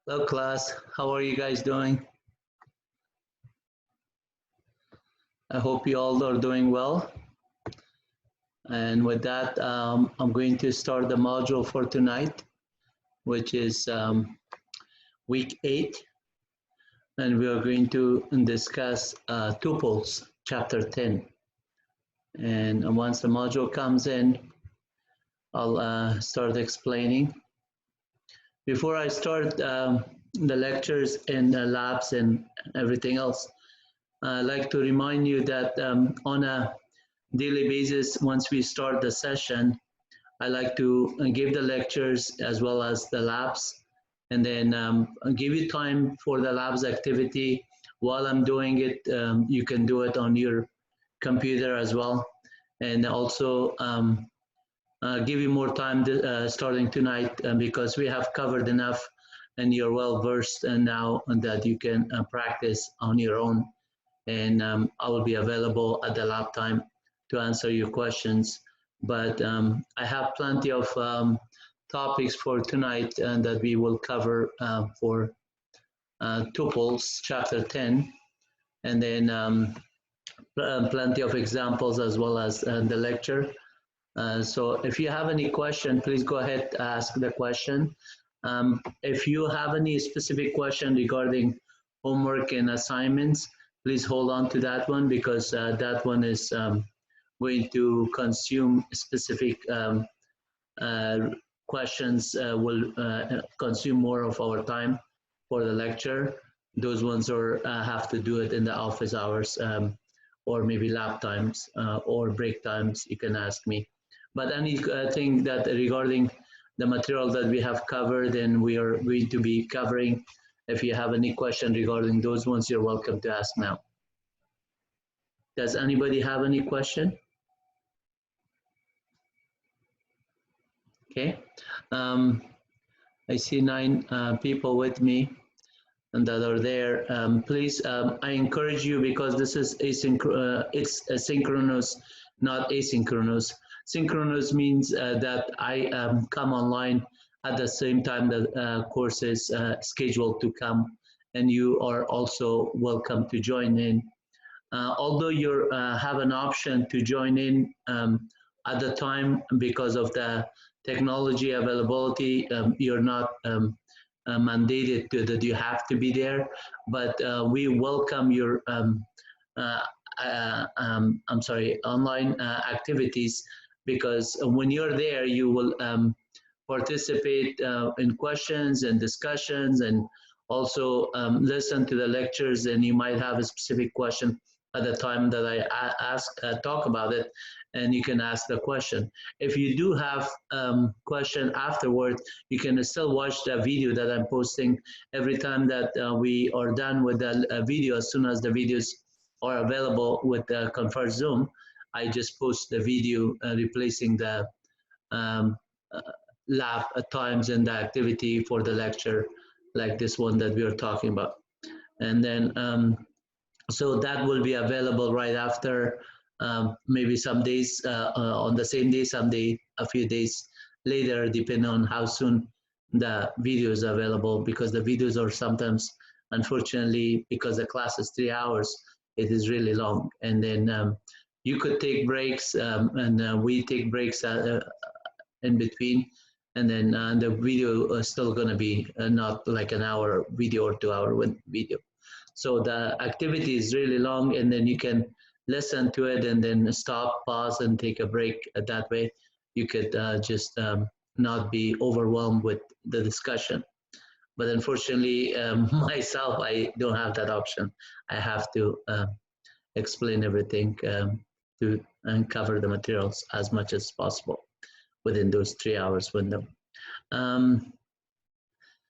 Hello class, how are you guys doing? I hope you all are doing well. And with that, I'm going to start the module for tonight, which is week 8. And we are going to discuss Tuples, chapter 10. And once the module comes in, I'll start explaining. Before I start the lectures and the labs and everything else, I'd like to remind you that on a daily basis, once we start the session, I like to give the lectures as well as the labs, and then give you time for the labs activity. While I'm doing it, you can do it on your computer as well, and also give you more time starting tonight because we have covered enough and you're well versed and now that you can practice on your own. And I will be available at the lab time to answer your questions. But I have plenty of topics for tonight that we will cover for Tuples chapter 10, and then plenty of examples as well as the lecture. So if you have any question, please go ahead and ask the question. If you have any specific question regarding homework and assignments, please hold on to that one because that one is going to consume specific questions, will consume more of our time for the lecture. Those ones are have to do it in the office hours or maybe lab times or break times, you can ask me. But anything that regarding the material that we have covered and we are going to be covering, if you have any question regarding those ones, you're welcome to ask now. Does anybody have any question? Okay. I see 9 people with me and that are there. Please, I encourage you because this is it's asynchronous, not asynchronous. Synchronous means that I come online at the same time that course is scheduled to come, and you are also welcome to join in. Although you have an option to join in at the time because of the technology availability, you're not mandated that you have to be there, but we welcome your online activities, because when you're there, you will participate in questions and discussions and also listen to the lectures, and you might have a specific question at the time that I talk about it, and you can ask the question. If you do have question afterward, you can still watch the video that I'm posting every time that we are done with the video. As soon as the videos are available with the Convert Zoom, I just post the video replacing the lab times and the activity for the lecture, like this one that we are talking about. And then so that will be available right after, maybe some days on the same day, some day a few days later, depending on how soon the video is available, because the videos are sometimes, unfortunately, because the class is 3 hours, it is really long. And then you could take breaks, and we take breaks in between, and then the video is still going to be not like an hour video or 2 hour video. So the activity is really long, and then you can listen to it and then stop, pause, and take a break. That way you could just not be overwhelmed with the discussion. But unfortunately, myself, I don't have that option. I have to explain everything to cover the materials as much as possible within those 3 hours window.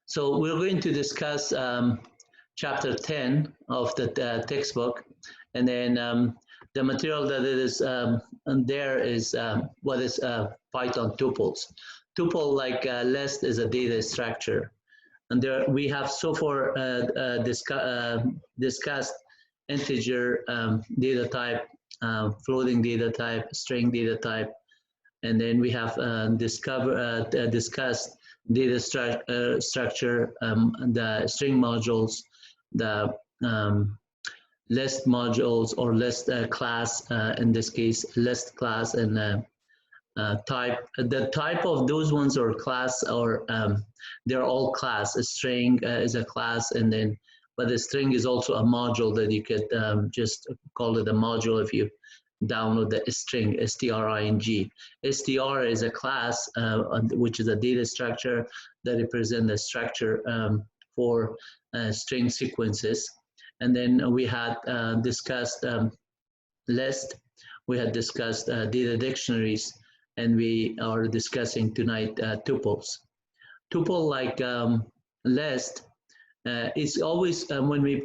So we're going to discuss chapter 10 of the textbook, and then the material that is there is what is Python tuples. Tuple, like list, is a data structure, and there we have so far discussed integer data type, floating data type, string data type, and then we have discussed data structure, the string modules, the list modules or list class, in this case, list class, and type. The type of those ones or class, or they're all class. A string is a class, and then but the string is also a module that you could just call it a module if you download the string, string. Str is a class, which is a data structure that represents the structure for string sequences. And then we had discussed list, we had discussed data dictionaries, and we are discussing tonight tuples. Tuple, like list, it's always when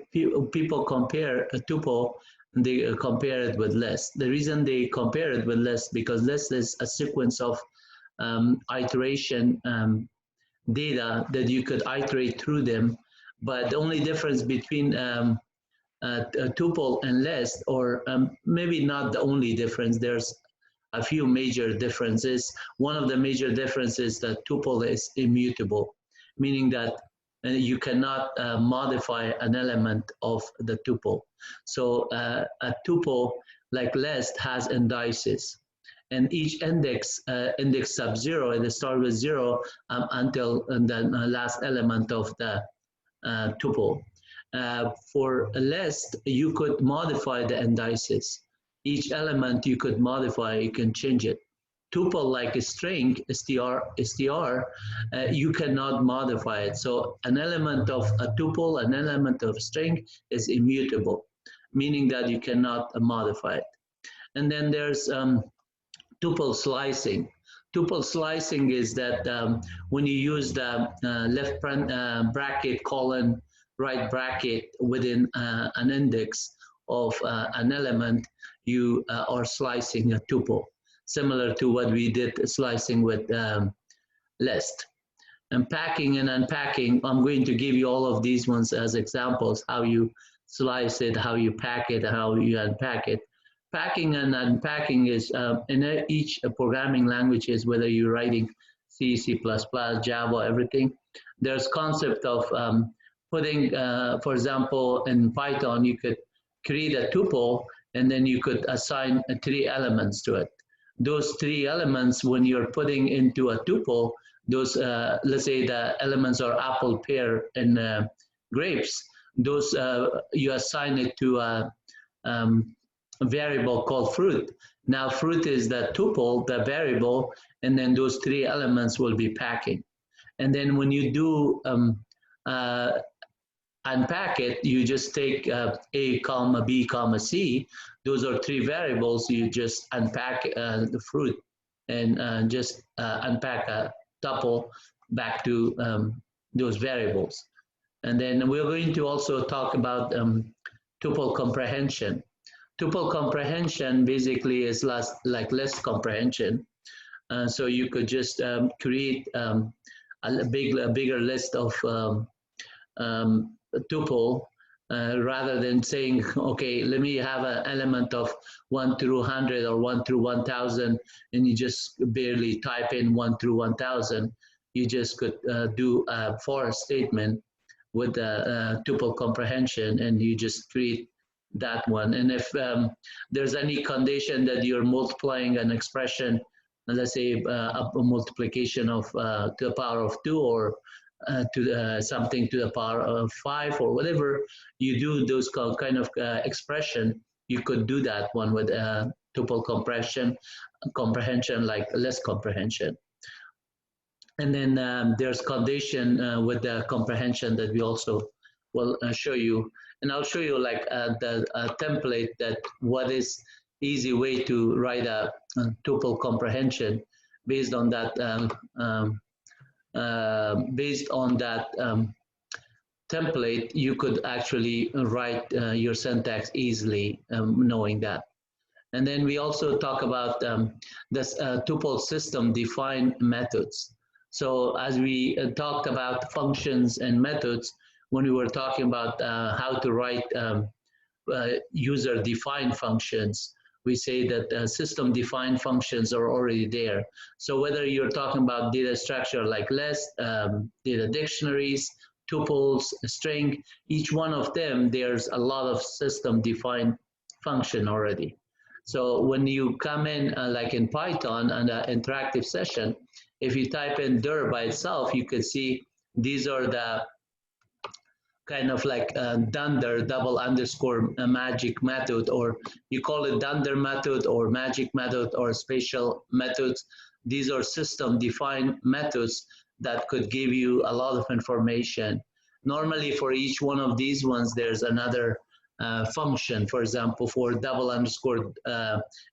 people compare a tuple, they compare it with list. The reason they compare it with list, because list is a sequence of iteration data that you could iterate through them. But the only difference between a tuple and list, or maybe not the only difference, there's a few major differences. One of the major differences is that tuple is immutable, meaning that you cannot modify an element of the tuple. So a tuple, like list, has indices, and each index sub 0, and they start with 0 until the last element of the tuple. For a list, you could modify the indices. Each element you could modify, you can change it. Tuple, like a string, str, you cannot modify it. So an element of a tuple, an element of a string is immutable, meaning that you cannot modify it. And then there's tuple slicing. Tuple slicing is that when you use the left bracket colon right bracket within an index of an element, you are slicing a tuple, similar to what we did slicing with list. And packing and unpacking, I'm going to give you all of these ones as examples, how you slice it, how you pack it, how you unpack it. Packing and unpacking is in each programming languages, whether you're writing C, C++, Java, everything, there's concept of putting, for example, in Python, you could create a tuple, and then you could assign 3 elements to it. Those 3 elements, when you're putting into a tuple, those, let's say the elements are apple, pear, and grapes, those you assign it to a variable called fruit. Now fruit is the tuple, the variable, and then those 3 elements will be packing. And then when you do unpack it, you just take A, comma, B, comma, C. Those are 3 variables. You just unpack the fruit and just unpack a tuple back to those variables. And then we're going to also talk about tuple comprehension. Tuple comprehension basically is like list comprehension. So you could just create a bigger list of tuple rather than saying, okay, let me have an element of 1 through 100 or 1 through 1000, and you just barely type in 1 through 1000. You just could do a for statement with the tuple comprehension, and you just create that one. And if there's any condition that you're multiplying an expression, let's say a multiplication of to the power of 2, or to something to the power of 5, or whatever you do, those kind of expression, you could do that one with tuple comprehension, like list comprehension. And then there's condition with the comprehension that we also will show you. And I'll show you like the template, that what is easy way to write a tuple comprehension based on that template. You could actually write your syntax easily, knowing that. And then we also talk about this tuple system defined methods. So as we talked about functions and methods, when we were talking about how to write user defined functions, we say that system-defined functions are already there. So whether you're talking about data structure like list, data dictionaries, tuples, string, each one of them, there's a lot of system-defined function already. So when you come in, like in Python, and an interactive session, if you type in dir by itself, you could see these are the kind of like dunder double underscore magic method, or you call it dunder method or magic method or special methods. These are system defined methods that could give you a lot of information. Normally for each one of these ones, there's another function. For example, for double underscore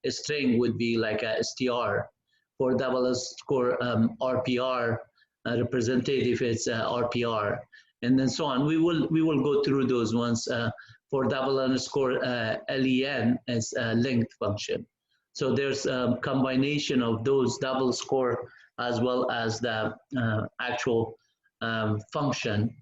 string would be like a str. For double underscore RPR representative, it's RPR, and then so on. We will go through those ones. For double underscore len as a length function. So there's a combination of those double score as well as the actual function.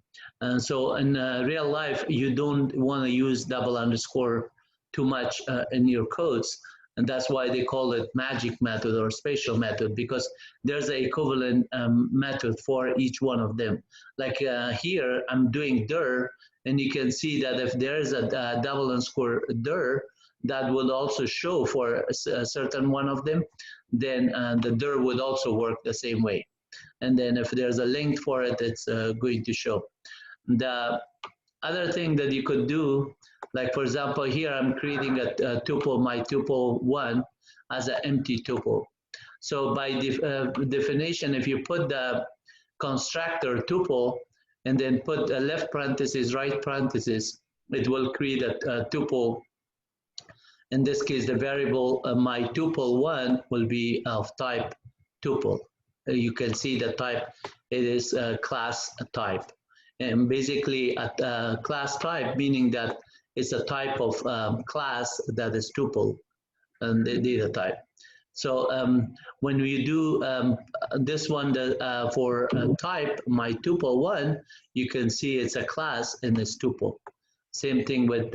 So in real life, you don't want to use double underscore too much in your codes. And that's why they call it magic method or spatial method, because there's an equivalent method for each one of them. Like here, I'm doing dir, and you can see that if there's a double underscore dir, that would also show for a certain one of them, then the dir would also work the same way. And then if there's a link for it, it's going to show. The other thing that you could do, like for example, here I'm creating a tuple, my tuple 1 as an empty tuple. So by definition, if you put the constructor tuple and then put a left parenthesis, right parenthesis, it will create a tuple. In this case, the variable my tuple 1 will be of type tuple. You can see the type, it is class type. And basically a class type, meaning that it's a type of class that is tuple and the data type. So when we do this one for type my tuple 1, you can see it's a class in this tuple. Same thing with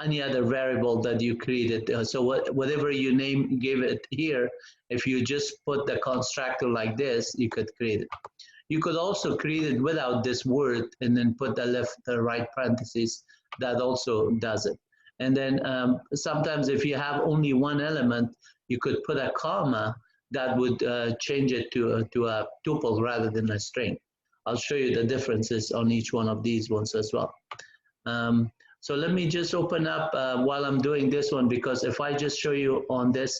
any other variable that you created. So whatever you give it here, if you just put the constructor like this, you could create it. You could also create it without this word and then put the left or right parentheses. That also does it. And then sometimes if you have only one element, you could put a comma that would change it to a tuple rather than a string. I'll show you the differences on each one of these ones as well. So let me just open up while I'm doing this one, because if I just show you on this,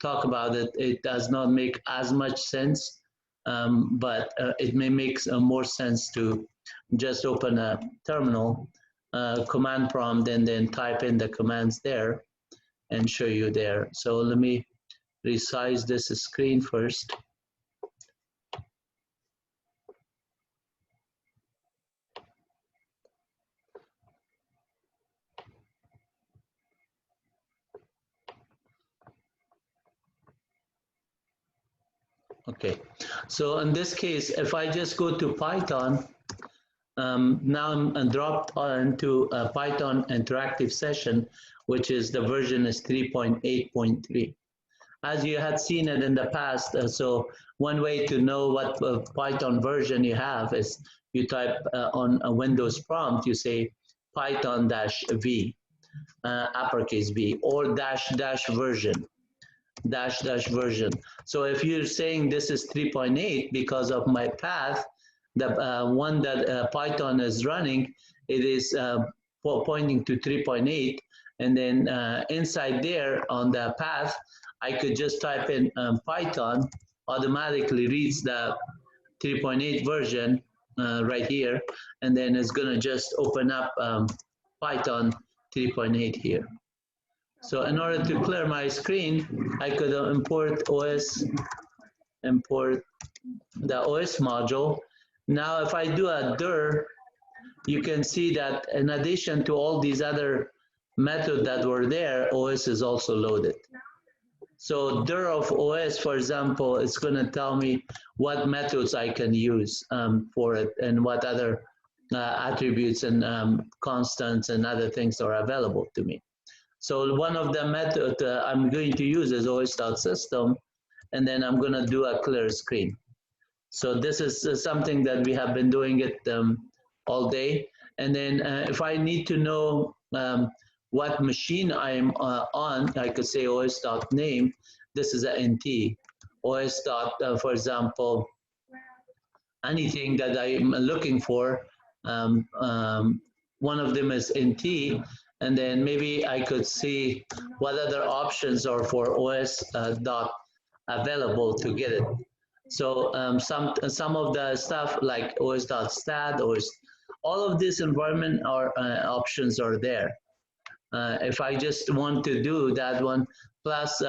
talk about it, it does not make as much sense. But it may make more sense to just open a terminal command prompt and then type in the commands there and show you there. So let me resize this screen first. Okay, so in this case, if I just go to Python, now I'm dropped into a Python interactive session, which is the version is 3.8.3. As you had seen it in the past, so one way to know what Python version you have is you type on a Windows prompt, you say Python-V, uppercase V, or -- version. -- version. So if you're saying this is 3.8 because of my path, the one that Python is running, it is pointing to 3.8, and then inside there on the path, I could just type in Python, automatically reads the 3.8 version right here, and then it's going to just open up Python 3.8 here. So in order to clear my screen, I could import OS, import the OS module. Now if I do a dir, you can see that in addition to all these other methods that were there, OS is also loaded. So dir of OS, for example, it's going to tell me what methods I can use for it and what other attributes and constants and other things are available to me. So one of the method I'm going to use is os.system, and then I'm going to do a clear screen. So this is something that we have been doing it all day. And then if I need to know what machine I'm on, I could say os.name. This is an NT. os. For example, anything that I'm looking for. One of them is NT, and then maybe I could see what other options are for OS dot available to get it. So some of the stuff like os.stat, all of this environment or options are there. If I just want to do that one, plus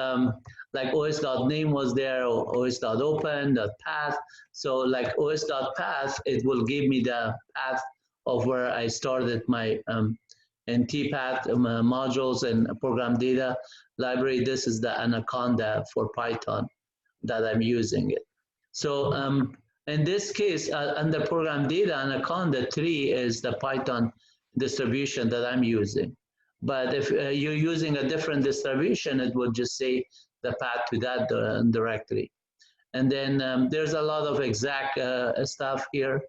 like os.name was there, or os.open, .path. So like os.path, it will give me the path of where I started my NT path modules and program data library. This is the Anaconda for Python that I'm using it. So in this case, under program data, Anaconda 3 is the Python distribution that I'm using. But if you're using a different distribution, it would just say the path to that directory. And then there's a lot of exact stuff here.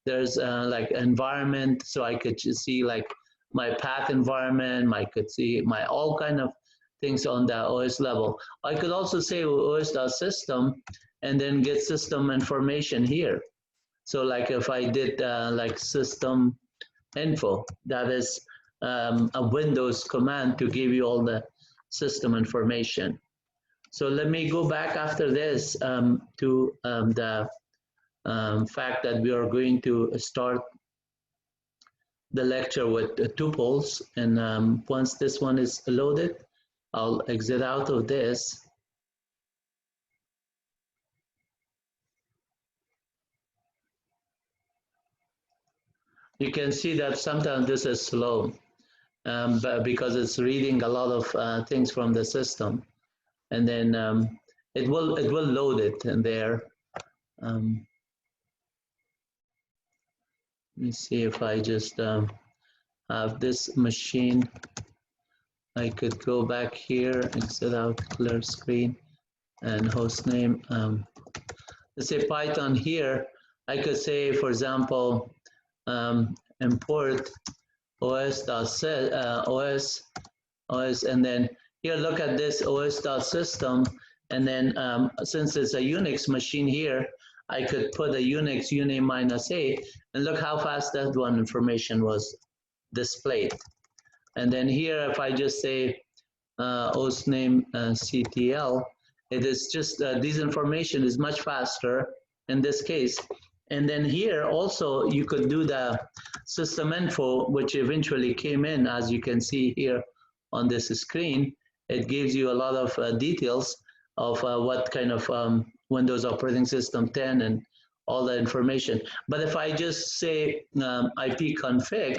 There's like environment, so I could just see like my path environment. I could see my all kind of things on the OS level. I could also say os.system and then get system information here. So like if I did like system info, that is a Windows command to give you all the system information. So let me go back after this to the fact that we are going to start the lecture with tuples. And once this one is loaded, I'll exit out of this. You can see that sometimes this is slow. But because it's reading a lot of things from the system, and then it will load it in there. Let me see if I just have this machine. I could go back here, exit out, clear screen, and host name. Let's say Python here. I could say, for example, import os, and then here look at this os.system, and then since it's a Unix machine here, I could put a Unix uname -a, and look how fast that one information was displayed. And then here, if I just say hostname CTL, it is just this information is much faster in this case. And then here also you could do the system info, which eventually came in, as you can see here on this screen. It gives you a lot of details of what kind of Windows operating system 10 and all the information. But if I just say ipconfig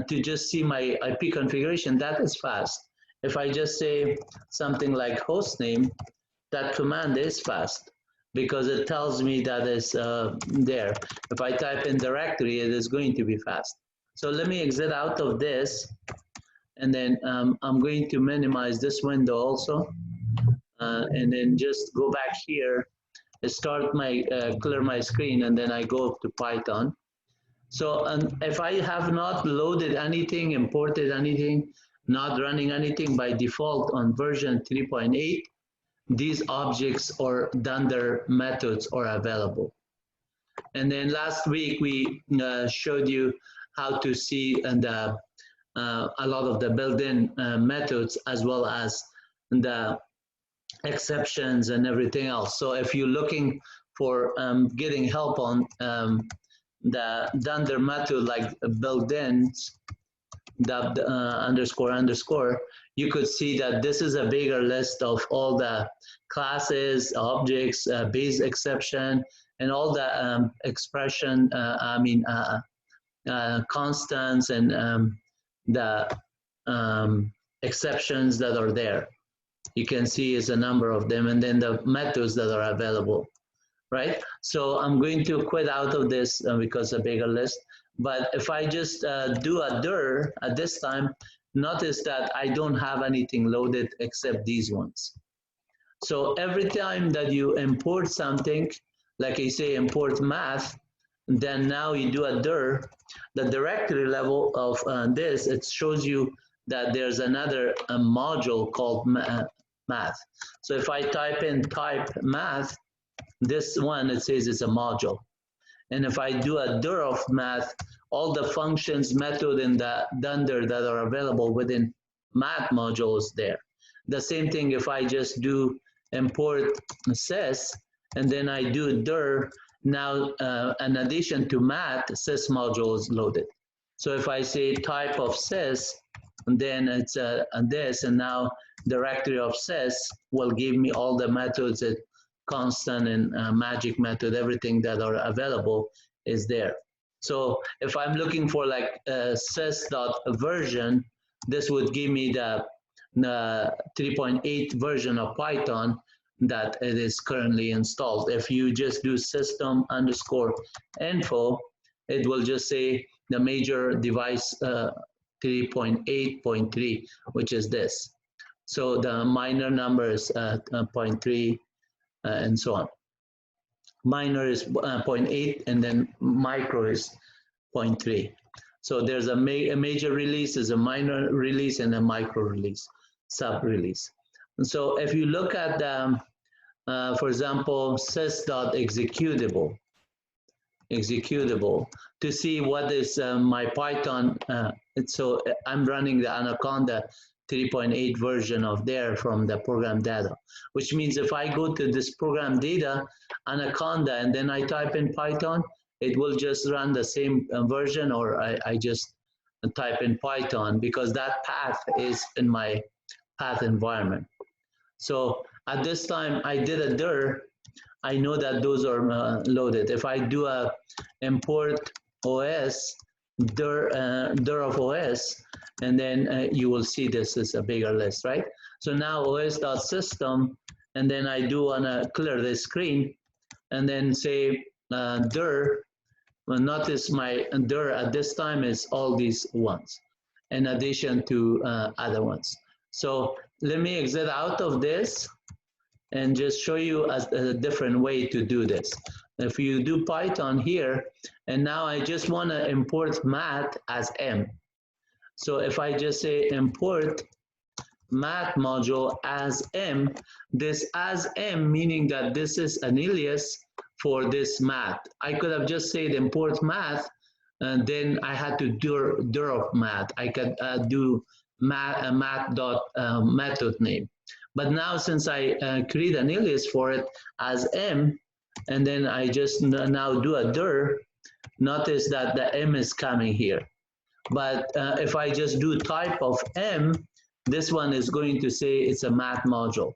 to just see my IP configuration, that is fast. If I just say something like hostname, that command is fast, because it tells me that it's there. If I type in directory, it is going to be fast. So let me exit out of this, and then I'm going to minimize this window also, and then just go back here, start my, clear my screen, and then I go to Python. So if I have not loaded anything, imported anything, not running anything by default on version 3.8, these objects or Dunder methods are available. And then last week we showed you how to see a lot of the built-in methods, as well as the exceptions and everything else. So if you're looking for getting help on the Dunder method, like built-ins, __, you could see that this is a bigger list of all the classes, objects, base exception, and all the expression, constants, and the exceptions that are there. You can see is a number of them, and then the methods that are available, right? So I'm going to quit out of this because a bigger list. But if I just do a dir at this time, notice that I don't have anything loaded except these ones. So every time that you import something, like I say import math, then now you do a dir, the directory level of this, it shows you that there's another module called math. So if I type in type math, this one, it says it's a module. And if I do a dir of math, all the functions, method, and the dunder that are available within math module is there. The same thing if I just do import sys, and then I do dir, now in addition to math, sys module is loaded. So if I say type of sys, and then it's this, and now directory of sys will give me all the methods that constant and magic method, everything that are available is there. So if I'm looking for like sys.version, this would give me the 3.8 version of Python that it is currently installed. If you just do system_info, it will just say the major device 3.8.3, which is this. So the minor number is 0.3 and so on. Minor is 0.8 and then micro is 0.3. So there's a major release, is a minor release, and a micro release, sub release. And so if you look at the, for example, sys.executable, to see what is my Python, so I'm running the Anaconda 3.8 version of there from the program data, which means if I go to this program data, Anaconda, and then I type in Python, it will just run the same version, or I just type in Python because that path is in my path environment. So at this time I did a dir, I know that those are loaded. If I do a import OS, dir of OS, and then you will see this is a bigger list, right? So now os.system, and then I do want to clear the screen, and then say dir. Well, notice my dir at this time is all these ones, in addition to other ones. So let me exit out of this and just show you a different way to do this. If you do Python here, and now I just want to import math as M. So if I just say import math module as M, this as M meaning that this is an alias for this math. I could have just said import math, and then I had to do dir of math. I could do math.method name. But now since I create an alias for it as M, and then I just now do a dir, notice that the M is coming here. But if I just do type of M, this one is going to say it's a math module.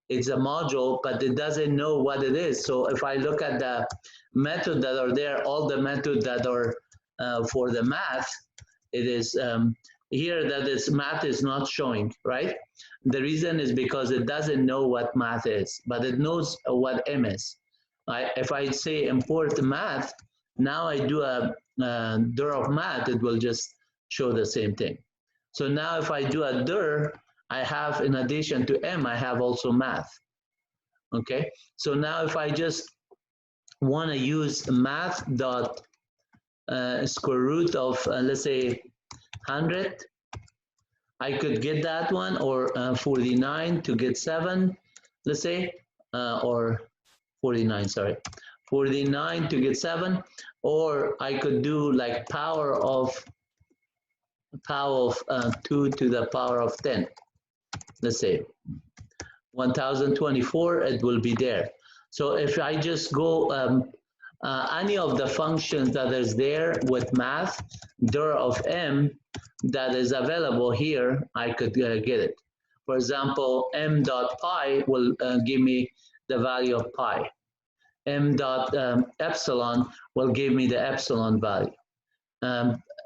It's a module, but it doesn't know what it is. So if I look at the method that are there, all the methods that are for the math, it is here that this math is not showing, right? The reason is because it doesn't know what math is, but it knows what M is. If I say import math, now I do a dir of math, it will just show the same thing. So now if I do a dir, I have, in addition to M, I have also math. Okay, so now if I just want to use math dot square root of, let's say, 100, I could get that one, or 49 to get 7, let's say, or 49, sorry, 49 to get 7, or I could do like power of 2 to the power of 10. Let's say 1024, it will be there. So if I just go any of the functions that is there with math, dir of M, that is available here, I could get it. For example, m.pi will give me the value of pi. m.epsilon will give me the epsilon value.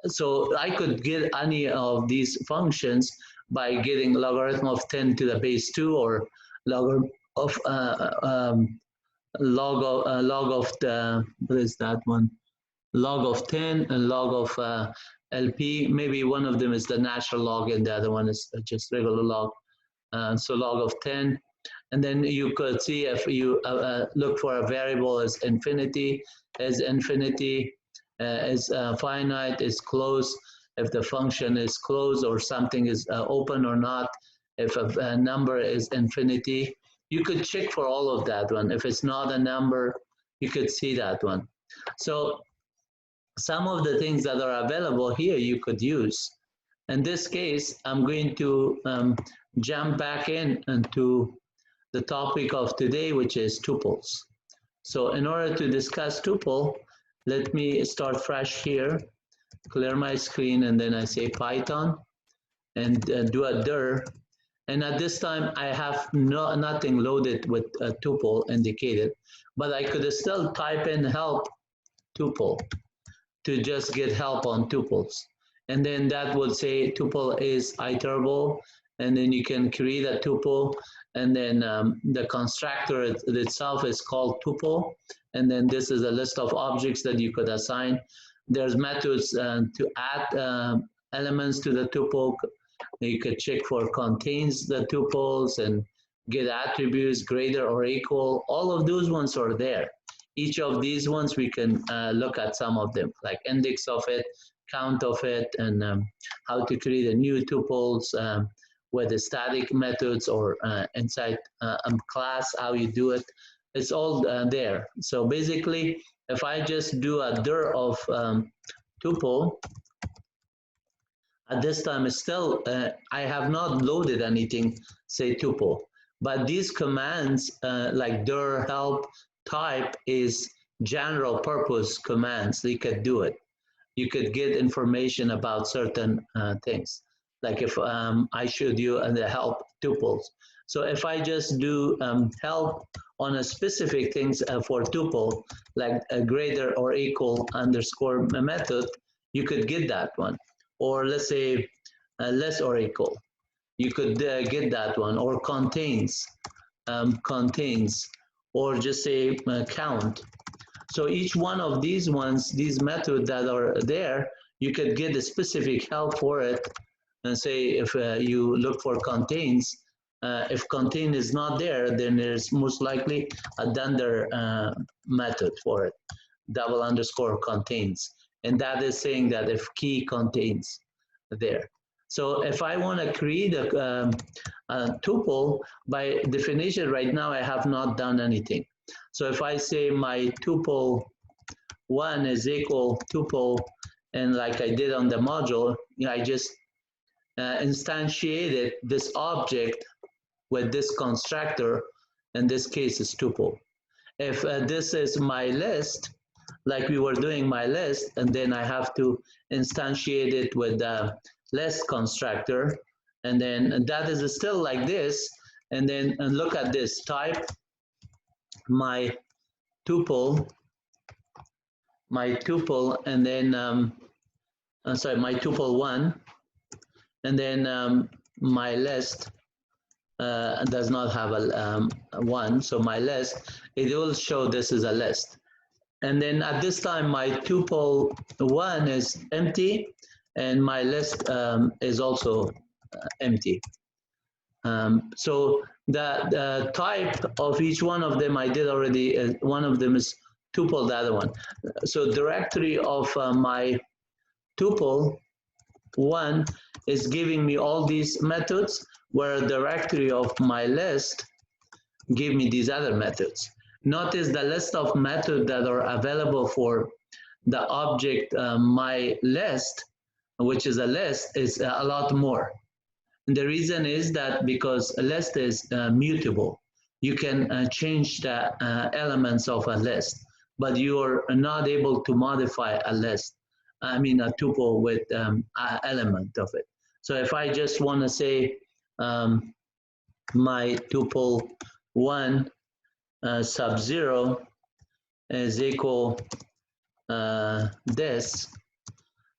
So I could get any of these functions by getting logarithm of 10 to the base 2, or log of log of the, what is that one? Log of 10 and log of LP. Maybe one of them is the natural log and the other one is just regular log. So log of 10. And then you could see if you look for a variable as infinity, is finite, is closed, if the function is closed or something is open or not, if a number is infinity. You could check for all of that one. If it's not a number, you could see that one. So some of the things that are available here you could use. In this case, I'm going to jump back into the topic of today, which is tuples. So in order to discuss tuple, let me start fresh here, clear my screen, and then I say Python and do a dir. And at this time, I have nothing loaded with a tuple indicated, but I could still type in help tuple to just get help on tuples. And then that would say tuple is iterable, and then you can create a tuple, and then the constructor itself is called tuple, and then this is a list of objects that you could assign. There's methods to add elements to the tuple. You could check for contains the tuples and get attributes greater or equal. All of those ones are there. Each of these ones we can look at some of them, like index of it, count of it, and how to create a new tuples with the static methods or inside a class, how you do it. It's all there. So basically, if I just do a dir of tuple, at this time, still, I have not loaded anything, say tuple. But these commands, like dir, help, type, is general purpose commands. You could do it. You could get information about certain things. Like if I showed you the help tuples. So if I just do help on a specific things for tuple, like a greater or equal underscore method, you could get that one. Or let's say less or equal, you could get that one. Or contains, or just say count. So each one of these ones, these methods that are there, you could get a specific help for it. And say if you look for contains, if contain is not there, then there's most likely a dunder method for it, double underscore contains. And that is saying that if key contains there. So if I want to create a tuple, by definition right now I have not done anything. So if I say my tuple 1 is equal tuple, and like I did on the module, I just instantiated this object with this constructor, in this case is tuple. If this is my list, like we were doing my list, and then I have to instantiate it with the list constructor, and then that is still like this, and then look at this, type my tuple, and then sorry, my tuple 1, and then my list does not have a 1, so my list, it will show this is a list. And then at this time, my tuple 1 is empty, and my list is also empty. So the type of each one of them I did already. One of them is tuple, the other one. So directory of my tuple 1 is giving me all these methods, where a directory of my list give me these other methods. Notice the list of methods that are available for the object my list, which is a list, is a lot more. And the reason is that because a list is mutable. You can change the elements of a list, but you are not able to modify a list. I mean a tuple with an element of it. So if I just want to say my tuple 1 sub 0 is equal this,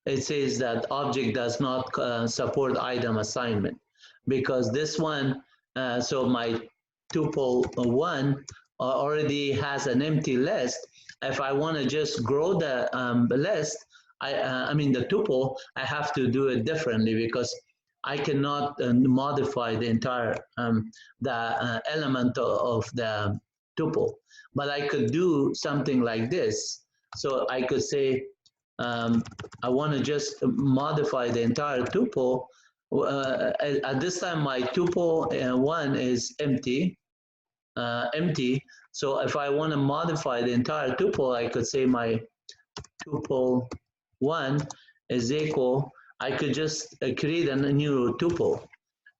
it says that object does not support item assignment, because this one, so my tuple 1 already has an empty list. If I want to just grow the list, I mean the tuple, I have to do it differently because I cannot modify the entire element of the tuple. But I could do something like this. So I could say I want to just modify the entire tuple. At this time, my tuple one is empty. So if I want to modify the entire tuple, I could say my tuple 1 is equal, I could just create a new tuple.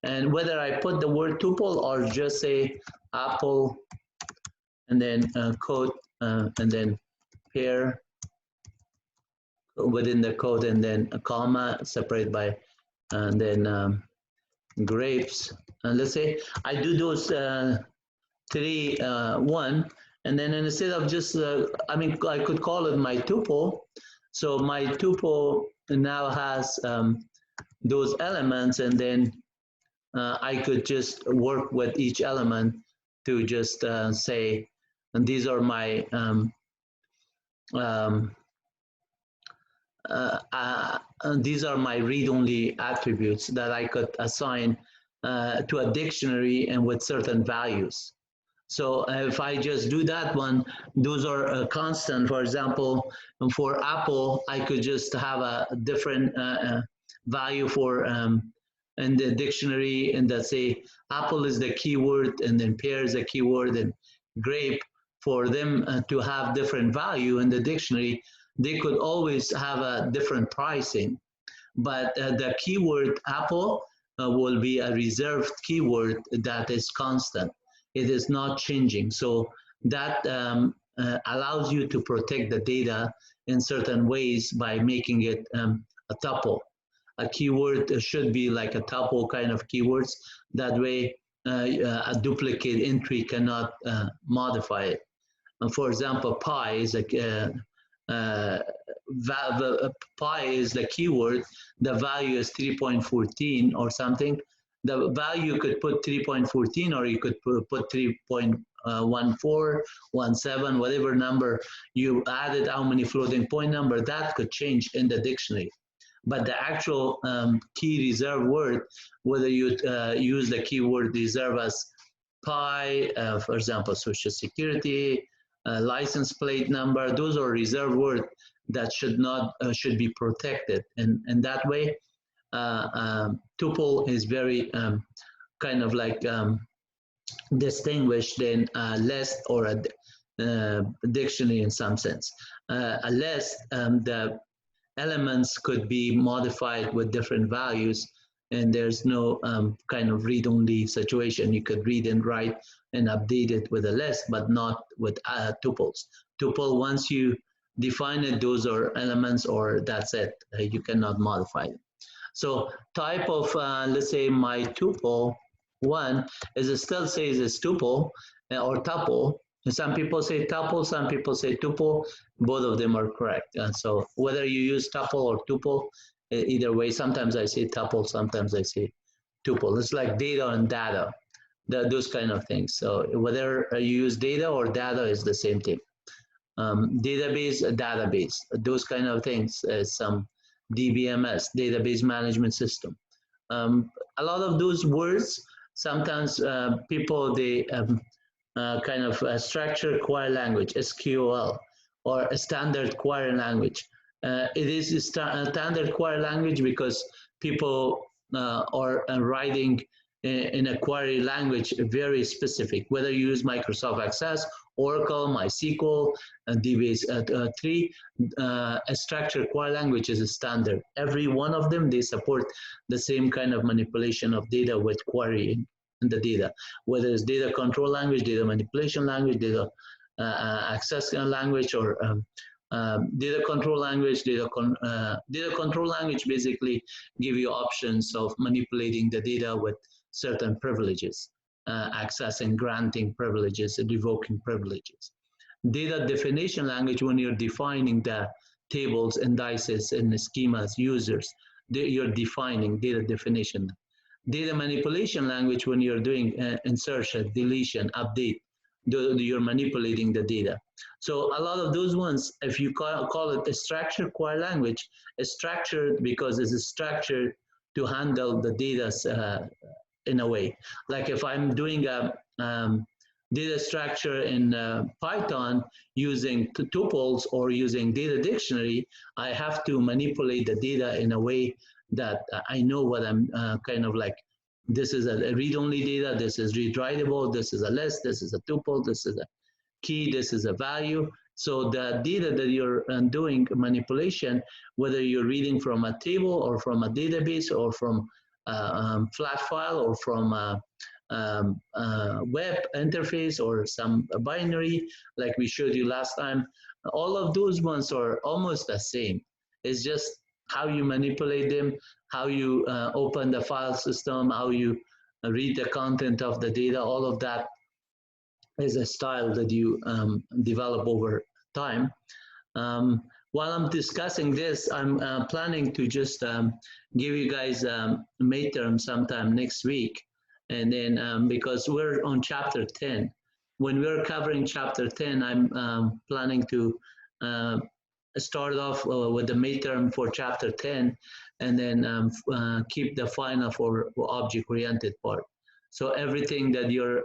And whether I put the word tuple or just say apple and then quote and then pair within the quote and then a comma separate by and then grapes. And let's say I do those three, one, and then instead of just, I mean, I could call it my tuple. So my tuple now has those elements, and then I could just work with each element to just say, and these are my these are my read-only attributes that I could assign to a dictionary and with certain values. So if I just do that one, those are constant. For example, for apple, I could just have a different value for in the dictionary, and that say apple is the keyword, and then pear is the keyword, and grape. For them to have different value in the dictionary, they could always have a different pricing. But the keyword apple will be a reserved keyword that is constant. It is not changing. So that allows you to protect the data in certain ways by making it a tuple. A keyword should be like a tuple kind of keywords. That way, a duplicate entry cannot modify it. And for example, pi is like pi is the keyword. The value is 3.14 or something. The value could put 3.14 or you could put 3.14, 17, whatever number you added, how many floating point number, that could change in the dictionary. But the actual key reserve word, whether you use the keyword reserve as pi, for example, social security, license plate number, those are reserve words that should be protected. And that way, tuple is very kind of like distinguished in a list or a dictionary in some sense. A list, the elements could be modified with different values, and there's no kind of read-only situation. You could read and write and update it with a list, but not with tuples. Tuple, once you define it, those are elements, or that's it. You cannot modify it. So type of, let's say my tuple one is it still says it's tuple or tuple. Some people say tuple, some people say tuple. Both of them are correct. And so whether you use tuple or tuple, either way, sometimes I say tuple, sometimes I say tuple. It's like data and data, those kind of things. So whether you use data or data is the same thing. Database, those kind of things, some DBMS, database management system. A lot of those words, sometimes people, they kind of structure query language, SQL, or a standard query language. It is a standard query language because people are writing in a query language very specific, whether you use Microsoft Access, Oracle, MySQL, DB3, a structured query language is a standard. Every one of them, they support the same kind of manipulation of data with querying in the data, whether it's data control language, data manipulation language, data access language, or data control language. Data control language basically give you options of manipulating the data with certain privileges, accessing, granting privileges, revoking privileges. Data definition language, when you're defining the tables, indices, and schemas, users, you're defining data definition. Data manipulation language, when you're doing insertion, deletion, update, you're manipulating the data. So a lot of those ones, if you call it a structured query language, it's structured because it's structured to handle the data in a way. Like if I'm doing a data structure in Python using tuples or using data dictionary, I have to manipulate the data in a way that I know what I'm kind of like. This is a read-only data, this is read-writable, this is a list, this is a tuple, this is a key, this is a value. So the data that you're doing manipulation, whether you're reading from a table or from a database or from a flat file or from a web interface or some binary, like we showed you last time, all of those ones are almost the same. It's just how you manipulate them, how you open the file system, how you read the content of the data, all of that is a style that you develop over time. While I'm discussing this, I'm planning to just give you guys midterm sometime next week. And then because we're on chapter 10, when we're covering chapter 10, I'm planning to start off with the midterm for chapter 10 and then keep the final for object-oriented part. So everything that you're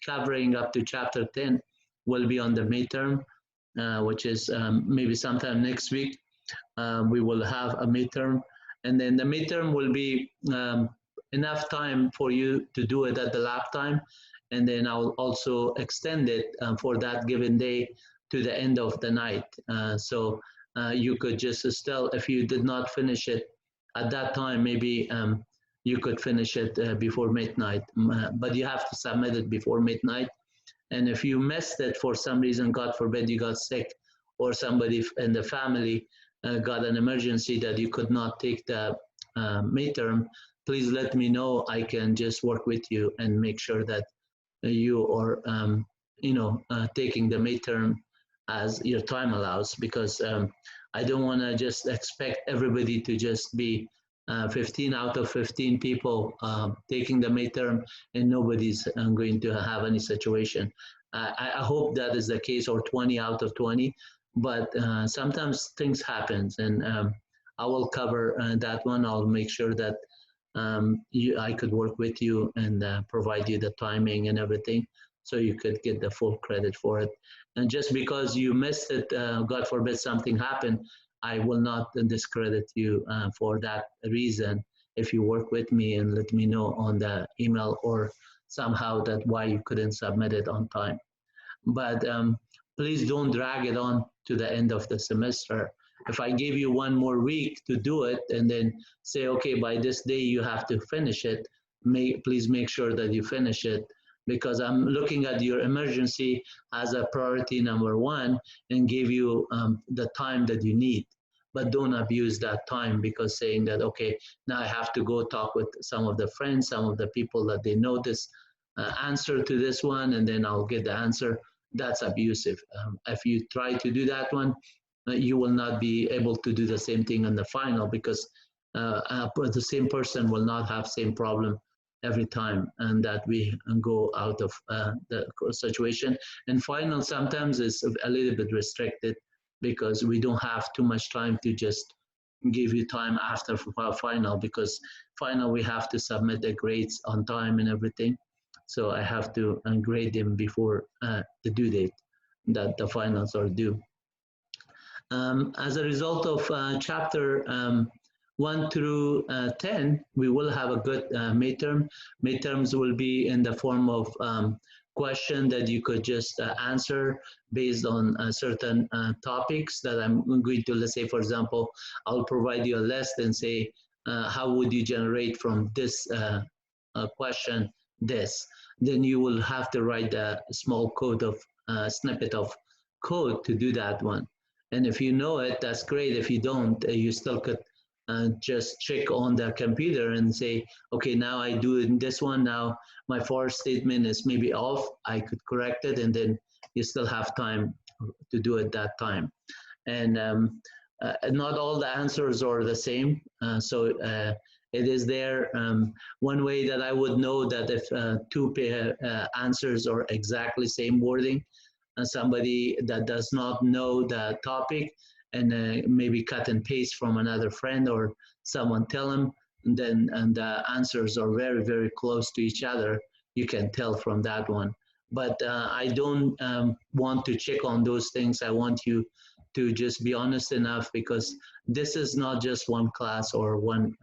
covering up to chapter 10 will be on the midterm, which is maybe sometime next week. We will have a midterm, and then the midterm will be enough time for you to do it at the lab time, and then I'll also extend it for that given day to the end of the night. So you could just still, if you did not finish it at that time, maybe you could finish it before midnight, but you have to submit it before midnight. And if you missed it for some reason, God forbid you got sick, or somebody in the family got an emergency that you could not take the midterm, please let me know. I can just work with you and make sure that you are, taking the midterm as your time allows, because I don't want to just expect everybody to just be 15 out of 15 people taking the midterm and nobody's going to have any situation. I hope that is the case, or 20 out of 20, but sometimes things happen, and I will cover that one. I'll make sure that I could work with you and provide you the timing and everything, so you could get the full credit for it. And just because you missed it, God forbid something happened, I will not discredit you for that reason if you work with me and let me know on the email or somehow that why you couldn't submit it on time. But please don't drag it on to the end of the semester. If I give you one more week to do it and then say, okay, by this day you have to finish it, please make sure that you finish it, because I'm looking at your emergency as a priority number one and give you the time that you need. But don't abuse that time because saying that, okay, now I have to go talk with some of the friends, some of the people that they know this answer to this one, and then I'll get the answer. That's abusive. If you try to do that one, you will not be able to do the same thing in the final, because the same person will not have same problem every time, and that we go out of the situation. And final sometimes is a little bit restricted because we don't have too much time to just give you time after final, because final we have to submit the grades on time and everything. So I have to grade them before the due date that the finals are due. As a result of chapter 1 through 10, we will have a good midterm. Midterms will be in the form of question that you could just answer based on certain topics that I'm going to, let's say, for example, I'll provide you a list and say, how would you generate from this question this? Then you will have to write a small code of snippet of code to do that one. And if you know it, that's great. If you don't, you still could just check on the computer and say, okay, now I do it in this one. Now my for statement is maybe off. I could correct it, and then you still have time to do it that time. And not all the answers are the same. So It is there. One way that I would know that if two answers are exactly same wording, and somebody that does not know the topic and maybe cut and paste from another friend or someone tell them, and the answers are very, very close to each other, you can tell from that one. But I don't want to check on those things. I want you to just be honest enough, because this is not just one class or one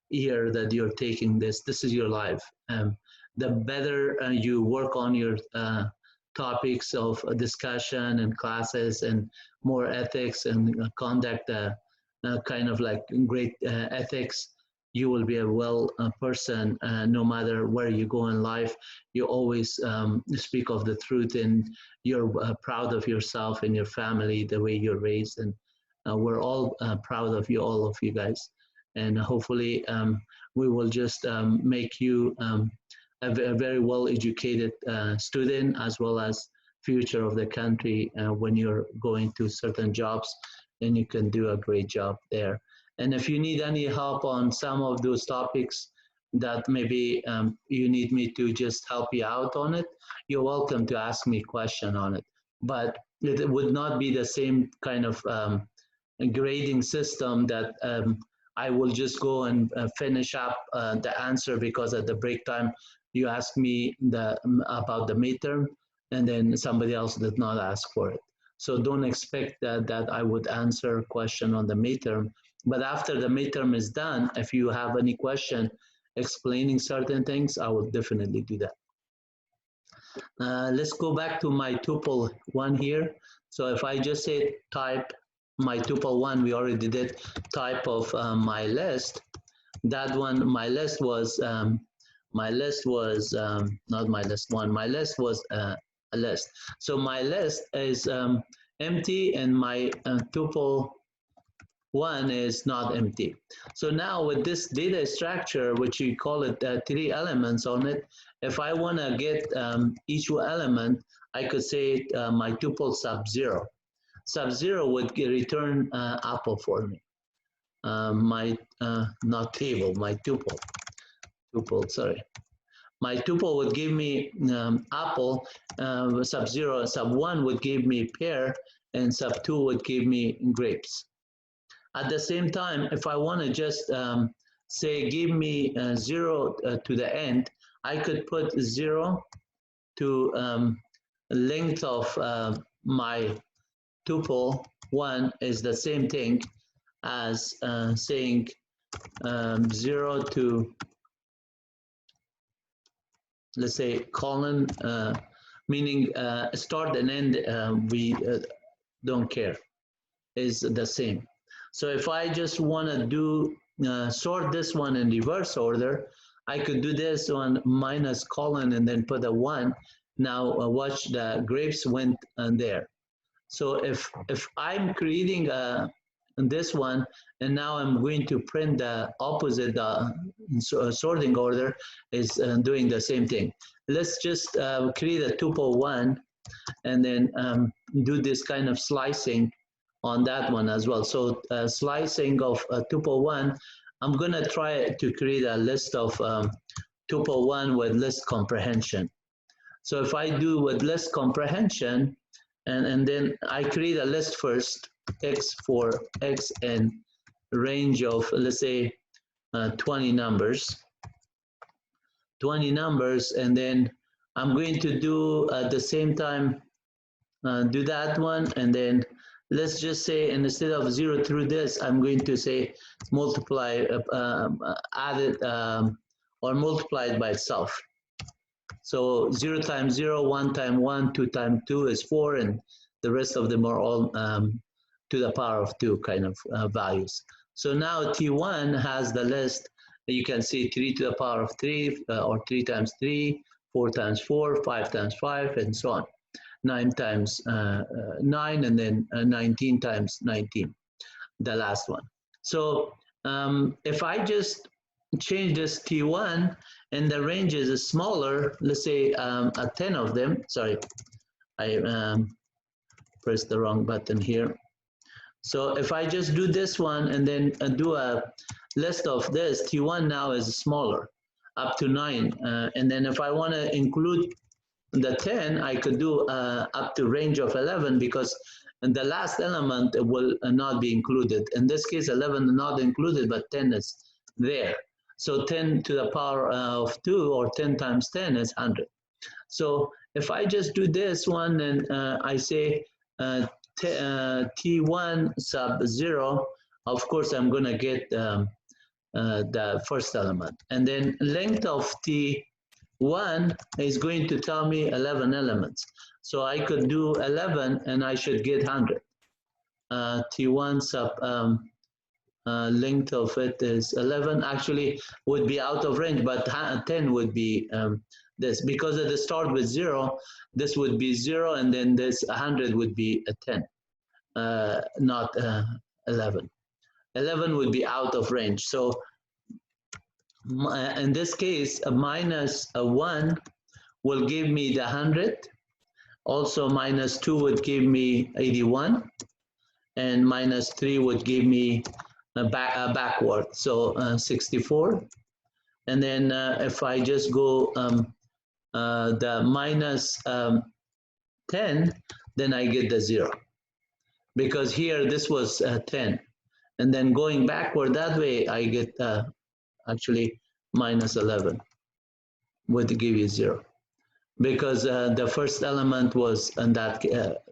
year that you're taking this. This is your life. The better you work on your topics of discussion and classes and more ethics and conduct kind of like great ethics, you will be a well person no matter where you go in life. You always speak of the truth, and you're proud of yourself and your family, the way you're raised, and we're all proud of you, all of you guys. And hopefully we will just make you a very well-educated student, as well as future of the country when you're going to certain jobs, and you can do a great job there. And if you need any help on some of those topics that maybe you need me to just help you out on it, you're welcome to ask me a question on it. But it would not be the same kind of grading system that I will just go and finish up the answer, because at the break time you ask me about the midterm, and then somebody else did not ask for it. So don't expect that I would answer a question on the midterm. But after the midterm is done, if you have any question explaining certain things, I will definitely do that. Let's go back to my tuple one here. So if I just say type my tuple one, we already did type of my list. That one, my list was not my list one. My list was a list. So my list is empty, and my tuple one is not empty. So now with this data structure, which you call it 3 elements on it, if I want to get each element, I could say my tuple sub-0. Sub-0 would return apple for me. Not table, my tuple, sorry. My tuple would give me apple, sub-0, sub-1 would give me pear, and sub-2 would give me grapes. At the same time, if I want to just say give me 0 to the end, I could put 0 to length of my tuple 1 is the same thing as saying 0 to, let's say, colon, meaning start and end, we don't care, is the same. So if I just want to do sort this one in reverse order, I could do this one minus colon and then put a 1. Now watch, the grapes went there. So if I'm creating this one, and now I'm going to print the opposite sorting order, is doing the same thing. Let's just create a tuple 1 and then do this kind of slicing on that one as well. So slicing of tuple 1, I'm going to try to create a list of tuple 1 with list comprehension. So if I do with list comprehension, and then I create a list first, x for x and range of, let's say, 20 numbers, and then I'm going to do at the same time, do that one, and then let's just say instead of 0 through this, I'm going to say multiply, add it, or multiply it by itself. So 0 times 0, 1 times 1, 2 times 2 is 4, and the rest of them are all to the power of 2 kind of values. So now T1 has the list. You can see 3 to the power of 3, or 3 times 3, 4 times 4, 5 times 5, and so on. 9 times 9, and then 19 times 19, the last one. So if I just change this T1 and the range is smaller, let's say 10 of them, sorry, I pressed the wrong button here. So if I just do this one and then do a list of this, T1 now is smaller, up to 9. And then if I want to include the 10, I could do up to range of 11 because the last element will not be included. In this case, 11 is not included, but 10 is there. So 10 to the power of 2 or 10 times 10 is 100. So if I just do this one and I say T1 sub 0, of course I'm going to get the first element. And then length of T1 is going to tell me 11 elements. So I could do 11 and I should get 100. T1 sub length of it is 11. Actually would be out of range, but 10 would be this. Because of the start with 0, this would be 0, and then this 100 would be a 10, not 11. 11 would be out of range. So in this case, a minus a 1 will give me the 100. Also, minus 2 would give me 81. And minus 3 would give me a backward, so 64. And then if I just go the minus 10, then I get the 0. Because here this was 10. And then going backward that way, I get actually minus 11 would give you 0. Because the first element was in that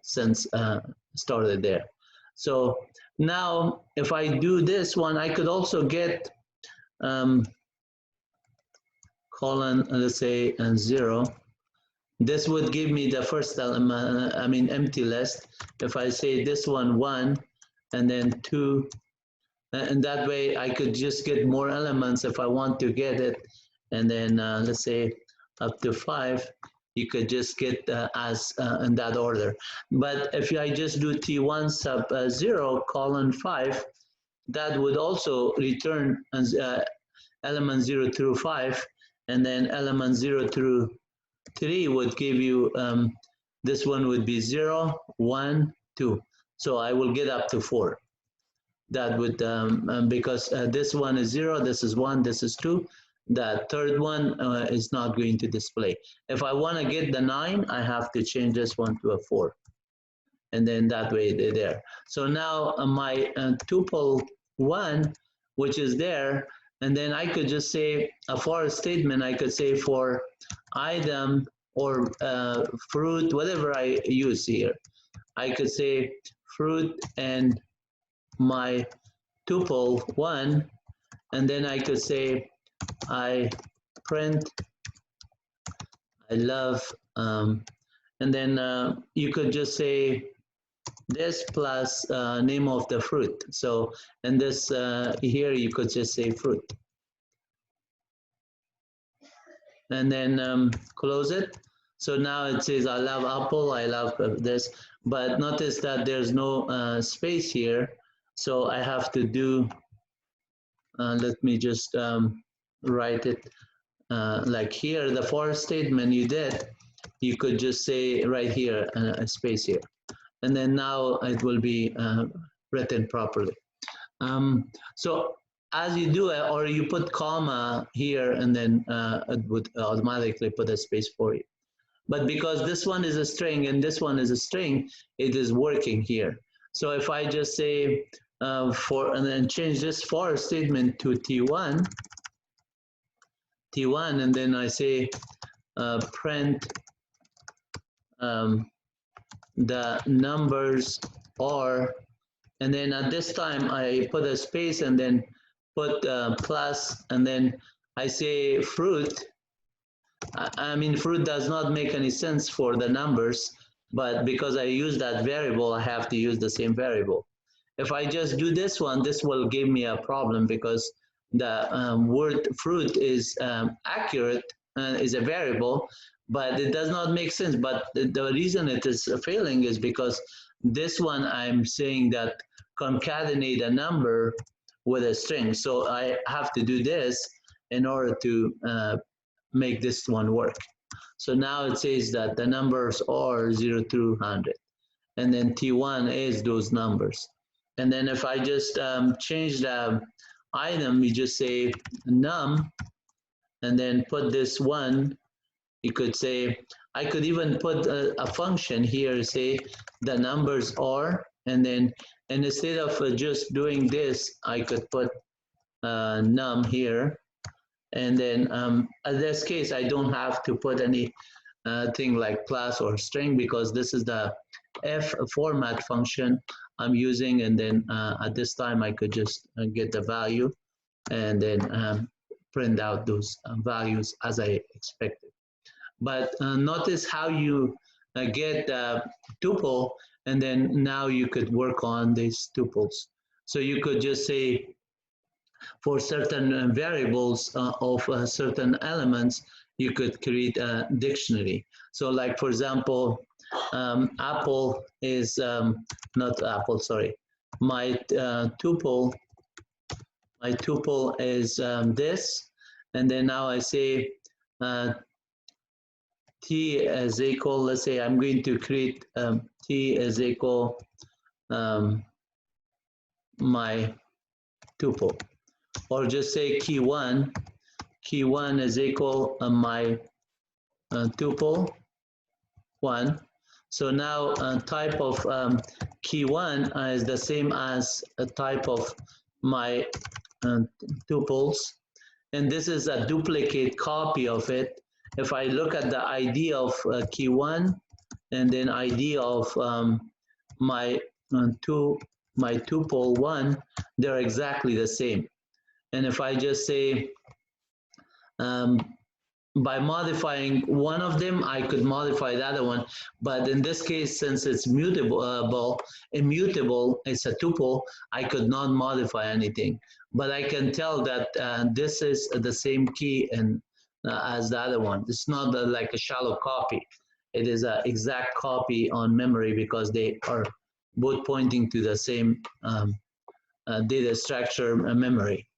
sense started there. So now if I do this one, I could also get colon, let's say 0. This would give me the first element, I mean empty list. If I say this one 1 and then 2, and that way I could just get more elements if I want to get it. And then let's say up to 5, you could just get as in that order. But if I just do T1 sub 0 colon 5, that would also return element 0 through 5, and then element 0 through 3 would give you, this one would be 0, 1, 2. So I will get up to 4. That would, because this one is 0, this is 1, this is 2. The third one is not going to display. If I want to get the 9, I have to change this one to a 4. And then that way they're there. So now my tuple 1, which is there, and then I could just say a for statement. I could say for item or fruit, whatever I use here. I could say fruit and my tuple 1, and then I could say I print I love, and then you could just say this plus name of the fruit. So and this here you could just say fruit, and then close it. So now it says I love apple, I love this, but notice that there's no space here. So I have to do, let me just write it like here, the for statement you did, you could just say right here, a space here. And then now it will be written properly. So as you do it, or you put comma here, and then it would automatically put a space for you. But because this one is a string and this one is a string, it is working here. So if I just say for, and then change this for statement to T1, and then I say print the numbers are, and then at this time I put a space and then put plus, and then I say fruit. I mean, fruit does not make any sense for the numbers, but because I use that variable, I have to use the same variable. If I just do this one, this will give me a problem because the word fruit is accurate, is a variable, but it does not make sense. But the reason it is failing is because this one I'm saying that concatenate a number with a string. So I have to do this in order to make this one work. So now it says that the numbers are 0 through 100. And then T1 is those numbers. And then if I just change the item, you just say num, and then put this one. You could say, I could even put a function here, say the numbers are, and then and instead of just doing this, I could put num here. And then in this case, I don't have to put any thing like class or string because this is the F format function I'm using. And then at this time, I could just get the value and then print out those values as I expected. But notice how you get tuple, and then now you could work on these tuples. So you could just say for certain variables of certain elements, you could create a dictionary. So like, for example, Apple is, not Apple, sorry, my tuple is this, and then now I say T is equal, let's say I'm going to create T is equal my tuple, or just say key one is equal my tuple one. So now type of key one is the same as a type of my tuples, and this is a duplicate copy of it. If I look at the ID of key one and then ID of my tuple one, they're exactly the same. And if I just say by modifying one of them, I could modify the other one. But in this case, since it's immutable, it's a tuple, I could not modify anything. But I can tell that this is the same key and as the other one. It's not like a shallow copy. It is an exact copy on memory because they are both pointing to the same data structure memory.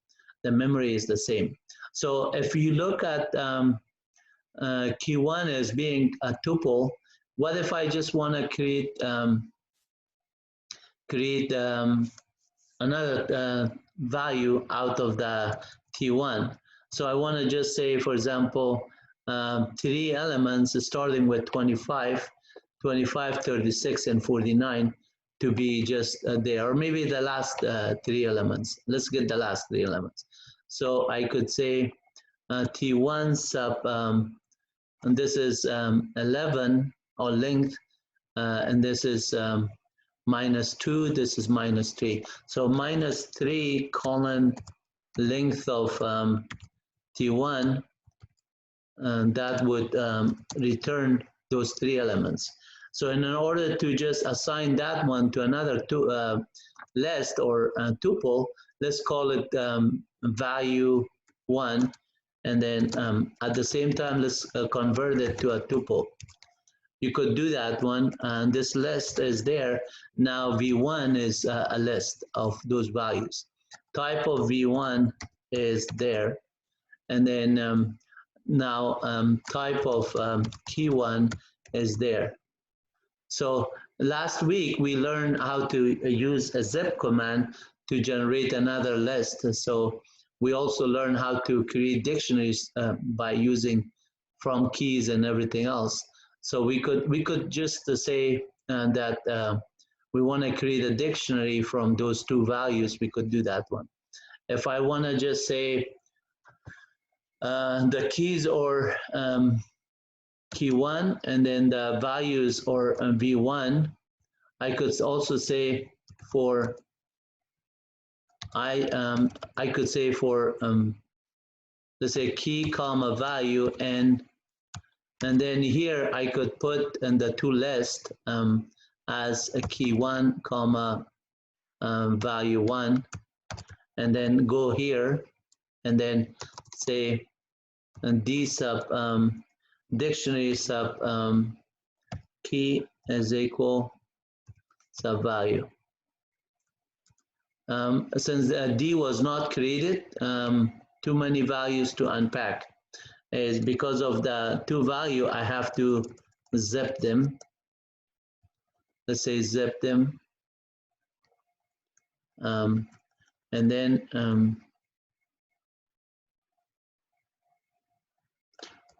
The memory is the same. So if you look at key one as being a tuple, what if I just want to create another value out of the T1? So I want to just say, for example, 3 elements starting with 25, 36, and 49 to be just there, or maybe the last 3 elements. Let's get the last 3 elements. So I could say T1 sub, and this is 11 or length, and this is -2, this is -3. So -3 colon length of T1, and that would return those 3 elements. So in order to just assign that one to another list or tuple, let's call it value 1, and then at the same time, let's convert it to a tuple. You could do that one, and this list is there. Now V1 is a list of those values. Type of V1 is there, and then now type of key one is there. So last week we learned how to use a zip command to generate another list. So we also learned how to create dictionaries by using from keys and everything else. So we could just say that we want to create a dictionary from those 2 values. We could do that one. If I want to just say the keys or key 1 and then the values or V1, I could also say for I could say for let's say key comma value, and then here I could put in the to list as a key 1 comma value 1, and then go here and then say and d sub dictionary sub key is equal sub value. Since D was not created, too many values to unpack. Is because of the 2 value, I have to zip them. Let's say zip them. And then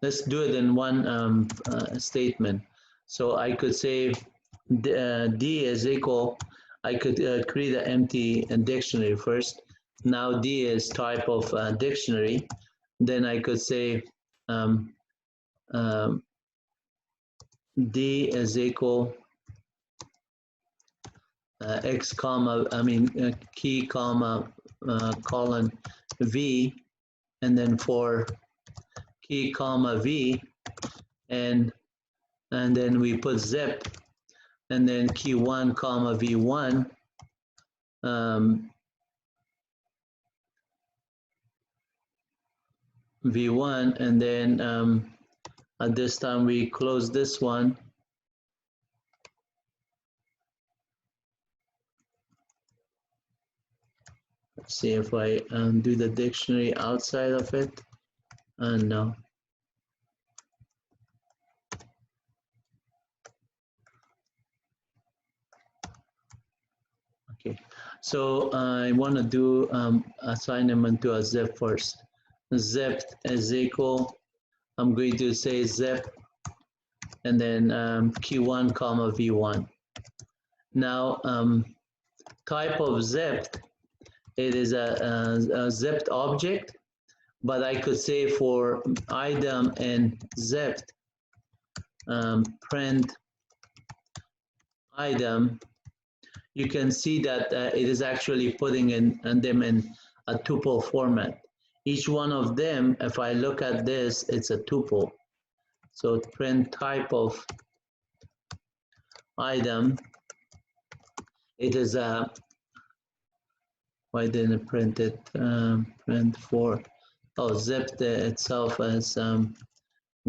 let's do it in one statement. So I could say D is equal, I could create an empty dictionary first. Now D is type of dictionary. Then I could say um, um, D is equal X comma, key comma colon V, and then for key comma V, and then we put zip, and then key 1 comma V1, V1, and then at this time we close this one. Let's see if I do the dictionary outside of it. No. Okay, so I want to do assign them into a zip first. Zip is equal, I'm going to say zip, and then Q1 comma V1. Now type of zipped, it is a zipped object, but I could say for item and zipped, print item, you can see that it is actually putting them in a tuple format. Each one of them, if I look at this, it's a tuple. So print type of item, it is a, why didn't it print it? Print for, oh, zipped itself is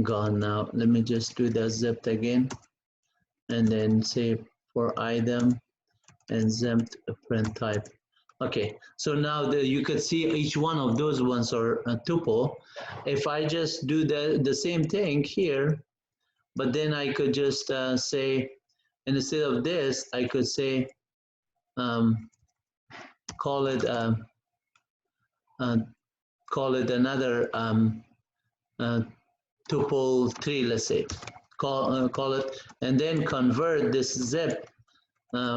gone now. Let me just do the zipped again, and then say for item and zipped print type. Okay, so now you could see each one of those ones are a tuple. If I just do the same thing here, but then I could just say, instead of this, I could say, call it another tuple 3, let's say. Call it, and then convert this zip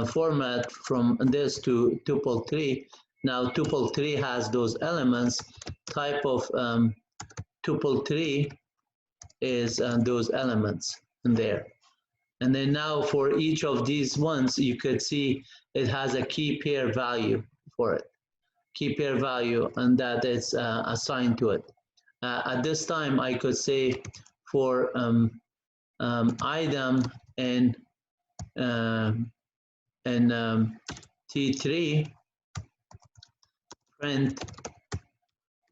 format from this to tuple 3. Now tuple 3 has those elements. Type of tuple 3 is those elements in there. And then now for each of these ones, you could see it has a key pair value for it. Key pair value, and that is assigned to it. At this time, I could say for item and T3, print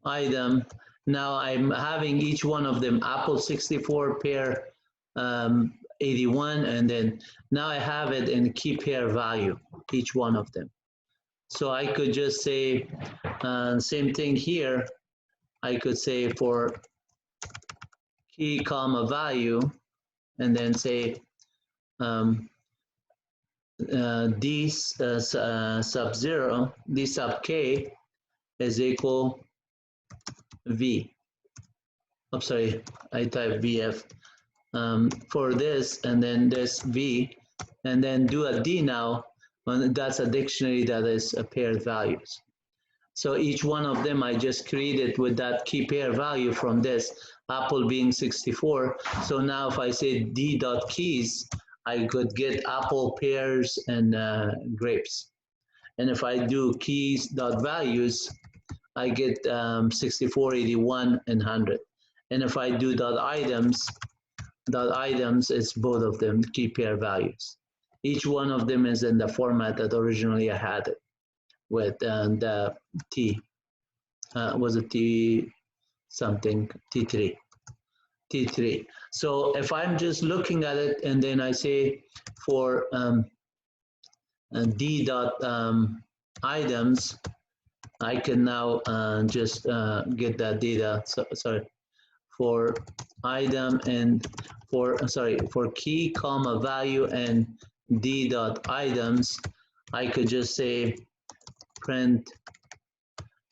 item. Now I'm having each one of them Apple 64 pair 81, and then now I have it in key pair value, each one of them. So I could just say same thing here. I could say for key comma value, and then say D sub 0, D sub K is equal V. I'm sorry, I type VF for this, and then this V, and then do a D now. That's a dictionary that is a paired values. So each one of them I just created with that key pair value from this, Apple being 64. So now if I say D.keys, I could get apple, pears, and grapes. And if I do keys.values, I get 64, 81, and 100. And if I do .items, it's both of them, key pair values. Each one of them is in the format that originally I had it with the T, was it T something, T3. T3. So if I'm just looking at it and then I say for D dot items, I can now just get that data, sorry, for item and for key comma value and D dot items, I could just say print,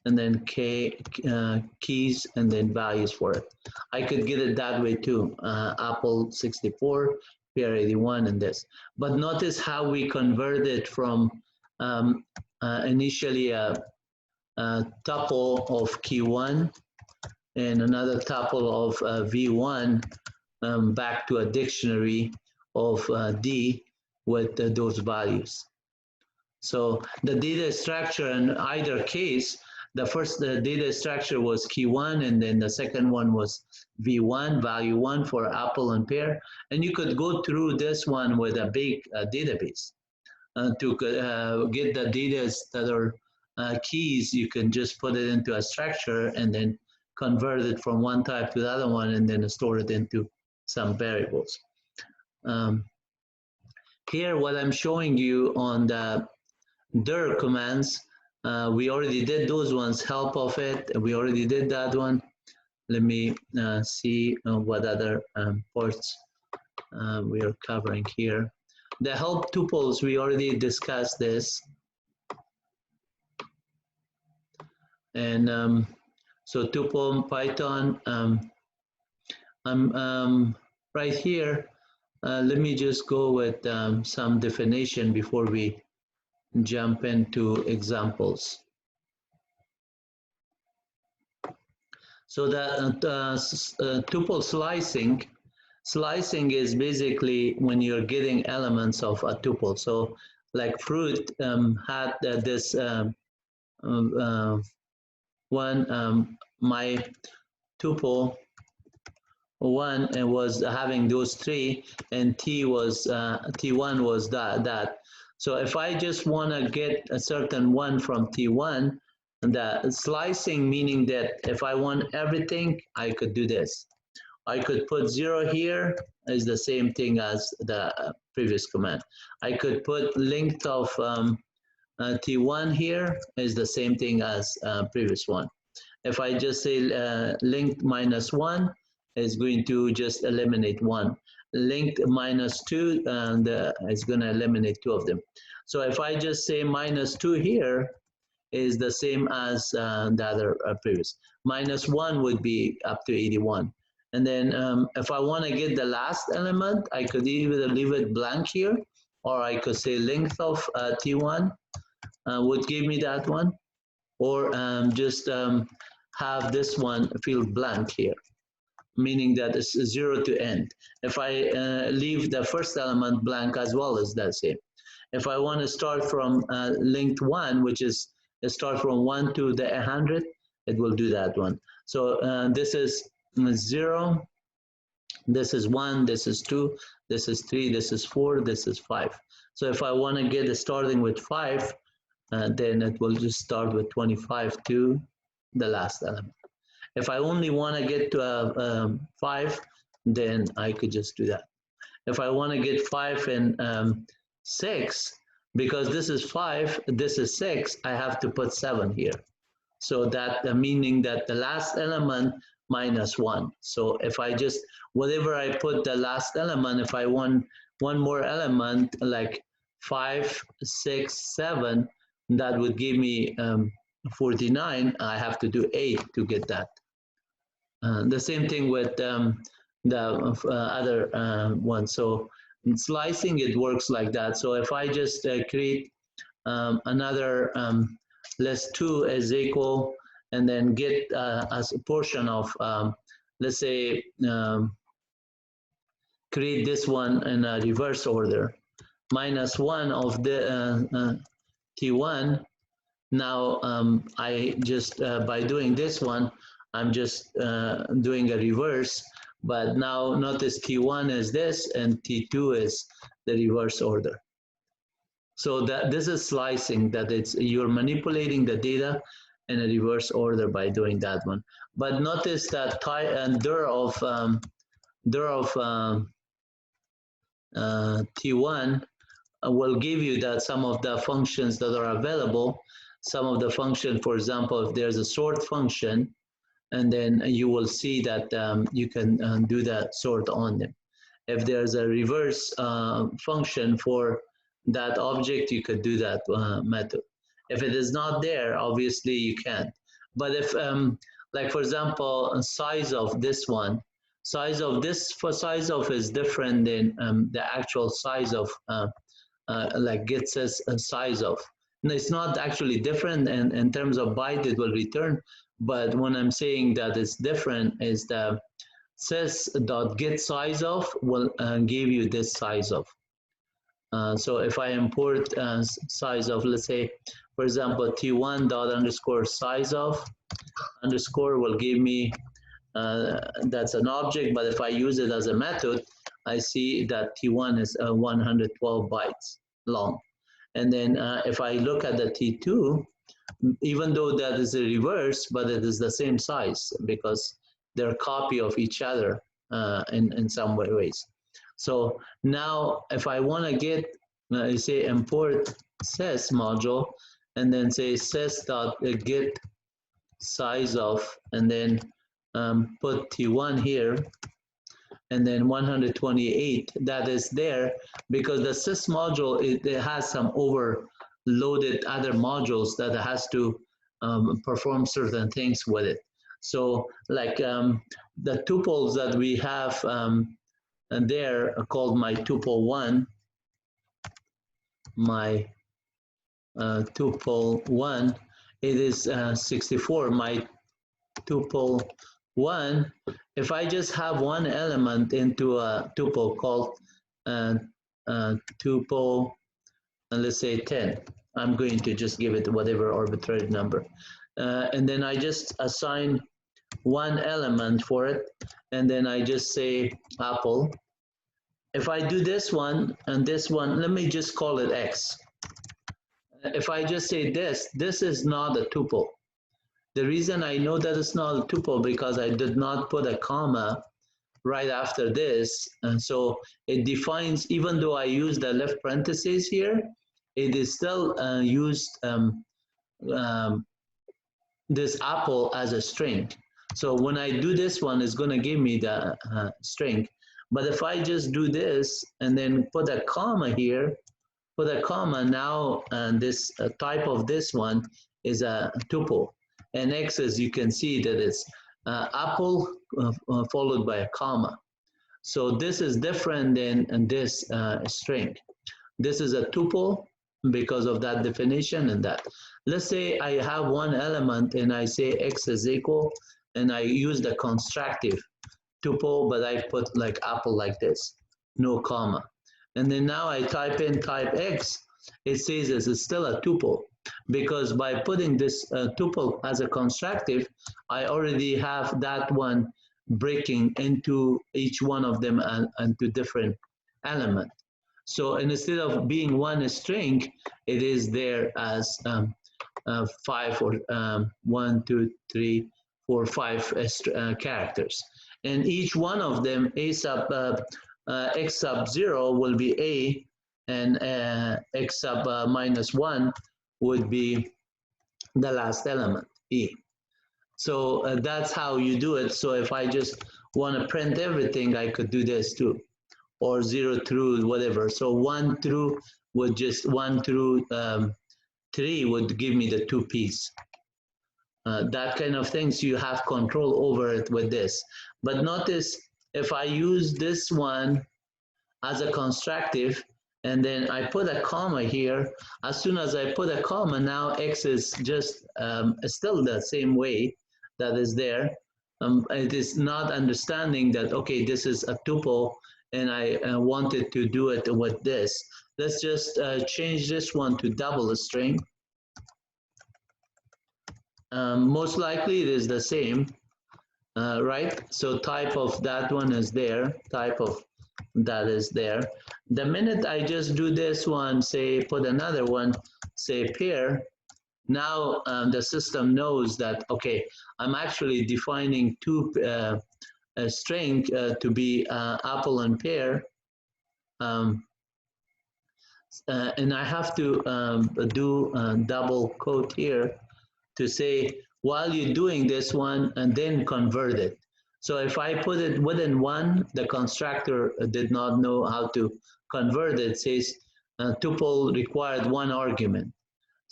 and then keys, and then values for it. I could get it that way too, Apple 64, PR81, and this. But notice how we convert it from initially a tuple of key 1 and another tuple of V1 back to a dictionary of D with those values. So the data structure in either case, the data structure was key 1, and then the second one was V1, value 1 for Apple and Pear. And you could go through this one with a big database to get the data that are keys. You can just put it into a structure and then convert it from one type to the other one, and then store it into some variables. Here, what I'm showing you on the dir commands, we already did those ones, help of it, we already did that one. Let me see what other parts we are covering here. The help tuples, we already discussed this. And so tuple Python, I'm right here. Let me just go with some definition before we jump into examples. So the tuple slicing is basically when you're getting elements of a tuple. So like fruit had this one, my tuple 1, and was having those 3, and T1 was that. So if I just want to get a certain one from T1, the slicing, meaning that if I want everything, I could do this. I could put 0 here, is the same thing as the previous command. I could put length of T1 here, is the same thing as previous one. If I just say length -1, is going to just eliminate 1. Length -2, and it's going to eliminate 2 of them. So if I just say -2 here, is the same as the other previous. -1 would be up to 81. And then if I want to get the last element, I could either leave it blank here, or I could say length of T1 would give me that one, or just have this one field blank here, meaning that it's 0 to end. If I leave the first element blank as well, as the same. If I want to start from length 1, which is start from 1 to the 100, it will do that one. So this is 0, this is 1, this is 2, this is 3, this is 4, this is 5. So if I want to get it starting with 5, then it will just start with 25 to the last element. If I only want to get to 5, then I could just do that. If I want to get 5 and 6, because this is 5, this is 6, I have to put 7 here. So that meaning that the last element -1. So if I just, whatever I put the last element, if I want one more element like 5, 6, 7, that would give me 49. I have to do 8 to get that. The same thing with the other one. So in slicing, it works like that. So if I just create another list 2 is equal, and then get as a portion of, let's say, create this one in a reverse order, -1 of the T1. Now I just, by doing this one, I'm just doing a reverse, but now notice T1 is this and T2 is the reverse order. So this is slicing, that you're manipulating the data in a reverse order by doing that one. But notice that dir of T1 will give you that some of the functions that are available, some of the function, for example, if there's a sort function, and then you will see that you can do that sort on them. If there's a reverse function for that object, you could do that method. If it is not there, obviously you can't. But if, like for example, size of this one, size of this for size of is different than the actual size of like get says size of. No, it's not actually different, and in terms of byte it will return. But when I'm saying that it's different, is the sys.get size of will give you this size of. So if I import size of, let's say, for example, t1 dot underscore size of underscore will give me that's an object, but if I use it as a method, I see that t1 is 112 bytes long. And then if I look at the t2, even though that is a reverse, but it is the same size because they're a copy of each other in some ways. So now if I want to get, you say import sys module, and then say sys.get size of, and then put t1 here, and then 128, that is there because the sys module, it has some overloaded other modules that has to perform certain things with it. So like the tuples that we have and there are called my tuple 1, my tuple 1, it is 64, my tuple 1. If I just have one element into a tuple called tuple, and let's say 10, I'm going to just give it whatever arbitrary number. And then I just assign one element for it, and then I just say Apple. If I do this one and this one, let me just call it X. If I just say this is not a tuple. The reason I know that it's not a tuple because I did not put a comma right after this, and so it defines, even though I use the left parentheses here, it is still used this apple as a string. So when I do this one, it's going to give me the string. But if I just do this and then put a comma here, put a comma, now this type of this one is a tuple. And X, as you can see, that it's apple followed by a comma. So this is different than this string. This is a tuple because of that definition and that. Let's say I have one element and I say X is equal, and I use the constructive tuple, but I put like apple like this, no comma. And then now I type in type X, it says it's still a tuple, because by putting this tuple as a constructive, I already have that one breaking into each one of them and into different element. So instead of being one string, it is there as 5 or 1, 2, 3, 4, 5 characters. And each one of them, A sub X sub 0 will be A, and X sub minus 1 would be the last element, E. So that's how you do it. So if I just want to print everything, I could do this too, or 0 through whatever. So 1 through would just 1 through 3 would give me the 2 P's. That kind of things, you have control over it with this. But notice if I use this one as a constructive, and then I put a comma here, as soon as I put a comma, now X is just still the same way that is there. It is not understanding that, okay, this is a tuple, and I wanted to do it with this. Let's just change this one to double string. Most likely it is the same, right? So type of that one is there, type of that is there. The minute I just do this one, say put another one, say pair, now the system knows that, okay, I'm actually defining two a string to be apple and pear, and I have to do double quote here to say, while you're doing this one, and then convert it. So if I put it within one, the constructor did not know how to convert it. It says tuple required one argument.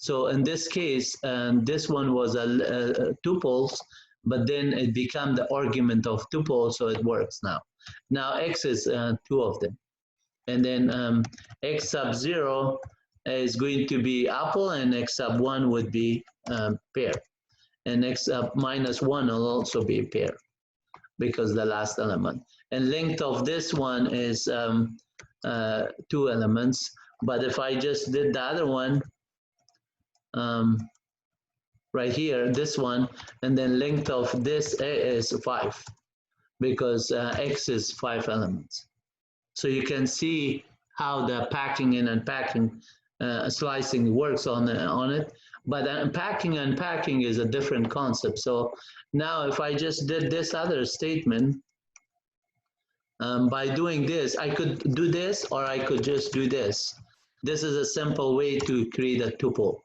So in this case, this one was a tuples, but then it became the argument of tuple, so it works now. Now x is two of them. And then x sub 0 is going to be apple, and x sub 1 would be pear. And x sub minus 1 will also be pear, because the last element. And length of this one is 2 elements. But if I just did the other one, right here, this one, and then length of this is 5, because x is 5 elements. So you can see how the packing and unpacking slicing works on it. But unpacking is a different concept. So now if I just did this other statement, by doing this, I could do this, or I could just do this. This is a simple way to create a tuple.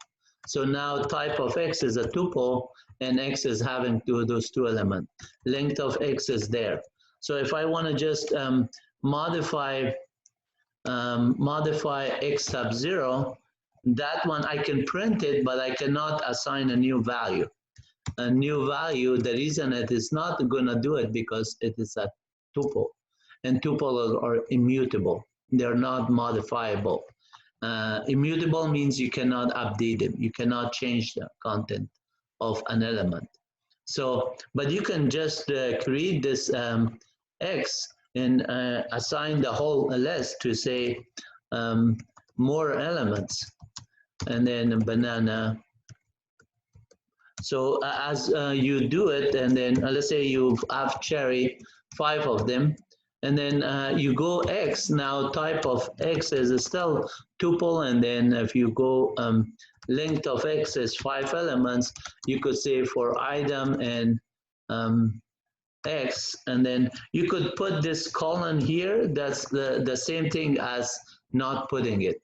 So now type of x is a tuple, and x is having those 2 elements. Length of x is there. So if I want to just modify x sub 0, that one I can print it, but I cannot assign a new value. A new value, the reason it is not going to do it, because it is a tuple, and tuples are immutable. They're not modifiable. Immutable means you cannot update them. You cannot change the content of an element. So, but you can just create this x and assign the whole list to say more elements, and then banana. So as you do it, and then let's say you have cherry, 5 of them, and then you go x. Now type of x is still tuple, and then if you go length of x is 5 elements, you could say for item and x, and then you could put this colon here. That's the same thing as not putting it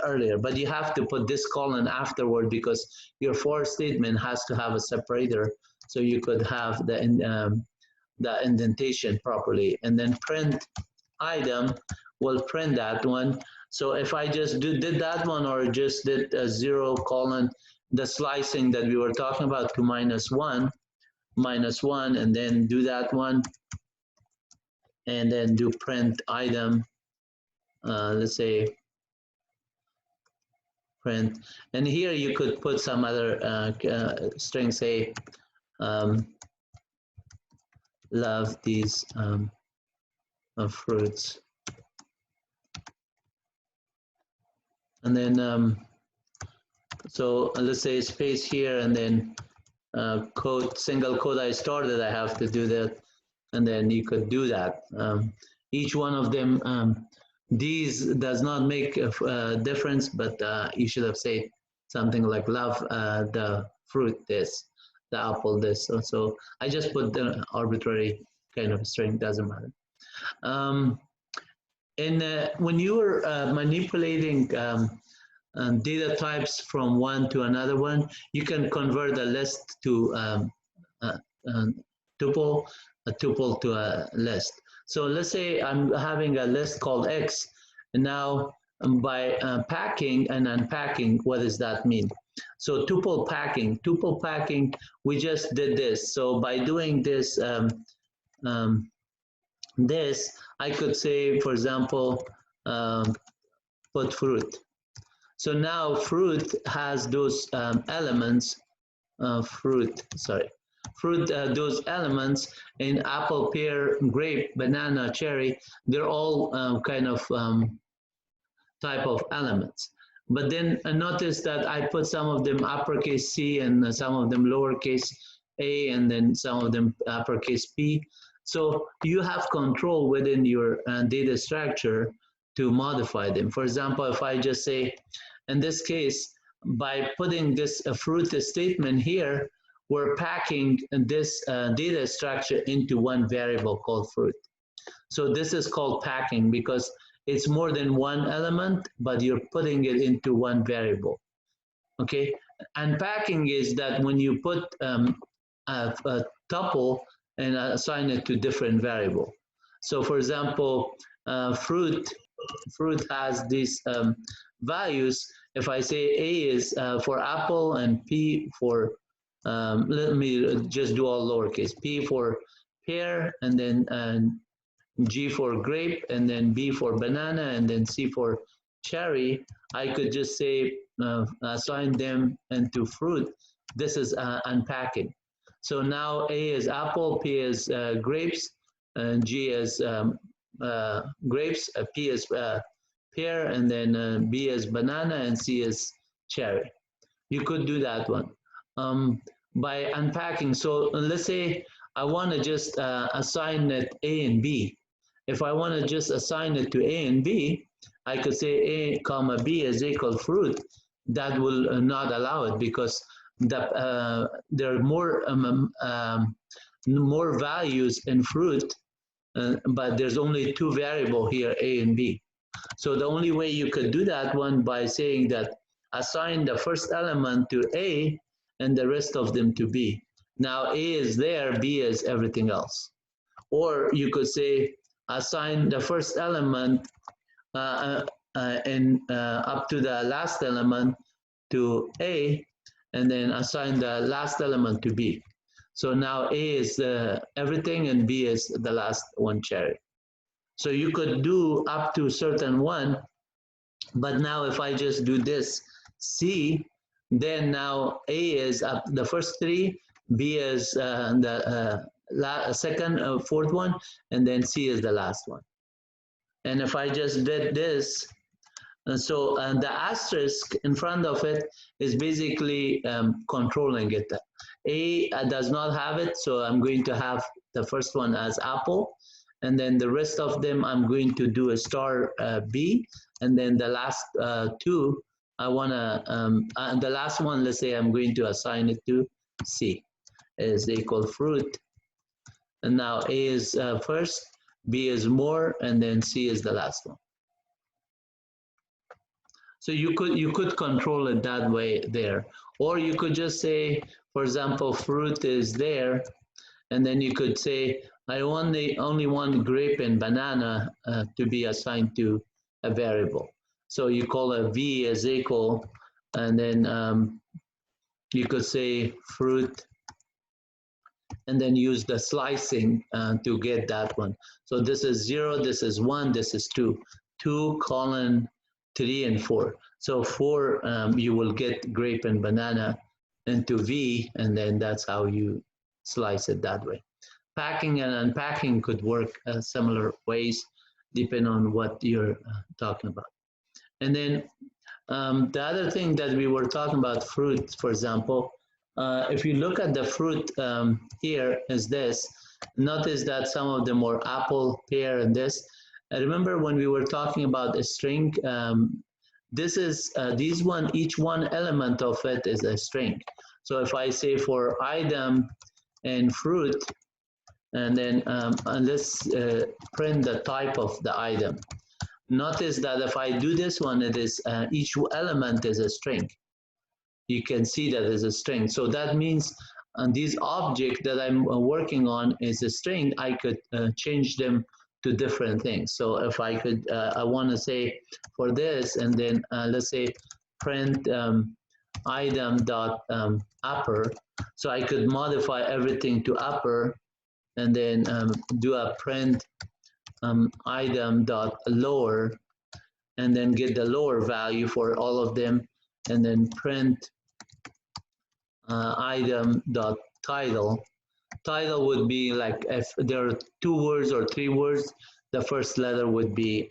earlier, but you have to put this colon afterward, because your for statement has to have a separator, so you could have the indentation properly. And then print item will print that one. So if I just did that one, or just did a 0 colon, the slicing that we were talking about, to minus 1, and then do that one, and then do print item, let's say print, and here you could put some other string, say love these fruits, and then so let's say space here, and then quote, single quote I started, I have to do that, and then you could do that. Each one of them, these does not make a difference, but you should have said something like love the fruit this, the apple this. So I just put the arbitrary kind of string, doesn't matter. When you were manipulating data types from one to another one, you can convert a list to tuple, a tuple to a list. So let's say I'm having a list called X, and now by packing and unpacking, what does that mean? So tuple packing, we just did this. So by doing this, I could say, for example, put fruit. So now fruit has those elements, those elements in apple, pear, grape, banana, cherry. They're all kind of type of elements. But then notice that I put some of them uppercase C and some of them lowercase a, and then some of them uppercase P. So you have control within your data structure to modify them. For example, if I just say, in this case, by putting this fruit statement here, we're packing this data structure into one variable called fruit. So this is called packing because it's more than one element, but you're putting it into one variable. Okay, unpacking is that when you put a tuple and assign it to different variable. So for example, fruit has these values, if I say A is for apple and P for, let me just do all lowercase, P for pear, and then G for grape, and then B for banana, and then C for cherry, I could just say assign them into fruit. This is unpacking. So now A is apple, P is grapes, and G is grapes, P is pear, and then B is banana, and C is cherry. You could do that one by unpacking. So let's say I want to just assign it A and B. If I want to just assign it to A and B, I could say A comma B is equal fruit. That will not allow it because there are more values in fruit, but there's only two variables here, A and B. So the only way you could do that one by saying that assign the first element to A and the rest of them to B. Now A is there, B is everything else. Or you could say assign the first element and up to the last element to A, and then assign the last element to B. So now A is everything and B is the last one, cherry. So you could do up to certain one, but now if I just do this C, then now A is up the first three, B is the second, fourth one, and then C is the last one. And if I just did this, so the asterisk in front of it is basically controlling it. A does not have it, so I'm going to have the first one as apple, and then the rest of them I'm going to do a star B, and then the last two I want to, the last one, let's say I'm going to assign it to C, is equal fruit. And now A is first, B is more, and then C is the last one. So you could control it that way there. Or you could just say, for example, fruit is there, and then you could say, I only want grape and banana to be assigned to a variable. So you call it V is equal, and then you could say fruit, and then use the slicing to get that one. So this is 0, this is 1, this is 2. 2, 3, and 4. So 4, you will get grape and banana into V, and then that's how you slice it that way. Packing and unpacking could work similar ways, depending on what you're talking about. And then the other thing that we were talking about, fruit, for example, if you look at the fruit here is this, notice that some of them were apple, pear, and this. Remember when we were talking about a string, this is, these one, each one element of it is a string. So if I say for item and fruit, and then let's print the type of the item. Notice that if I do this one, it is each element is a string. You can see that as a string. So that means these objects that I'm working on is a string, I could change them to different things. So if I could, I want to say for this, and then let's say print item dot upper. So I could modify everything to upper, and then do a print item dot lower, and then get the lower value for all of them, and then print item dot title. Title would be like if there are 2 words or 3 words, the first letter would be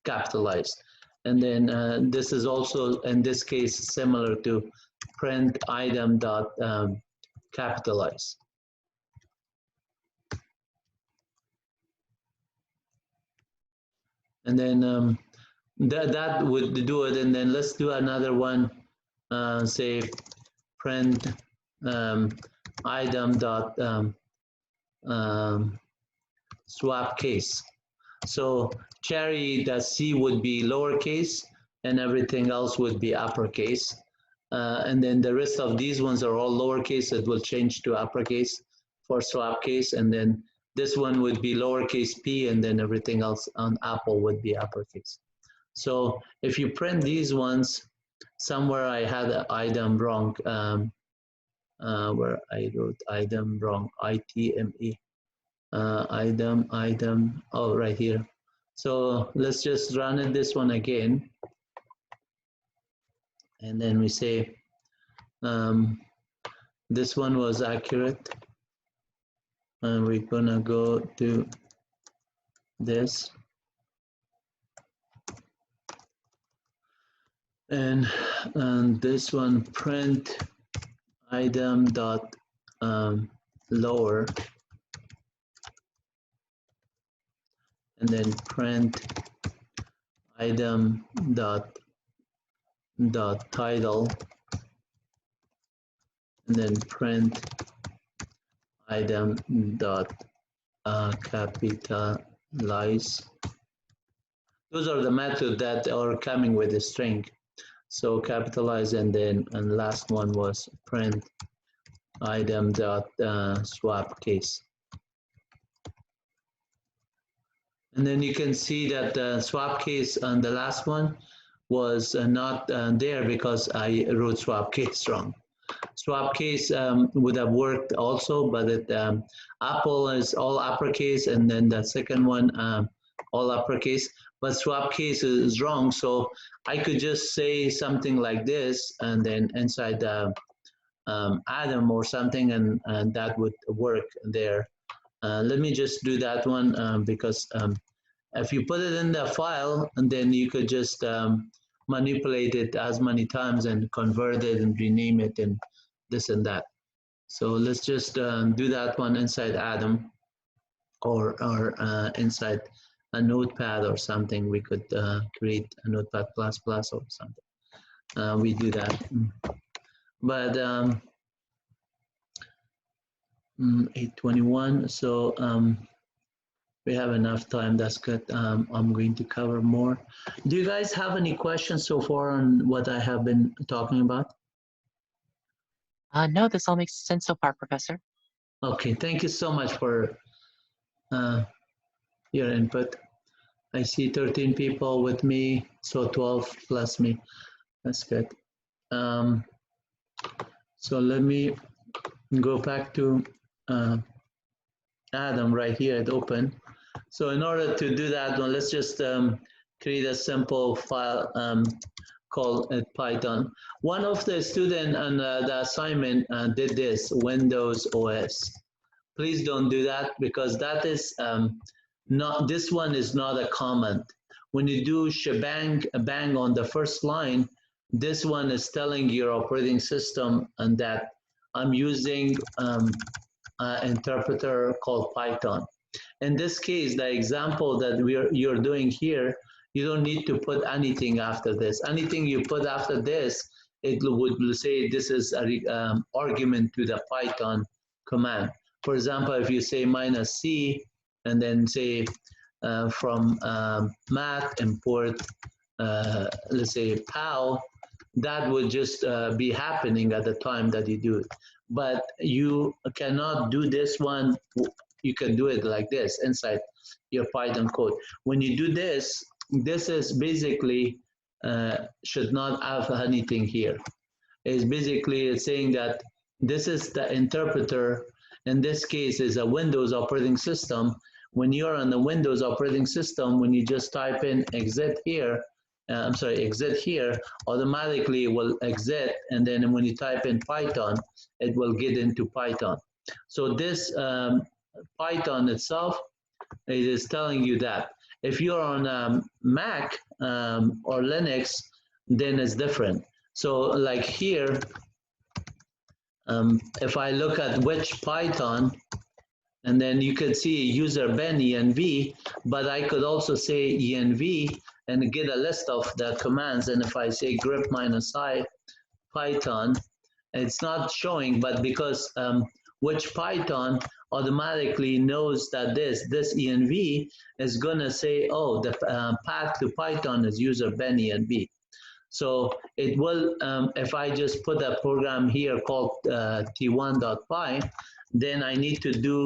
capitalized. And then this is also in this case similar to print item dot capitalize. And then that would do it. And then let's do another one. Say print item dot swap case. So cherry, the C would be lowercase, and everything else would be uppercase. And then the rest of these ones are all lowercase. It will change to uppercase for swap case, and then this one would be lowercase p, and then everything else on Apple would be uppercase. So if you print these ones, somewhere I had an item wrong, where I wrote item wrong, ITME, item, oh, right here. So let's just run it, this one again. And then we say, this one was accurate. And we're gonna go to this. And this one, print item dot lower, and then print item dot title, and then print item dot capitalize. Those are the methods that are coming with the string. So capitalize, and then last one was print item dot swap case. And then you can see that the swap case on the last one was not there because I wrote swap case wrong. Swap case would have worked also, but it, Apple is all uppercase, and then the second one all uppercase, but swap case is wrong. So I could just say something like this, and then inside the Atom or something, and that would work there. Let me just do that one because if you put it in the file, and then you could just manipulate it as many times and convert it and rename it and this and that. So let's just do that one inside Atom, or inside a notepad or something. We could create a notepad plus plus or something. We do that. But 8:21, so we have enough time. That's good. I'm going to cover more. Do you guys have any questions so far on what I have been talking about? No, this all makes sense so far, Professor. Okay, thank you so much for your input. I see 13 people with me, so 12 plus me. That's good. So let me go back to Atom right here at open. So in order to do that one, let's just create a simple file called Python. One of the students on the assignment did this, Windows OS. Please don't do that, because that is not, this one is not a comment. When you do shebang bang on the first line, this one is telling your operating system and that I'm using an interpreter called Python. In this case, the example that you're doing here, you don't need to put anything after this. Anything you put after this, it would say this is an argument to the Python command. For example, if you say -c and then say from math import, let's say POW, that would just be happening at the time that you do it. But you cannot do this one. You can do it like this inside your Python code. When you do this, this is basically should not have anything here. It's basically saying that this is the interpreter. In this case, is a Windows operating system. When you're on the Windows operating system, when you just type in exit here, exit here, automatically it will exit, and then when you type in Python, it will get into Python. So this Python itself, it is telling you that. If you're on Mac or Linux, then it's different. So like here, if I look at which Python, and then you could see user ben env, but I could also say env and get a list of the commands. And if I say grep -i Python, it's not showing, but because which Python automatically knows that this env is going to say, oh, the path to Python is user ben env. So it will, if I just put a program here called t1.py, then I need to do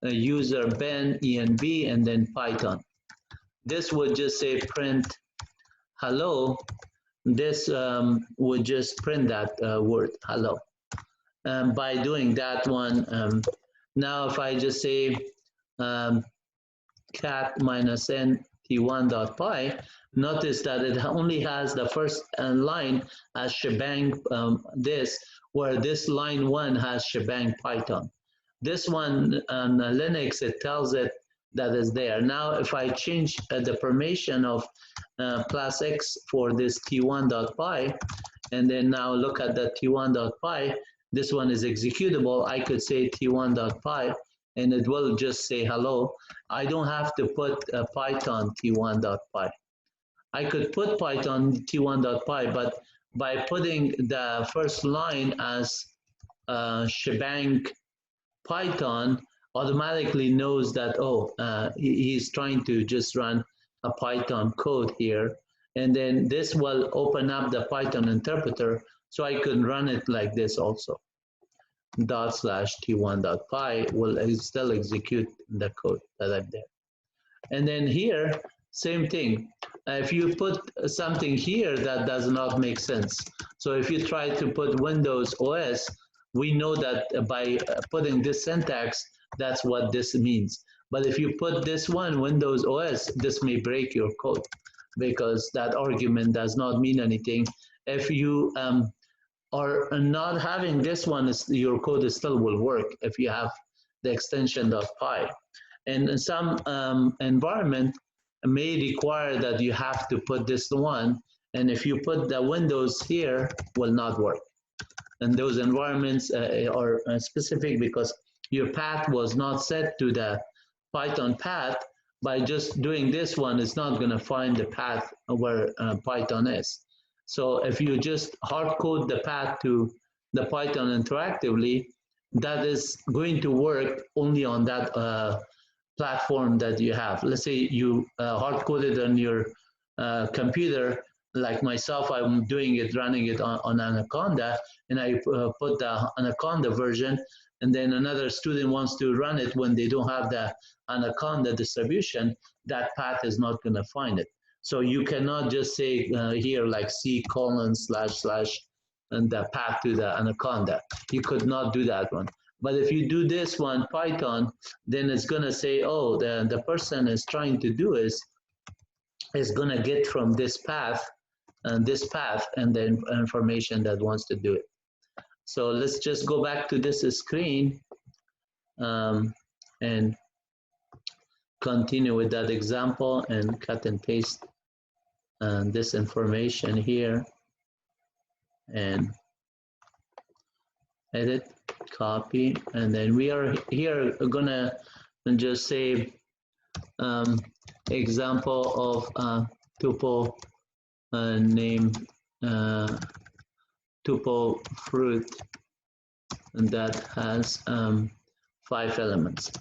user ben env and then Python. This would just say print hello, this would just print that word, hello. By doing that one, now if I just say cat minus n t1.py, notice that it only has the first line as shebang this, where this line 1 has shebang Python. This one on Linux, it tells it that is there. Now if I change the permission of plus x for this t1.py, and then now look at the t1.py, this one is executable. I could say t1.py and it will just say hello. I don't have to put Python t1.py. I could put Python t1.py, but by putting the first line as shebang Python, automatically knows that, oh, he's trying to just run a Python code here. And then this will open up the Python interpreter, so I can run it like this also. /t1.py will still execute the code that I'm there. And then here, same thing. If you put something here that does not make sense. So if you try to put Windows OS, we know that by putting this syntax, that's what this means. But if you put this one, Windows OS, this may break your code because that argument does not mean anything. If you are not having this one, your code still will work if you have the extension .py. And some environment may require that you have to put this one, and if you put the Windows here, will not work. And those environments are specific because your path was not set to the Python path. By just doing this one, it's not going to find the path where Python is. So if you just hard code the path to the Python interactively, that is going to work only on that platform that you have. Let's say you hard coded on your computer, like myself, I'm doing it, running it on Anaconda, and I put the Anaconda version, and then another student wants to run it when they don't have the Anaconda distribution, that path is not going to find it. So you cannot just say here like C:/ and the path to the Anaconda. You could not do that one. But if you do this one, Python, then it's going to say, oh, the person is trying to do is going to get from this path and then information that wants to do it. So let's just go back to this screen and continue with that example and cut and paste this information here and edit, copy, and then we are here gonna just say example of tuple name tuple fruit, and that has 5 elements.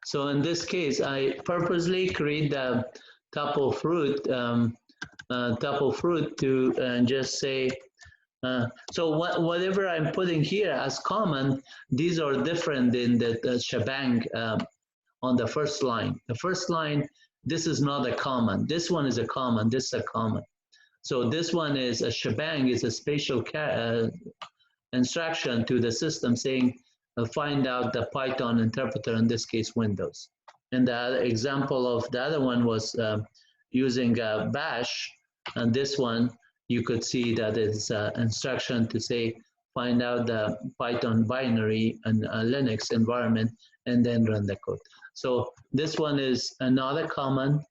So in this case, I purposely create the tuple fruit to just say, so whatever I'm putting here as common, these are different than the shebang on the first line. The first line, this is not a common. This one is a common, this is a common. So this one is a shebang, is a spatial instruction to the system saying, find out the Python interpreter, in this case, Windows. And the example of the other one was using bash, and this one, you could see that it's instruction to say, find out the Python binary and Linux environment, and then run the code. So this one is another common,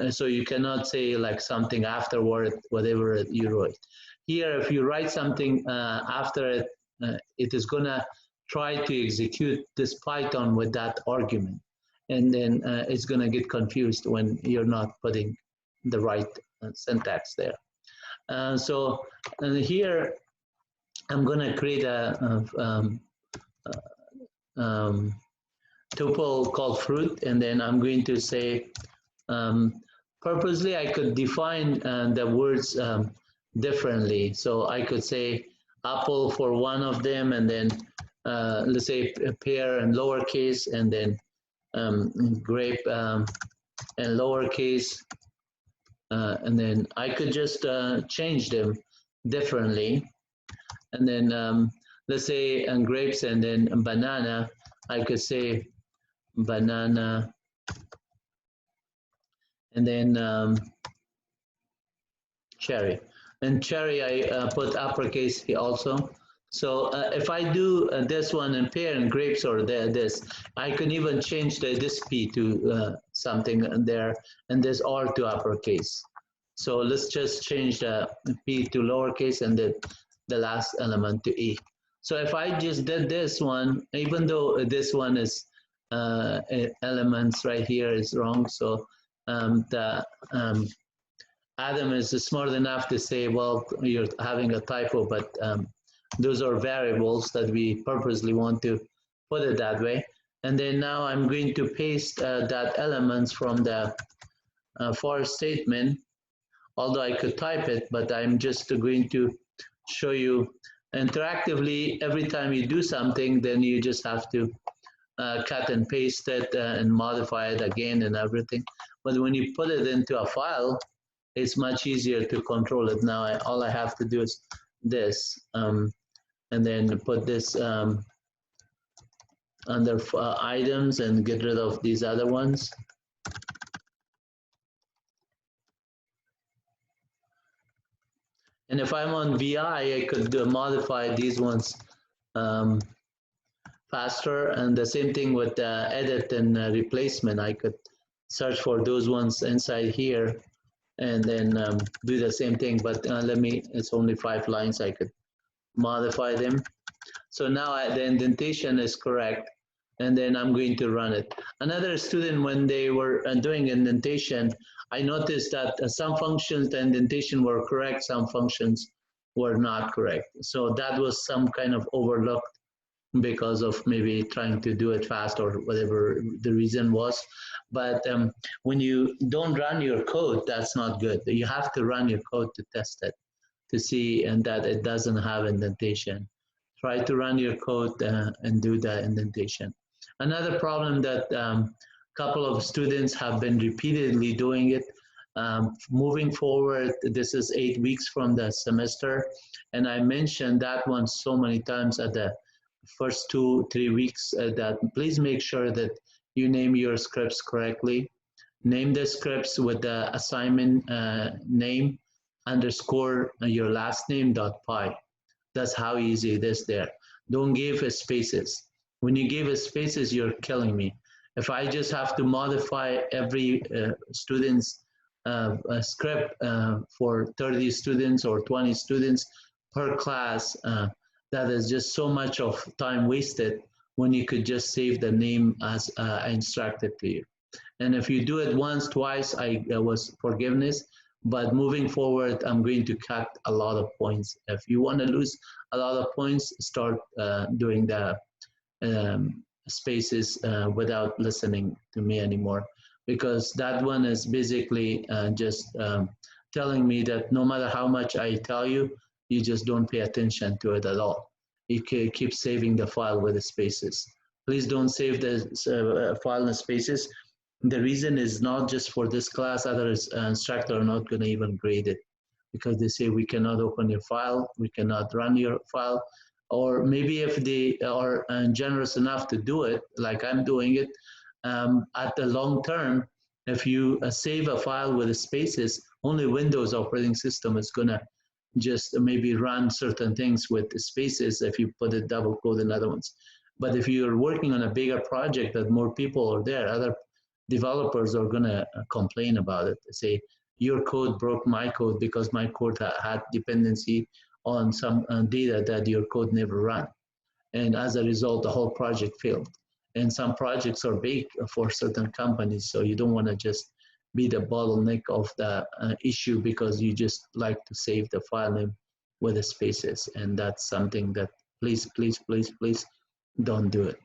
so you cannot say like something afterward, whatever you wrote. Here, if you write something after it, it is gonna try to execute this Python with that argument. And then it's gonna get confused when you're not putting the right syntax there. So here, I'm gonna create a tuple called fruit, and then I'm going to say, purposely I could define the words differently. So I could say apple for one of them, and then let's say pear in lowercase, and then grape and lowercase, and then I could just change them differently. And then let's say grapes and then banana, I could say banana, and then cherry. And cherry, I put uppercase here also. So if I do this one and pear and grapes or this, I can even change this P to something there and this R to uppercase. So let's just change the P to lowercase and the last element to E. So if I just did this one, even though this one is elements right here is wrong, so Adam is smart enough to say, well, you're having a typo, but those are variables that we purposely want to put it that way. And then now I'm going to paste that elements from the for statement, although I could type it, but I'm just going to show you interactively. Every time you do something, then you just have to cut and paste it and modify it again and everything. But when you put it into a file, it's much easier to control it. Now all I have to do is this, and then put this under items and get rid of these other ones. And if I'm on VI, I could modify these ones faster. And the same thing with edit and replacement. I could search for those ones inside here and then do the same thing. But it's only 5 lines. I could modify them. So now the indentation is correct. And then I'm going to run it. Another student, when they were doing indentation, I noticed that some functions, the indentation were correct, some functions were not correct. So that was some kind of overlooked because of maybe trying to do it fast or whatever the reason was. But when you don't run your code, that's not good. You have to run your code to test it, to see and that it doesn't have indentation. Try to run your code and do the indentation. Another problem that couple of students have been repeatedly doing it. Moving forward, this is 8 weeks from the semester, and I mentioned that one so many times at the first 2-3 weeks that please make sure that you name your scripts correctly. Name the scripts with the assignment name underscore your last name .py. That's how easy it is there. Don't give spaces. When you give spaces, you're killing me. If I just have to modify every student's script for 30 students or 20 students per class, that is just so much of time wasted when you could just save the name as I instructed to you. And if you do it once, twice, I was forgiveness. But moving forward, I'm going to cut a lot of points. If you want to lose a lot of points, start doing the spaces without listening to me anymore, because that one is basically just telling me that no matter how much I tell you, you just don't pay attention to it at all. You keep saving the file with the spaces. Please don't save the file in the spaces. The reason is not just for this class, other instructors are not going to even grade it because they say we cannot open your file, we cannot run your file, or maybe if they are generous enough to do it, like I'm doing it, at the long term, if you save a file with the spaces, only Windows operating system is going to just maybe run certain things with the spaces if you put a double quote in other ones. But if you're working on a bigger project that more people are there, other developers are going to complain about it. They say, your code broke my code because my code had dependency on some data that your code never ran. And as a result, the whole project failed. And some projects are big for certain companies, so you don't want to just be the bottleneck of the issue because you just like to save the file name with the spaces. And that's something that please, please, please, please don't do it.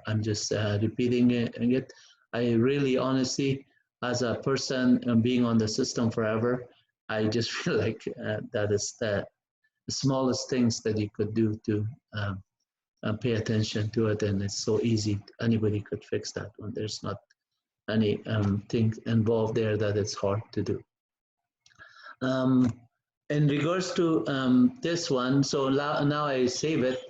I'm just repeating it. I really, honestly, as a person being on the system forever, I just feel like that is the smallest things that you could do to pay attention to it, and it's so easy. Anybody could fix that one. There's not any things involved there that it's hard to do. In regards to this one, so now I save it.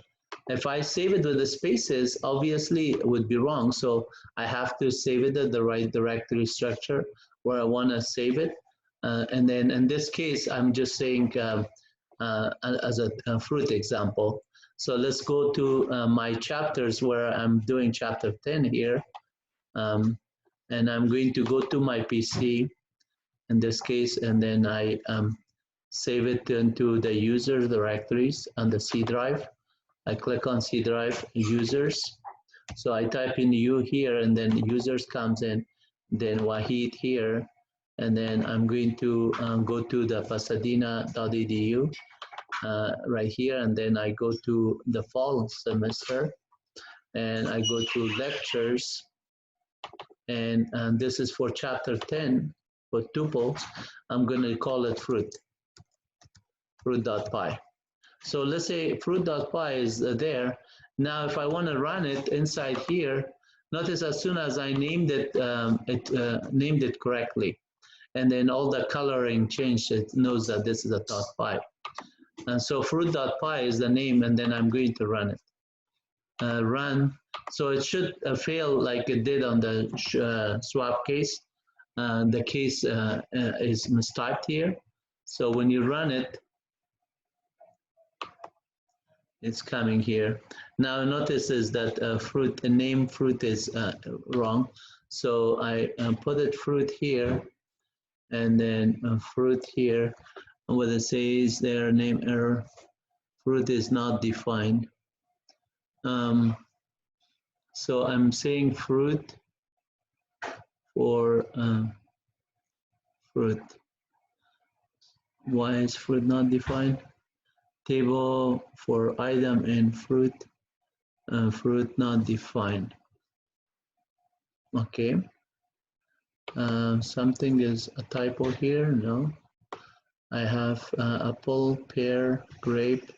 If I save it with the spaces, obviously it would be wrong. So I have to save it at the right directory structure where I want to save it. And then in this case, I'm just saying as a fruit example. So let's go to my chapters where I'm doing chapter 10 here. And I'm going to go to my PC in this case, and then I save it into the user directories on the C drive. I click on C drive, users. So I type in U here, and then users comes in, then Wahid here, and then I'm going to go to the pasadena.edu right here, and then I go to the fall semester, and I go to lectures, and this is for chapter 10 for tuples. I'm going to call it fruit.py. So let's say fruit.py is there. Now, if I want to run it inside here, notice as soon as I named it, named it correctly, and then all the coloring changed, it knows that this is a .py. And so fruit.py is the name, and then I'm going to run it. Run. So it should fail like it did on the swap case. The case is mistyped here. So when you run it, it's coming here. Now notice is that fruit, the name fruit is wrong. So I put it fruit here, and then fruit here. What it says there, name error, fruit is not defined. So I'm saying fruit for fruit. Why is fruit not defined? Table for item in fruit, fruit not defined. Okay. Something is a typo here, no. I have apple, pear, grape,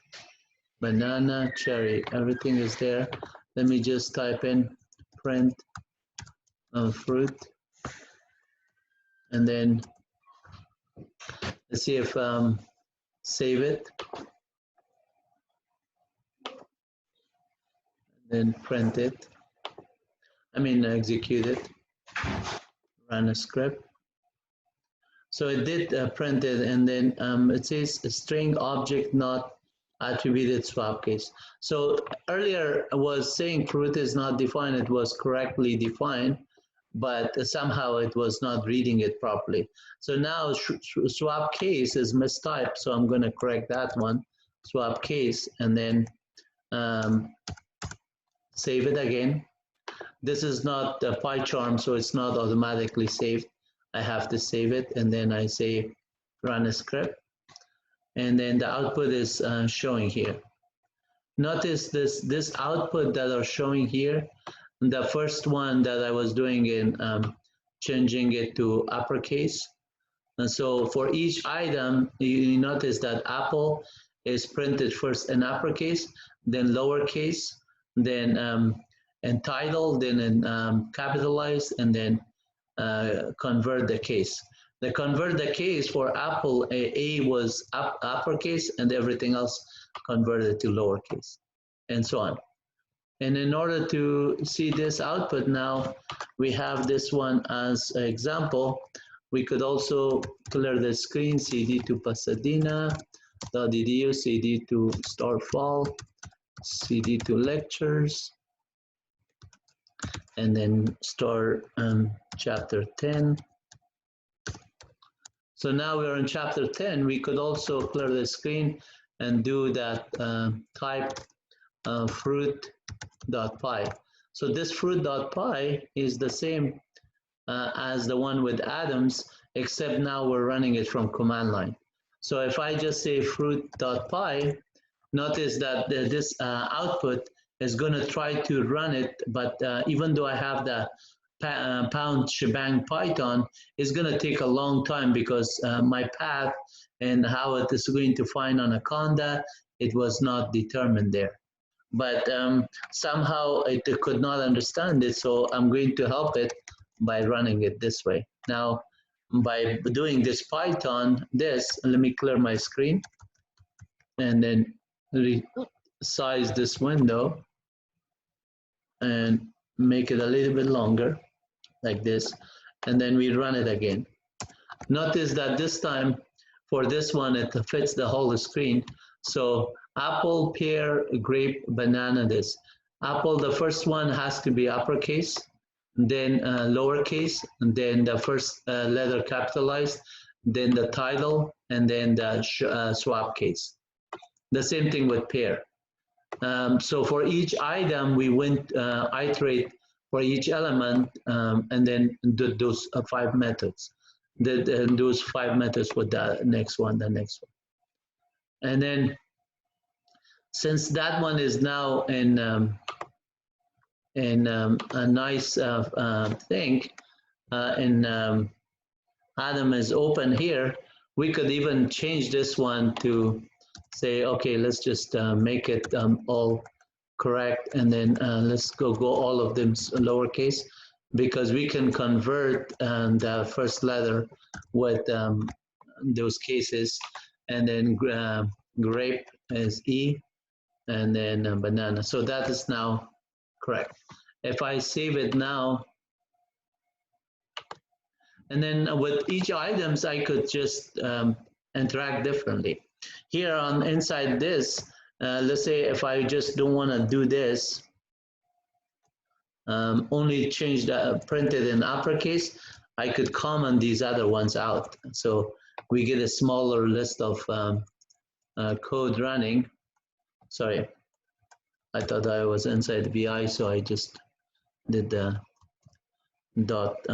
banana, cherry, everything is there. Let me just type in print fruit, and then let's see if save it, then print it. I mean execute it, run a script. So it did print it, and then it says string object not attributed swap case. So earlier I was saying fruit is not defined, it was correctly defined, but somehow it was not reading it properly. So now swap case is mistyped, so I'm going to correct that one, swap case, and then save it again. This is not a PyCharm, so it's not automatically saved. I have to save it, and then I say run a script, and then the output is showing here. Notice this output that are showing here, the first one that I was doing in changing it to uppercase. And so for each item, you notice that apple is printed first in uppercase, then lowercase, then entitled, then in capitalized, and then convert the case. The convert the case for Apple, A was uppercase, and everything else converted to lowercase, and so on. And in order to see this output now, we have this one as an example. We could also clear the screen, cd to pasadena.edu, cd to starfall, cd to lectures, and then start chapter 10. So now we're in chapter 10. We could also clear the screen and do that type fruit.py. So this fruit.py is the same as the one with Adams, except now we're running it from command line. So if I just say fruit.py, notice that this output is going to try to run it, but even though I have the pound shebang Python, it's going to take a long time because my path and how it is going to find Anaconda, it was not determined there. But somehow it could not understand it, so I'm going to help it by running it this way. Now, by doing this Python, let me clear my screen and then resize this window and make it a little bit longer, like this, and then we run it again. Notice that this time, for this one, it fits the whole screen. So apple, pear, grape, banana, this. Apple, the first one has to be uppercase, then lowercase, and then the first letter capitalized, then the title, and then the swap case. The same thing with pear. So for each item, we went iterate for each element, and then did those 5 methods. Those 5 methods with the next one. And then since that one is now in a nice thing, and Adam is open here, we could even change this one to say, okay, let's just make it all correct, and then let's go all of them lowercase, because we can convert the first letter with those cases, and then grape is E, and then banana. So that is now correct. If I save it now, and then with each items, I could just interact differently. Here on inside this, let's say if I just don't want to do this, only change the printed in uppercase, I could comment these other ones out. So we get a smaller list of code running. Sorry, I thought I was inside the VI, so I just did the dot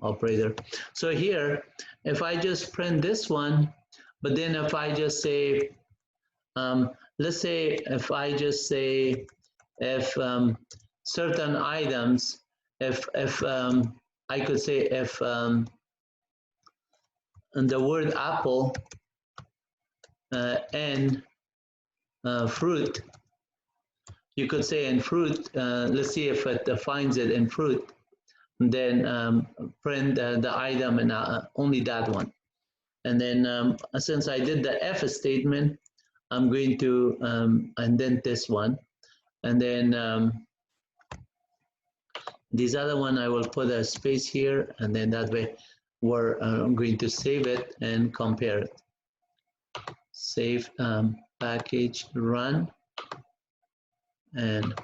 operator. So here, if I just print this one, but then if I just say, let's say if I just say, if certain items, if I could say if and the word apple and fruit, you could say in fruit, let's see if it defines it in fruit, then print the item and only that one. And then since I did the F statement, I'm going to indent this one. And then this other one, I will put a space here, and then that way we're going to save it and compare it. Save package, run. And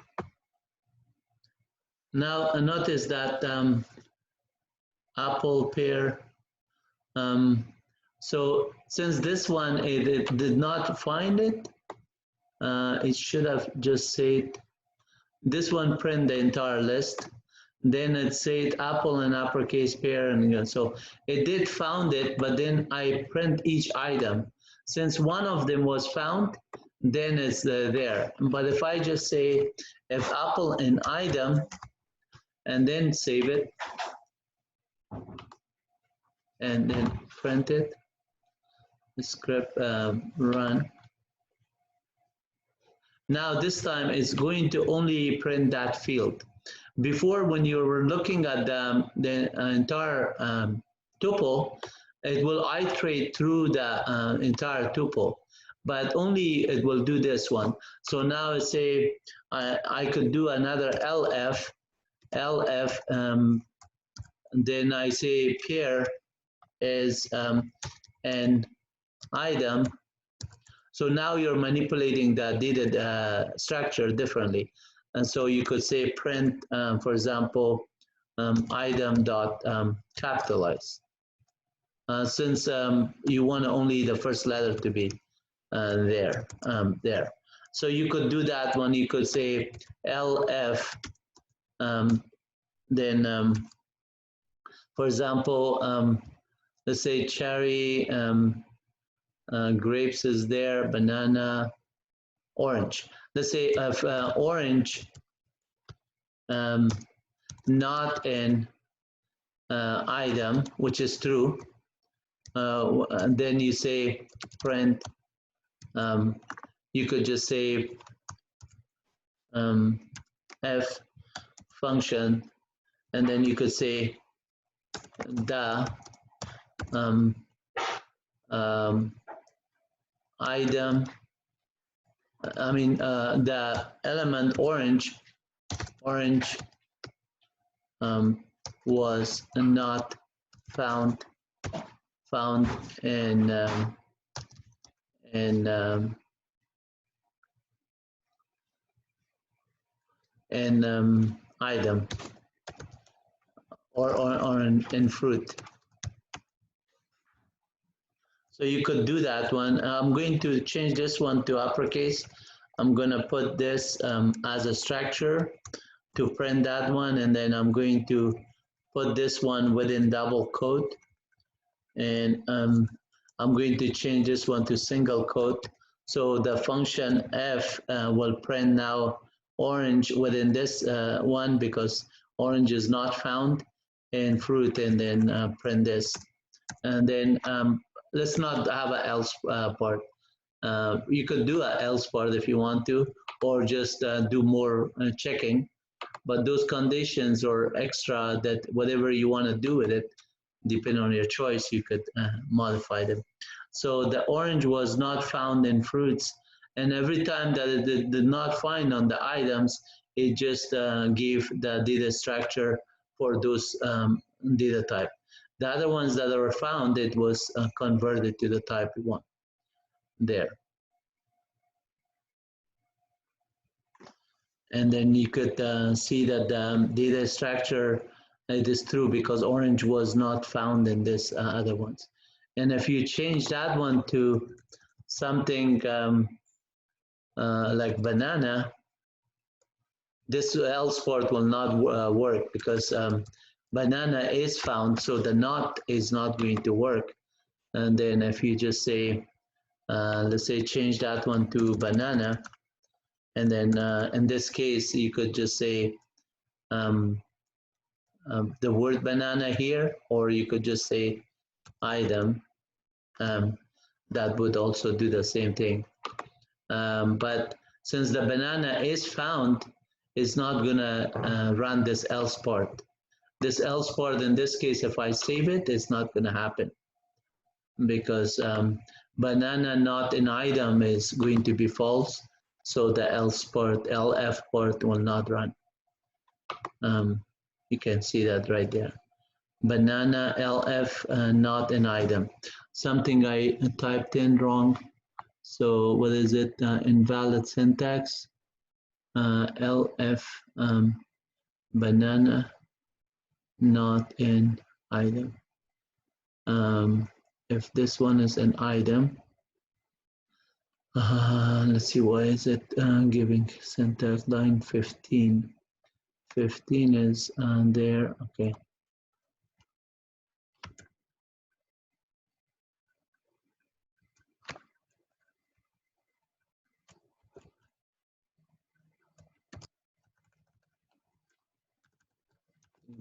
now notice that apple, pear, so since this one, it did not find it, it should have just said, this one print the entire list, then it said apple and uppercase, pear, and so it did found it, but then I print each item. Since one of them was found, then it's there. But if I just say, if apple and item, and then save it, and then print it, script run. Now this time it's going to only print that field. Before, when you were looking at the entire tuple, it will iterate through the entire tuple, but only it will do this one. So now I say I could do another LF, then I say pear is an item. So now you're manipulating the data structure differently. And so you could say print, for example, item dot capitalize. Since you want only the first letter to be there. So you could do that one. You could say LF, then for example, let's say cherry, grapes is there, banana, orange. Let's say if orange not an item, which is true, then you say print, you could just say f function, and then you could say the item, the element orange was not found in in item or in fruit. So you could do that one. I'm going to change this one to uppercase. I'm going to put this as a structure to print that one, and then I'm going to put this one within double quote, and I'm going to change this one to single quote. So the function f will print now orange within this one because orange is not found in fruit, and then print this. And then let's not have an else part. You could do an else part if you want to, or just do more checking. But those conditions or extra, that whatever you want to do with it, depending on your choice, you could modify them. So the orange was not found in fruits, and every time that it did not find on the items, it just gave the data structure for those data type. The other ones that were found, it was converted to the type we want there. And then you could see that the data structure, it is true because orange was not found in this other ones. And if you change that one to something like banana, this else part will not work because banana is found, so the not is not going to work. And then if you just say, let's say change that one to banana, and then in this case, you could just say the word banana here, or you could just say item. That would also do the same thing. But since the banana is found, it's not gonna run this else part. This else part, in this case, if I save it, it's not gonna happen because banana not in item is going to be false. So the else part, LF part will not run. You can see that right there. Banana LF not an item. Something I typed in wrong. So what is it? Invalid syntax. LF banana not an item. If this one is an item, let's see, why is it giving syntax line 15? 15 is there, okay.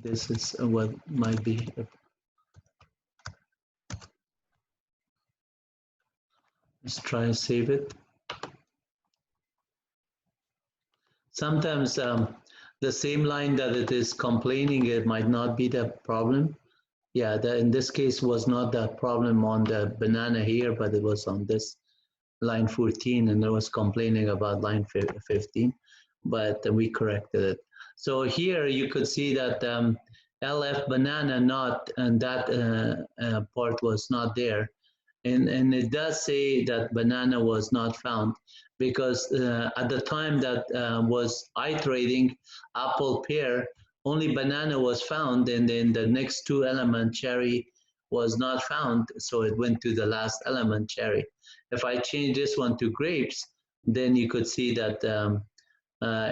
This is what might be. Let's try and save it. Sometimes the same line that it is complaining, it might not be the problem. Yeah, in this case was not the problem on the banana here, but it was on this line 14, and it was complaining about line 15, but we corrected it. So here you could see that LF banana not, and that part was not there. And it does say that banana was not found because at the time that was iterating apple pear, only banana was found, and then the next two element cherry was not found, so it went to the last element cherry. If I change this one to grapes, then you could see that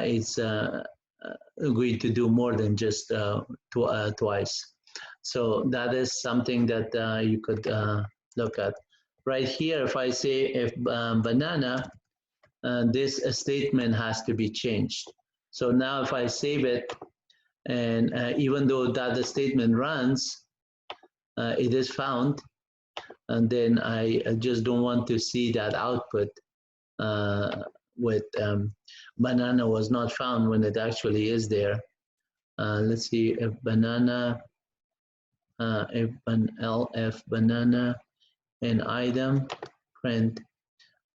it's going to do more than just twice. So that is something that you could look at. Right here, if I say if banana, this statement has to be changed. So now if I save it, and even though that the statement runs, it is found, and then I just don't want to see that output with banana was not found when it actually is there. Let's see, if banana, if an LF banana and item print.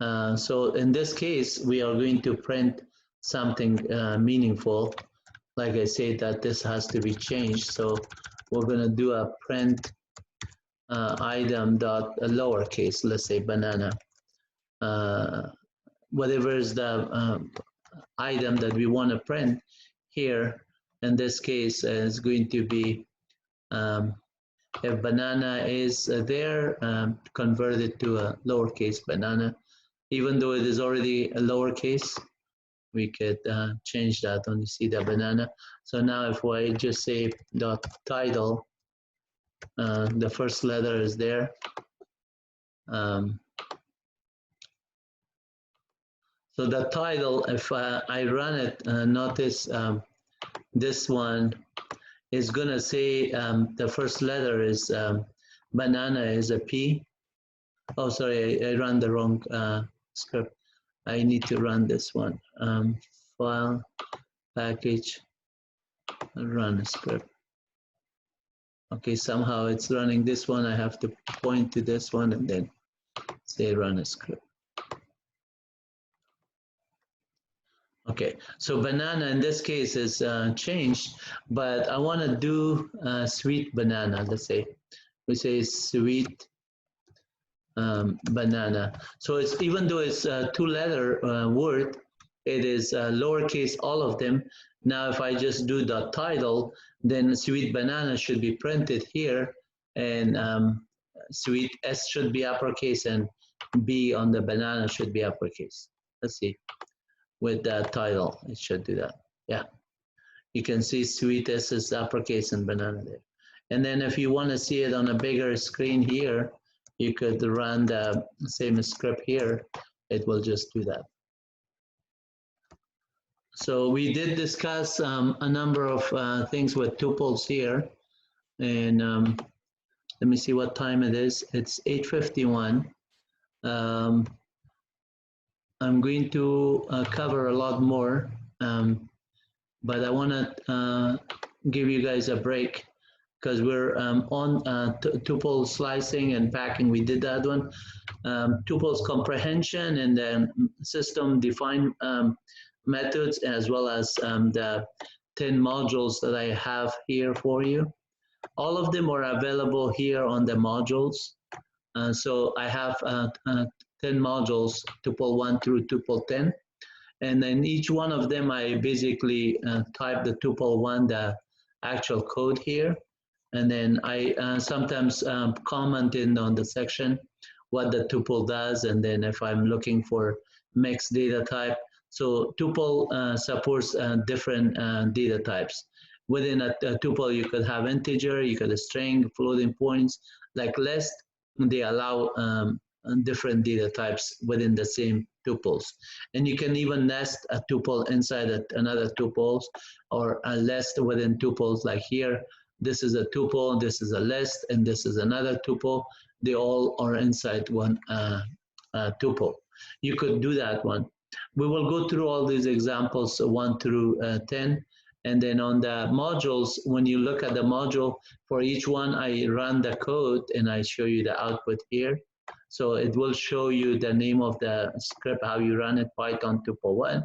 So in this case, we are going to print something meaningful. Like I said, that this has to be changed. So we're going to do a print item dot lowercase, let's say banana. Whatever is the item that we want to print here, in this case, is going to be if banana is there, convert it to a lowercase banana. Even though it is already a lowercase, we could change that when you see the banana. So now if I just say dot title, the first letter is there. So the title, if I run it, notice this one is gonna say the first letter is banana is a P. Oh, sorry, I ran the wrong script. I need to run this one. File, package, run a script. Okay, somehow it's running this one. I have to point to this one and then say run a script. Okay, so banana in this case is changed, but I want to do sweet banana. Let's say we say sweet banana. So it's, even though it's a two-letter word, it is lowercase all of them. Now if I just do the title, then sweet banana should be printed here, and sweet S should be uppercase and B on the banana should be uppercase. Let's see, with that title, it should do that. Yeah, you can see sweet S is uppercase and banana there. And then if you want to see it on a bigger screen here, you could run the same script here. It will just do that. So we did discuss a number of things with tuples here. And let me see what time it is. It's 8:51. I'm going to cover a lot more, but I want to give you guys a break because we're on tuple slicing and packing. We did that one. Tuples comprehension and then system defined methods, as well as the 10 modules that I have here for you. All of them are available here on the modules. So I have 10 modules, tuple 1 through tuple 10. And then each one of them, I basically type the tuple 1, the actual code here. And then I sometimes comment in on the section what the tuple does. And then if I'm looking for mixed data type, so tuple supports different data types. Within a tuple, you could have integer, you could have string, floating points, like list. They allow different data types within the same tuples. And you can even nest a tuple inside another tuples, or a list within tuples. Like here, this is a tuple, this is a list, and this is another tuple. They all are inside one tuple. You could do that one. We will go through all these examples 1 through 10. And then on the modules, when you look at the module, for each one, I run the code and I show you the output here. So it will show you the name of the script, how you run it, Python Tuple 1.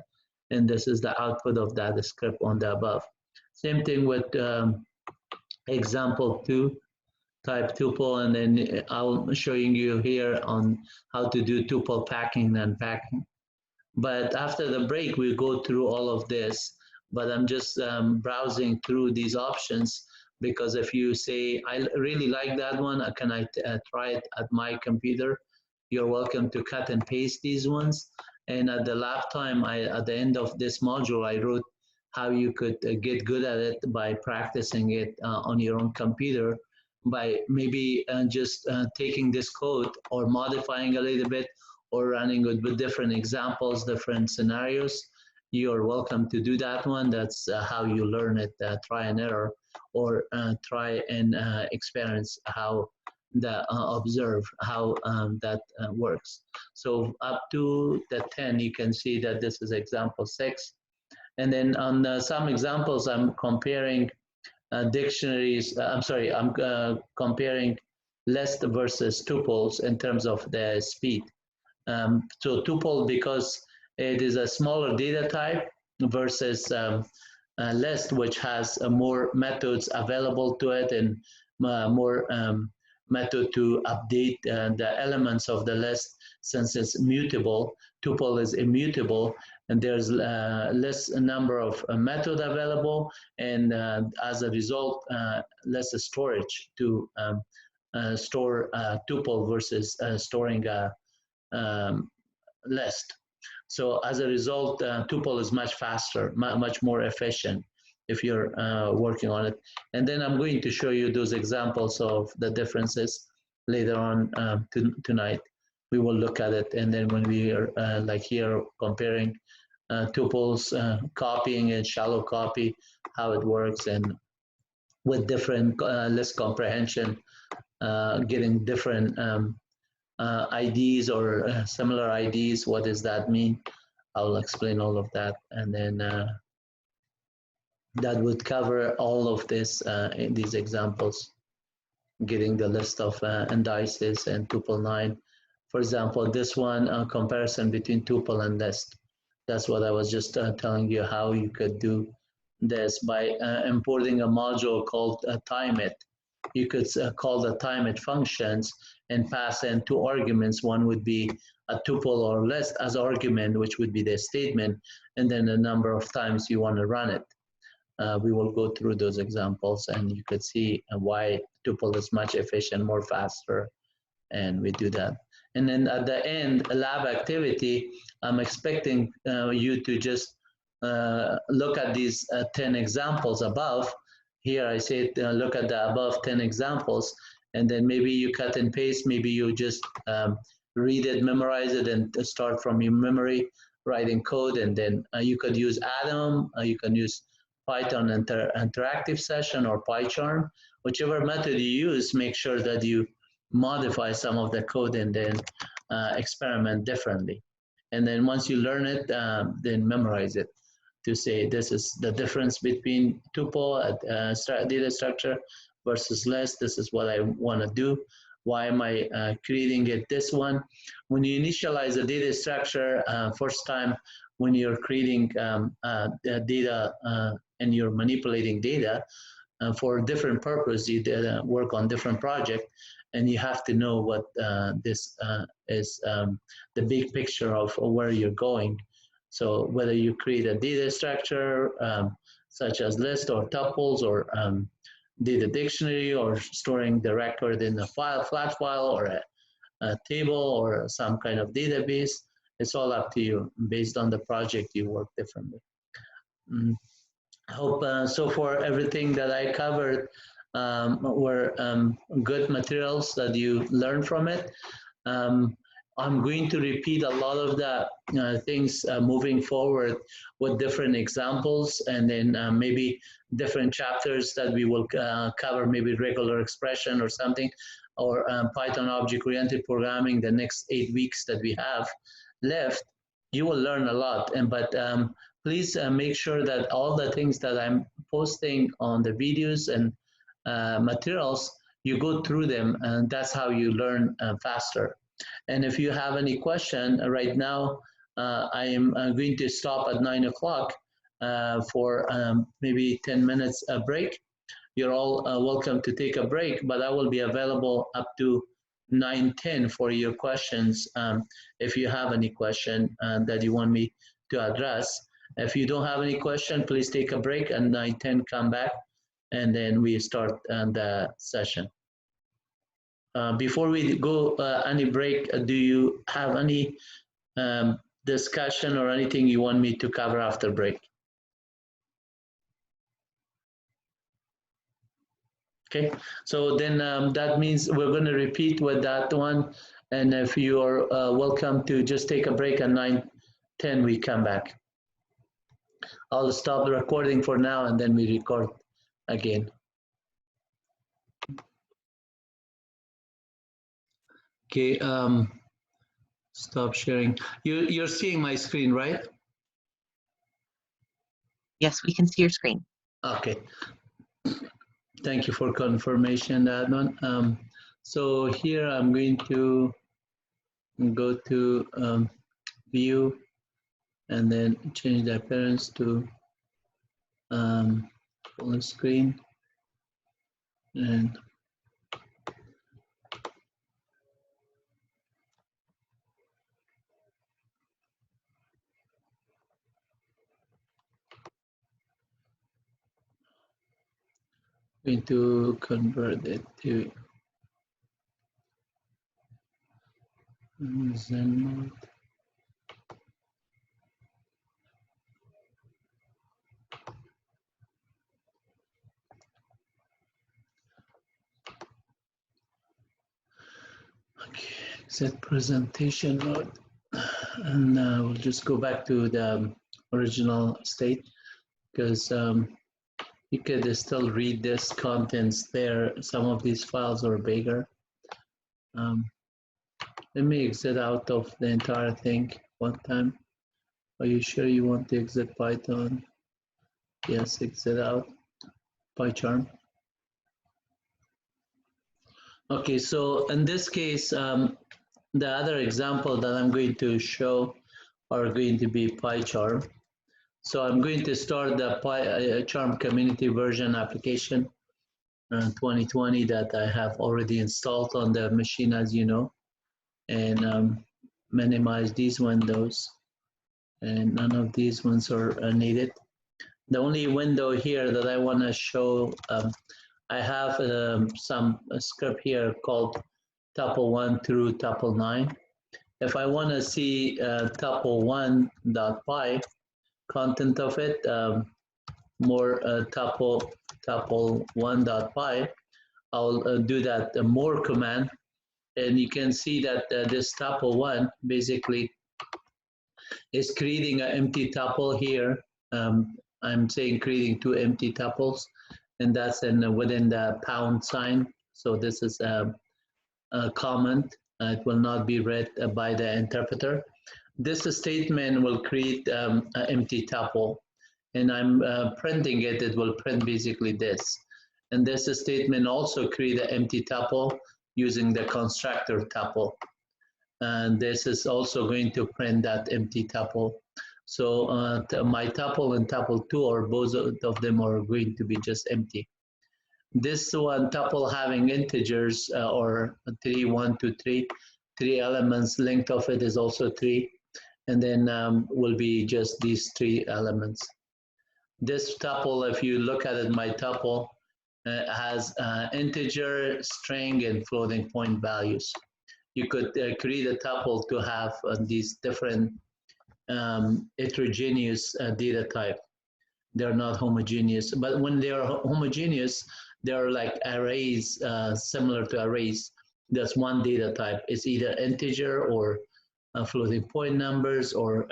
And this is the output of that script on the above. Same thing with example 2, type tuple, and then I'll showing you here on how to do tuple packing and unpacking. But after the break, we go through all of this. But I'm just browsing through these options, because if you say, I really like that one, can I try it at my computer? You're welcome to cut and paste these ones. And at the lab time, at the end of this module, I wrote how you could get good at it by practicing it on your own computer, by maybe just taking this code or modifying a little bit, or running with different examples, different scenarios. You're welcome to do that one. That's how you learn it, try and error, or try and experience how observe how that works. So up to the 10, you can see that this is example 6. And then on some examples, I'm comparing dictionaries. I'm comparing list versus tuples in terms of the speed. So tuple, because it is a smaller data type versus list, which has more methods available to it and more method to update the elements of the list. Since it's mutable, tuple is immutable, and there's less number of method available, and as a result, less storage to store tuple versus storing a list. So as a result, tuple is much faster, much more efficient if you're working on it. And then I'm going to show you those examples of the differences later on tonight. We will look at it, and then when we are like here comparing tuples, copying and shallow copy, how it works, and with different list comprehension, getting different IDs or similar IDs, what does that mean? I'll explain all of that, and then that would cover all of this in these examples, getting the list of indices and tuple 9. For example, this one, comparison between tuple and list. That's what I was just telling you, how you could do this by importing a module called timeIt. You could call the timeIt functions and pass in two arguments. One would be a tuple or list as argument, which would be the statement, and then the number of times you want to run it. We will go through those examples, and you could see why tuple is much efficient, more faster, and we do that. And then at the end, a lab activity, I'm expecting you to just look at these 10 examples above. Here I say look at the above 10 examples, and then maybe you cut and paste, maybe you just read it, memorize it, and start from your memory, writing code, and then you could use Atom, you can use Python interactive session or PyCharm, whichever method you use, make sure that you modify some of the code and then experiment differently. And then once you learn it, then memorize it to say this is the difference between tuple data structure versus list. This is what I want to do. Why am I creating it this one? When you initialize a data structure first time, when you're creating data and you're manipulating data for different purpose, you work on different project, and you have to know what this is the big picture of where you're going. So whether you create a data structure such as list or tuples or data dictionary or storing the record in a flat file or a table or some kind of database, it's all up to you. Based on the project, you work differently. I hope so far everything that I covered were good materials that you learned from it. I'm going to repeat a lot of the things moving forward with different examples, and then maybe different chapters that we will cover, maybe regular expression or something, or Python object-oriented programming the next 8 weeks that we have left. You will learn a lot, but please make sure that all the things that I'm posting on the videos and materials, you go through them, and that's how you learn faster. And if you have any question right now, I am going to stop at 9 o'clock for maybe 10 minutes a break. You're all welcome to take a break, but I will be available up to 9:10 for your questions if you have any question that you want me to address. If you don't have any question, please take a break, and 9:10 come back, and then we start the session. Before we go any break, do you have any discussion or anything you want me to cover after break? Okay, so then that means we're going to repeat with that one, and if you are welcome to just take a break at 9:10, we come back. I'll stop the recording for now, and then we record again. Okay, stop sharing. You're seeing my screen, right? Yes, we can see your screen. Okay. Thank you for confirmation, Adnan. So here I'm going to go to view and then change the appearance to full screen, and going to convert it to Zen mode. Okay, set presentation mode, and we'll just go back to the original state, because you could still read this contents there. Some of these files are bigger. Let me exit out of the entire thing one time. Are you sure you want to exit Python? Yes, exit out, PyCharm. Okay, so in this case, the other example that I'm going to show are going to be PyCharm. So I'm going to start the PyCharm community version application 2020 that I have already installed on the machine, as you know, and minimize these windows, and none of these ones are needed. The only window here that I want to show, I have some script here called tuple 1 through tuple 9. If I want to see tuple1.py, content of it, more tuple1.py, I'll do that more command, and you can see that this tuple1 basically is creating an empty tuple here. I'm saying creating two empty tuples, and that's within the pound sign. So this is a comment. It will not be read by the interpreter. This statement will create an empty tuple, and I'm printing it. It will print basically this. And this statement also create an empty tuple using the constructor tuple. And this is also going to print that empty tuple. So my tuple and tuple 2, or both of them, are going to be just empty. This one tuple having integers or 3, 1, 2, 3, 3 elements, length of it is also 3, and then will be just these 3 elements. This tuple, if you look at it, my tuple has integer, string, and floating point values. You could create a tuple to have these different heterogeneous data type. They're not homogeneous, but when they are homogeneous, they're like arrays, similar to arrays. That's one data type. It's either integer or floating point numbers or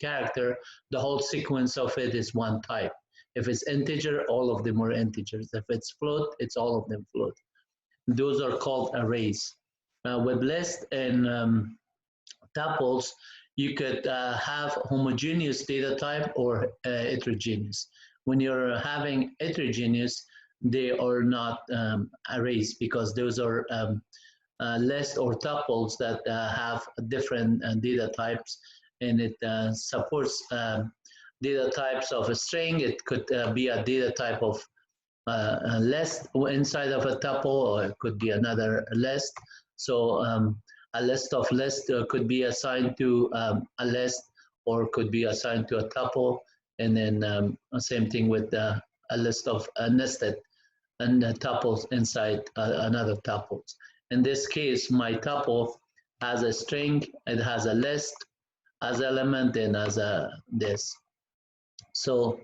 character. The whole sequence of it is one type. If it's integer, all of them are integers. If it's float, it's all of them float. Those are called arrays. With list and tuples, you could have homogeneous data type or heterogeneous. When you're having heterogeneous, they are not arrays, because those are lists or tuples that have different data types, and it supports data types of a string. It could be a data type of a list inside of a tuple, or it could be another list. So a list of lists could be assigned to a list, or could be assigned to a tuple, and then same thing with a list of nested and tuples inside another tuples. In this case, my tuple has a string, it has a list as element, and as a this. So,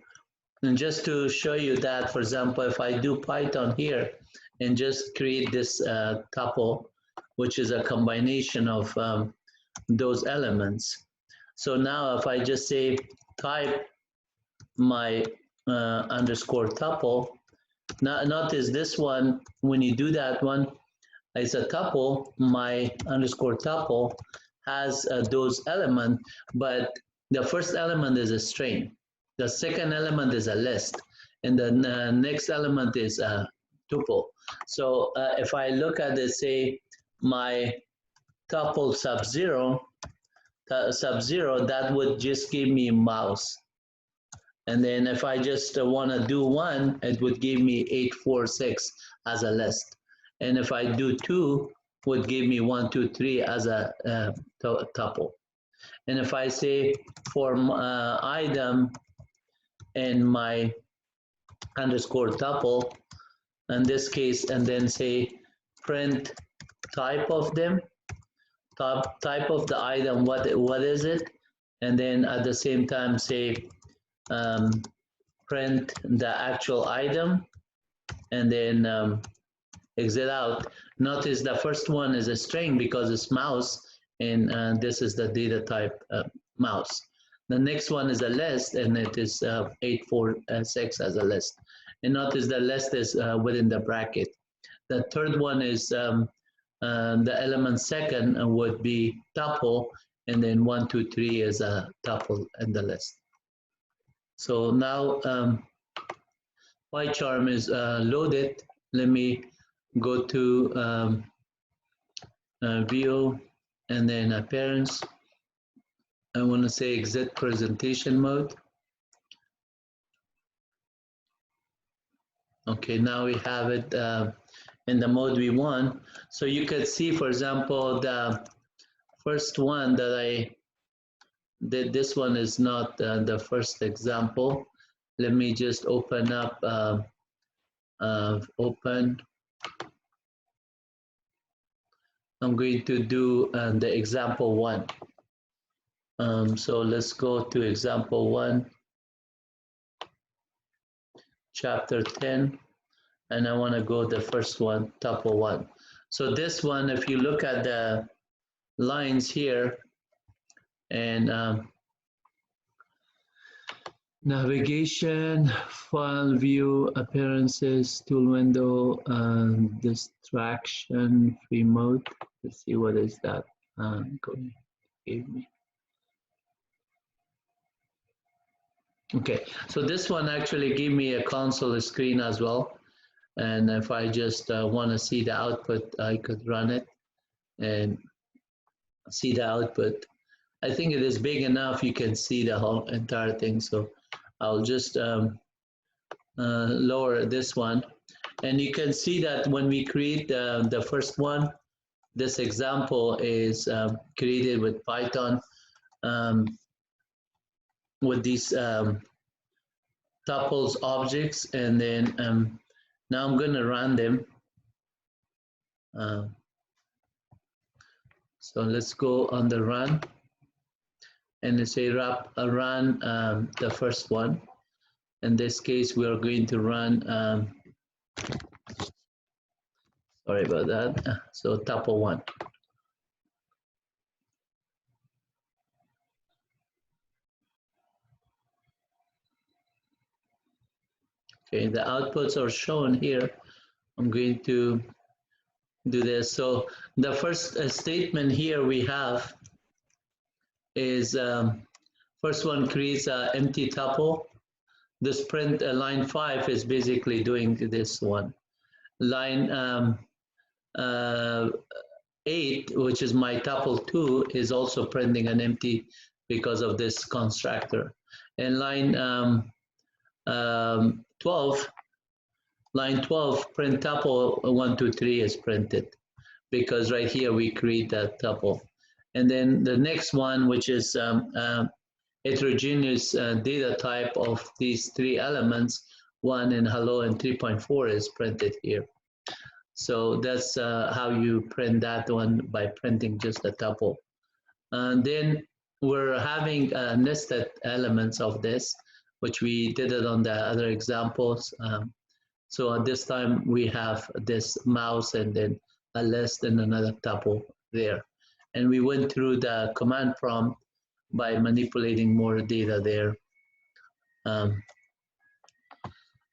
and just to show you that, for example, if I do Python here and just create this tuple, which is a combination of those elements. So now if I just say type my underscore tuple, now notice this one, when you do that one, it's a tuple, my underscore tuple has those elements, but the first element is a string. The second element is a list, and the next element is a tuple. So if I look at it, say my tuple sub-0, that would just give me mouse. And then if I just want to do 1, it would give me 846 as a list. And if I do 2, would give me 1, 2, 3 as a tuple. And if I say for item and my underscore tuple, in this case, and then say print type of them, type of the item, what is it? And then at the same time say print the actual item, and then exit out. Notice the first one is a string because it's mouse, and this is the data type mouse. The next one is a list, and it is 846 as a list. And notice the list is within the bracket. The third one is the element second would be tuple, and then 1, 2, 3 is a tuple in the list. So now PyCharm is loaded. Let me go to view and then appearance. I want to say exit presentation mode. Okay, now we have it in the mode we want. So you could see, for example, the first one that I did, this one is not the first example. Let me just open up, open. I'm going to do the example 1. So let's go to example 1, chapter 10, and I want to go the first one, tuple 1. So this one, if you look at the lines here, and navigation, file view, appearances, tool window, distraction, free mode. Let's see what is that going to give me. Okay, so this one actually gave me a console screen as well. And if I just want to see the output, I could run it and see the output. I think it is big enough you can see the whole entire thing. So I'll just lower this one. And you can see that when we create the first one, this example is created with Python with these tuples objects. And then now I'm going to run them. So let's go on the run. And let's say run the first one. In this case, we are going to run, sorry about that, so tuple 1. Okay, the outputs are shown here. I'm going to do this. So the first statement here we have is first one creates an empty tuple. This print line 5 is basically doing this one. Line 8, which is my tuple 2, is also printing an empty because of this constructor. And line 12, print tuple 1, 2, 3 is printed because right here we create that tuple. And then the next one, which is heterogeneous data type of these 3 elements, 1 and hello and 3.4 is printed here. So that's how you print that one, by printing just a tuple. And then we're having nested elements of this, which we did it on the other examples. So at this time we have this mouse and then a list and another tuple there. And we went through the command prompt by manipulating more data there.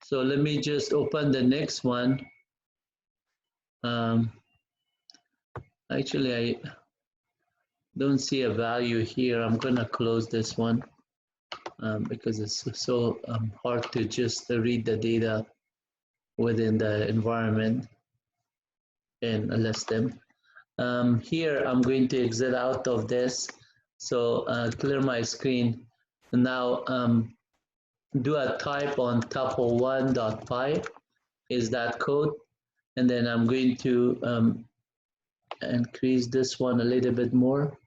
So let me just open the next one. Actually, I don't see a value here. I'm gonna close this one. because it's so hard to just read the data within the environment and list them. Here, I'm going to exit out of this. So clear my screen. Now do a type on tuple1.py is that code. And then I'm going to increase this one a little bit more.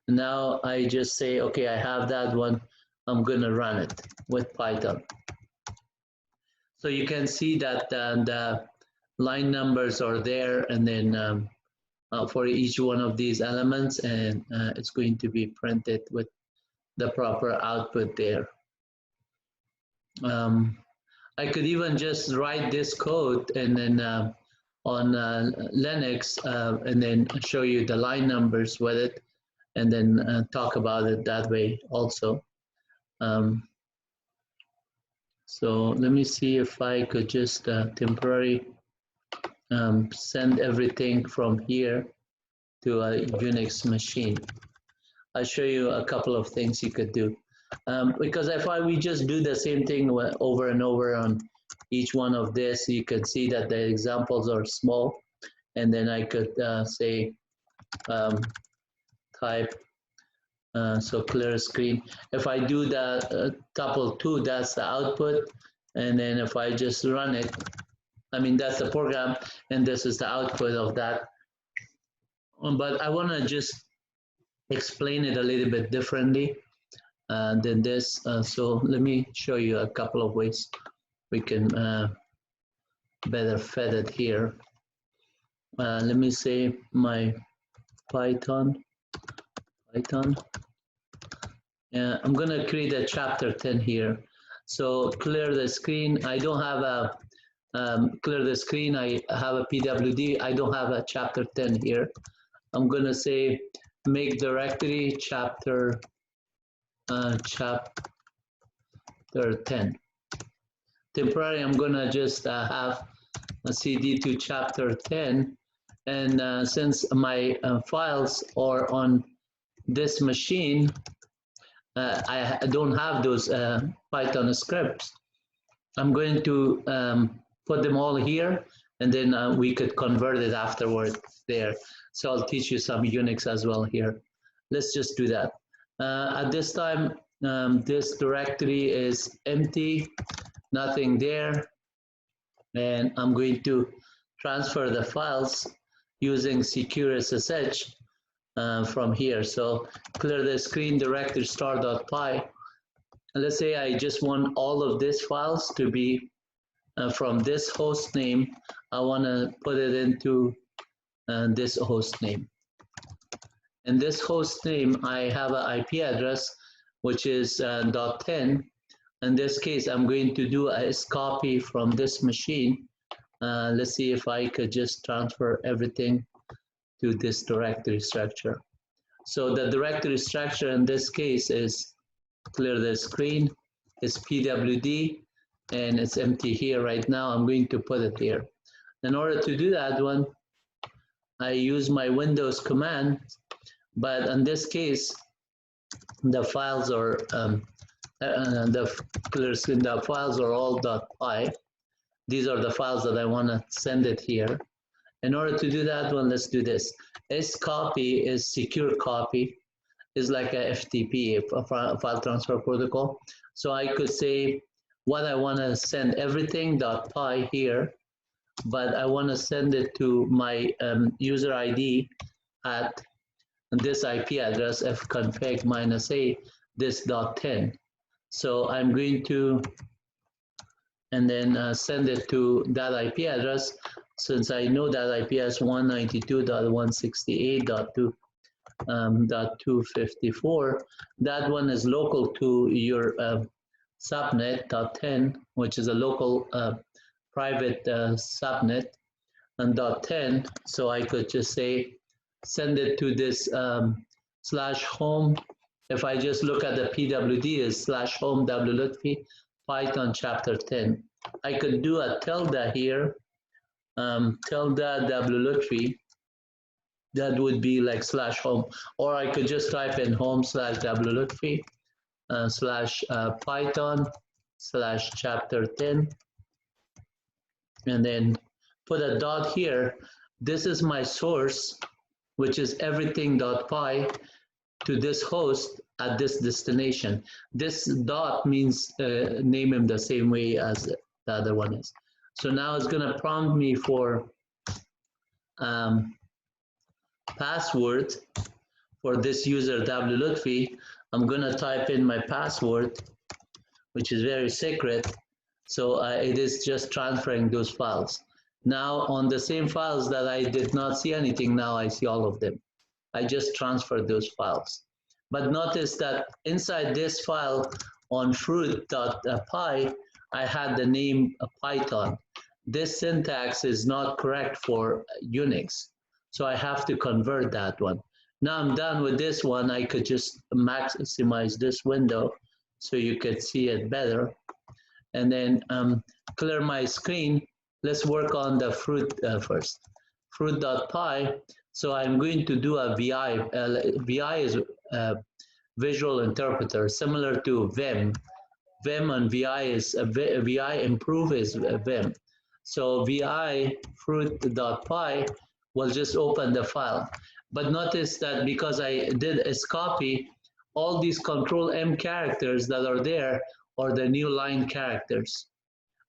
Now I just say, okay, I have that one. I'm going to run it with Python. So you can see that the line numbers are there, and then for each one of these elements, and it's going to be printed with the proper output there. I could even just write this code and then on Linux and then show you the line numbers with it, and then talk about it that way also. So let me see if I could just temporarily send everything from here to a Unix machine. I'll show you a couple of things you could do. Because if we just do the same thing over and over on each one of this, you can see that the examples are small. And then I could say type, so clear screen. If I do the tuple2, that's the output. And then if I just run it, I mean, that's the program, and this is the output of that. But I want to just explain it a little bit differently than this. So let me show you a couple of ways we can better fit it here. Let me say my Python. I'm going to create a chapter 10 here. So clear the screen. I don't have a clear the screen. I have a PWD. I don't have a chapter 10 here. I'm going to say make directory chapter 10. Temporarily, I'm going to just have a CD to chapter 10. And since my files are on this machine, I don't have those Python scripts. I'm going to put them all here, and then we could convert it afterward there. So I'll teach you some Unix as well here. Let's just do that. At this time, this directory is empty, nothing there. And I'm going to transfer the files using secure SSH from here. So clear the screen directory star.py. Let's say I just want all of these files to be from this host name. I want to put it into this host name. And this host name, I have an IP address, which is .10. In this case, I'm going to do a copy from this machine. Let's see if I could just transfer everything to this directory structure. So the directory structure in this case is clear the screen, it's PWD, and it's empty here right now. I'm going to put it here. In order to do that one, I use my Windows command, but in this case, the files are the files are all .py. These are the files that I want to send it here. In order to do that one, let's do this. Scopy is secure copy, is like a FTP, a file transfer protocol. So I could say what I want to send everything .py here, but I want to send it to my user ID at this IP address fconfig -a this .10. So I'm going to and then send it to that IP address. Since I know that IP address 192.168.254, that one is local to your subnet .10, which is a local private subnet, and .10. So I could just say send it to this /home. If I just look at the PWD is /home wlutfi Python chapter 10. I could do a tilde here, tilde wlutfi. That would be like /home, or I could just type in home /wlutfi, Python / chapter 10, and then put a dot here. This is my source, which is everything.py to this host at this destination. This dot means name him the same way as the other one is. So now it's going to prompt me for password for this user W Lutfi. I'm going to type in my password, which is very secret. So it is just transferring those files. Now on the same files that I did not see anything, now I see all of them. I just transferred those files. But notice that inside this file on fruit.py, I had the name Python. This syntax is not correct for Unix, so I have to convert that one. Now I'm done with this one. I could just maximize this window so you could see it better. And then clear my screen. Let's work on the fruit first. Fruit.py. So I'm going to do a VI. VI is visual interpreter, similar to Vim. Vim and VI is VI improve is Vim. So VI fruit.py will just open the file. But notice that because I did a copy, all these Control M characters that are there are the new line characters.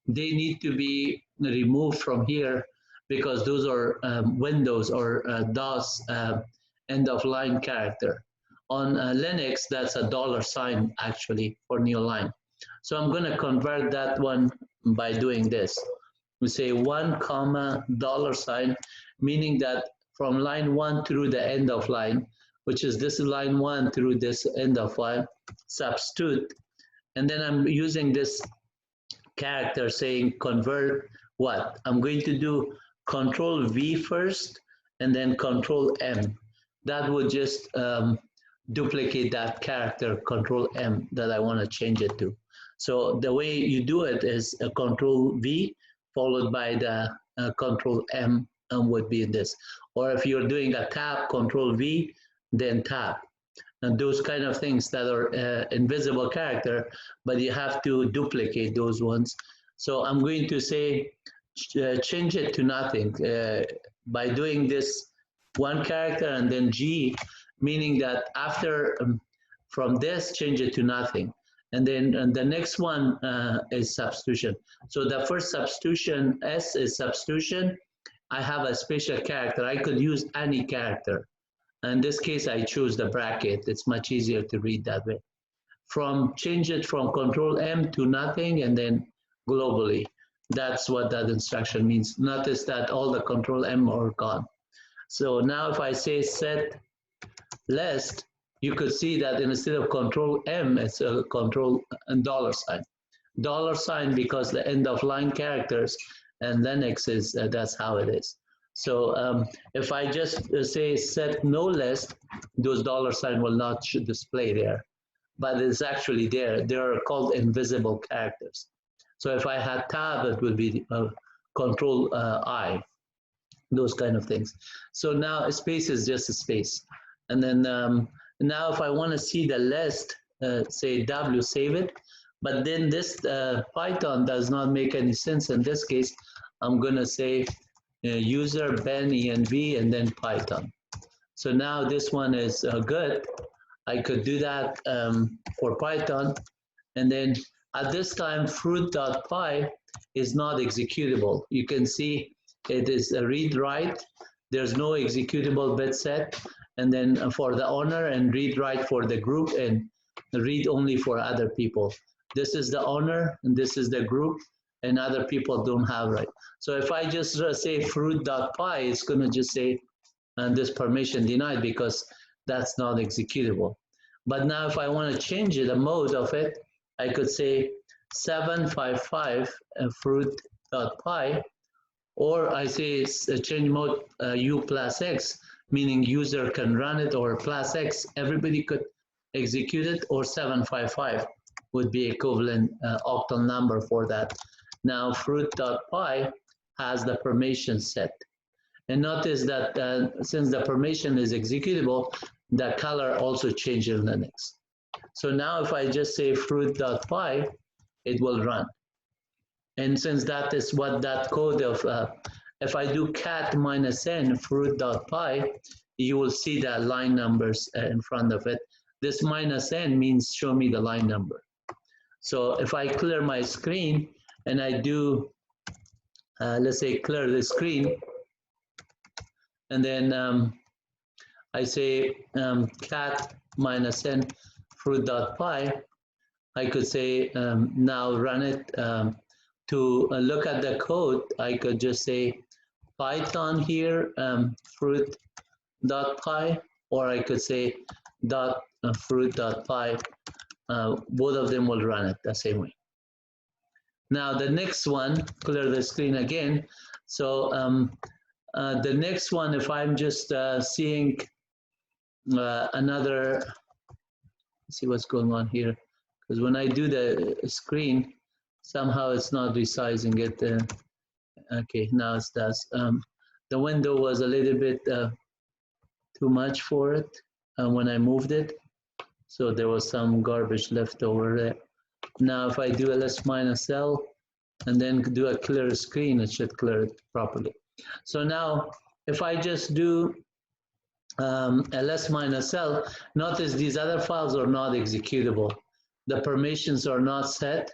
They need to be removed from here because those are Windows or DOS end of line character. On Linux, that's a $sign actually for new line. So I'm going to convert that one by doing this. We say 1, $sign, meaning that from line 1 through the end of line, which is this line 1 through this end of line, substitute. And then I'm using this character saying convert what? I'm going to do Control V first and then Control M. That would just duplicate that character, Control M, that I want to change it to. So the way you do it is a Control V followed by the Control M would be this. Or if you're doing a tab, Control V, then tab. And those kind of things that are invisible character, but you have to duplicate those ones. So I'm going to say change it to nothing by doing this one character and then G, meaning that after from this change it to nothing. And then the next one is substitution. So the first substitution, S is substitution. I have a special character. I could use any character. In this case, I choose the bracket. It's much easier to read that way. Change it from Control M to nothing and then globally. That's what that instruction means. Notice that all the Control M are gone. So now if I say set list, you could see that instead of Control M, it's a Control and $sign. $sign because the end of line characters and Linux is, that's how it is. So if I just say set no list, those $sign will not display there, but it's actually there. They are called invisible characters. So if I had tab, it would be Control I, those kind of things. So now a space is just a space. And then now if I want to see the list, say W, save it. But then this Python does not make any sense in this case. I'm going to say user ben env and then Python. So now this one is good. I could do that for Python. And then at this time, fruit.py is not executable. You can see it is a read-write. There's no executable bit set. And then for the owner and read-write for the group and read only for other people. This is the owner and this is the group and other people don't have right. So if I just say fruit.py, it's going to just say and this permission denied because that's not executable. But now if I want to change the mode of it, I could say 755 fruit.py, or I say change mode U plus X, meaning user can run it, or plus X, everybody could execute it, or 755 would be equivalent octal number for that. Now fruit.py has the permission set. And notice that since the permission is executable, the color also changes in Linux. So now if I just say fruit.py, it will run. And since that is what that code of, if I do cat -n fruit.py, you will see that line numbers in front of it. This -n means show me the line number. So if I clear my screen and I do, let's say clear the screen, and then I say cat -n fruit.py, I could say now run it. To look at the code, I could just say Python here, fruit.py, or I could say fruit.py. Both of them will run it the same way. Now the next one, clear the screen again. So the next one, if I'm just seeing another, let's see what's going on here, because when I do the screen, somehow it's not resizing it. Okay, now it does. The window was a little bit too much for it when I moved it, so there was some garbage left over there. Now if I do ls-l and then do a clear screen, it should clear it properly. So now if I just do ls-l, notice these other files are not executable. The permissions are not set.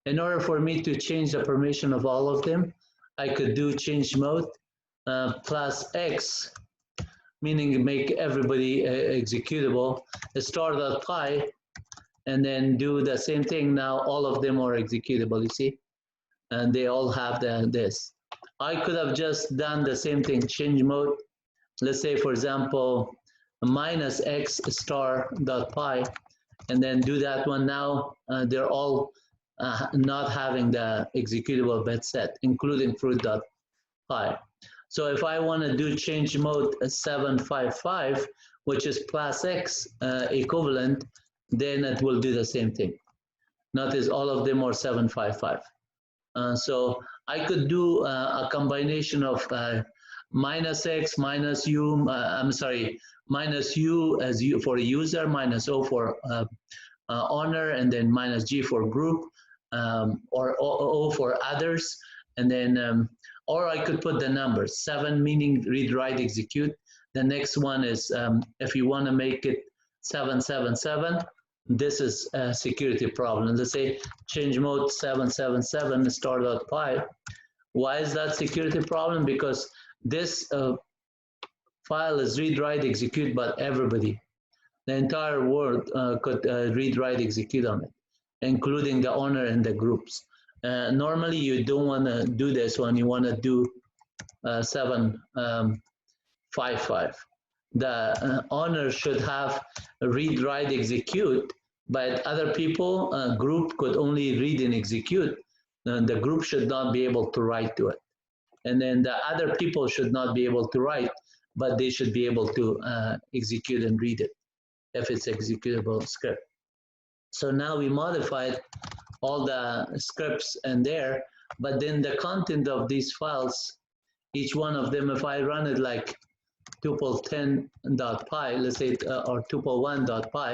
In order for me to change the permission of all of them, I could do change mode +x, meaning make everybody executable, star.py, and then do the same thing. Now all of them are executable, you see? And they all have this. I could have just done the same thing, change mode. Let's say, for example, -x star.py, and then do that one. Now they're all not having the executable bit set, including fruit.py. So if I want to do change mode 755, which is +x equivalent, then it will do the same thing. Notice all of them are 755. So I could do a combination of -x, -u, I'm sorry, -u as u for user, -o for owner, and then -g for group, or o for others, and then or I could put the numbers 7 meaning read, write, execute. The next one is if you want to make it 777, this is a security problem. Let's say change mode 777 star.py. Why is that security problem? Because this file is read, write, execute, but everybody, the entire world could read, write, execute on it, including the owner and the groups. Normally, you don't want to do this when you want to do 755. The owner should have read, write, execute, but other people, group could only read and execute. The group should not be able to write to it. And then the other people should not be able to write, but they should be able to execute and read it if it's executable script. So now we modified all the scripts in there, but then the content of these files, each one of them, if I run it like tuple10.py, let's say, or tuple1.py,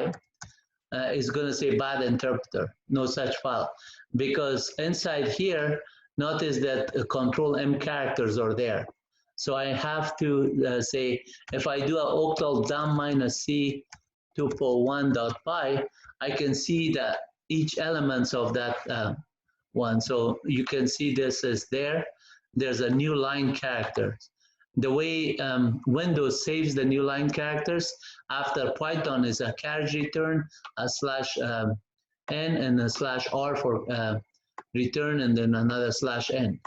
is going to say bad interpreter, no such file. Because inside here, notice that control M characters are there. So I have to say, if I do a octal dum -c tuple1.py, I can see that each elements of that one. So you can see this is there. There's a new line character. The way Windows saves the new line characters after Python is a carriage return, a /n, and a /r for return, and then another /n.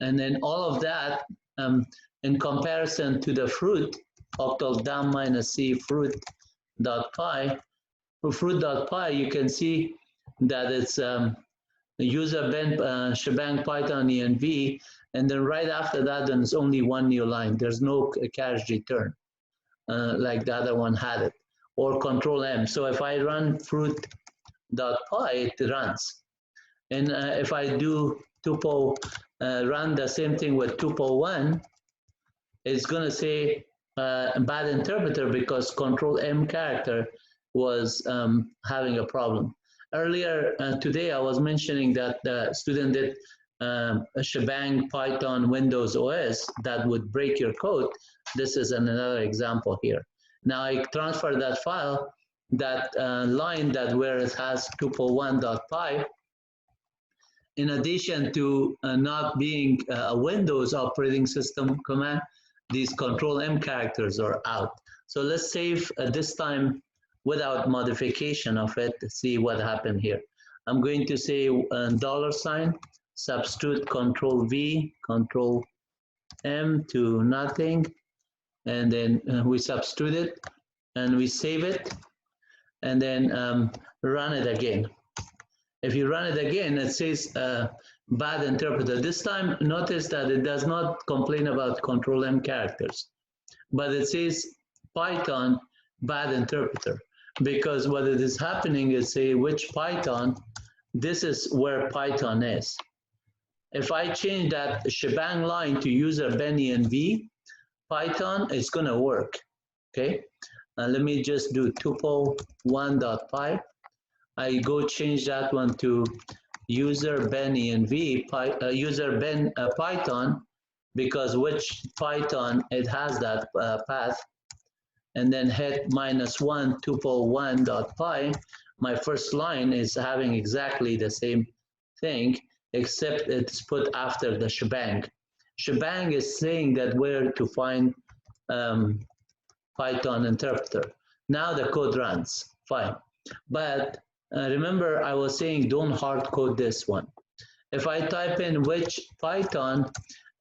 And then all of that in comparison to the fruit, octal dum -c fruit.py, fruit.py, you can see that it's user ben shebang Python env, and then right after that, then it's only one new line. There's no carriage return like the other one had it, or control M. So if I run fruit.py, it runs. And if I do tuple, run the same thing with tuple1, it's going to say bad interpreter because control M character was having a problem. Earlier today, I was mentioning that the student did a shebang Python Windows OS that would break your code. This is another example here. Now I transfer that file, that line that where it has tuple1.py. In addition to not being a Windows operating system command, these control M characters are out. So let's save this time without modification of it to see what happened here. I'm going to say $, substitute control V, control M to nothing, and then we substitute it and we save it, and then run it again. If you run it again, it says bad interpreter. This time, notice that it does not complain about control M characters, but it says Python bad interpreter, because what it is happening is, say, which Python, this is where Python is. If I change that shebang line to user Benny and V Python, it's going to work. Okay, let me just do tuple1.py. I go change that one to user Benny and V user Ben Python, because which Python it has that path, and then hit -1 tuple1.py. My first line is having exactly the same thing, except it's put after the shebang. Shebang is saying that where to find Python interpreter. Now the code runs fine, but remember I was saying don't hard code this one. If I type in which Python,